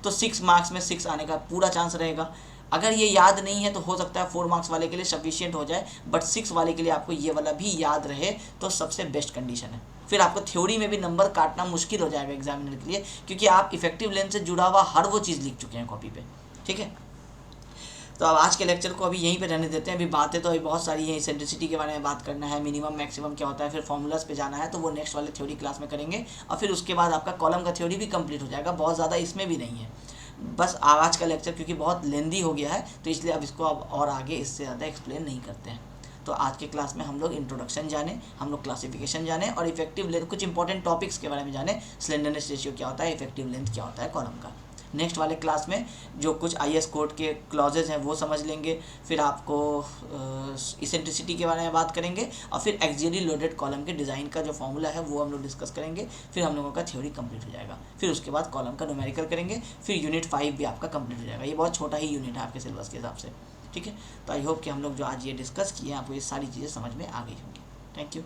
तो 6 मार्क्स में 6 आने का पूरा चांस रहेगा। अगर ये याद नहीं है तो हो सकता है 4 मार्क्स वाले के लिए सफिशिएंट हो जाए, बट 6 वाले के लिए आपको ये वाला भी याद रहे तो सबसे बेस्ट कंडीशन है। फिर आपको थ्योरी में भी नंबर काटना मुश्किल हो जाएगा एग्जामिनर के लिए, क्योंकि आप इफेक्टिव लेंथ से जुड़ा हुआ हर वो चीज़ लिख चुके हैं कॉपी पे। ठीक है, तो अब आज के लेक्चर को अभी यहीं पे रहने देते हैं। अभी बातें तो अभी बहुत सारी हैं, इसेंट्रिसिटी के बारे में बात करना है, मिनिमम मैक्सिमम क्या होता है, फिर फॉर्मूलाज पे जाना है, तो वो नेक्स्ट वाले थ्योरी क्लास में करेंगे। और फिर उसके बाद आपका कॉलम का थ्योरी भी कंप्लीट हो जाएगा, बहुत ज़्यादा इसमें भी नहीं है। बस आज का लेक्चर क्योंकि बहुत लेंदी हो गया है, तो इसलिए अब इसको अब और आगे इससे ज़्यादा एक्सप्लेन नहीं करते हैं। तो आज के क्लास में हम लोग इंट्रोडक्शन जाने, हम लोग क्लासिफिकेशन जाने और इफेक्टिव लेंथ, कुछ इंपॉर्टेंट टॉपिक्स के बारे में जाने, स्लेंडरनेस रेशियो क्या होता है, इफेक्टिव लेंथ क्या होता है कॉलम का। नेक्स्ट वाले क्लास में जो कुछ IS कोड के क्लॉजेज हैं वो समझ लेंगे, फिर आपको इसेंट्रिसिटी के बारे में बात करेंगे, और फिर एक्सियली लोडेड कॉलम के डिज़ाइन का जो फॉर्मूला है वो हम लोग डिस्कस करेंगे। फिर हम लोगों का थ्योरी कंप्लीट हो जाएगा। फिर उसके बाद कॉलम का न्यूमेरिकल करेंगे, फिर यूनिट 5 भी आपका कंप्लीट हो जाएगा। ये बहुत छोटा ही यूनिट है आपके सिलेबस के हिसाब से, ठीक है। तो आई होप कि हम लोग जो आज ये डिस्कस किए आपको ये सारी चीज़ें समझ में आ गई होंगी। Thank you.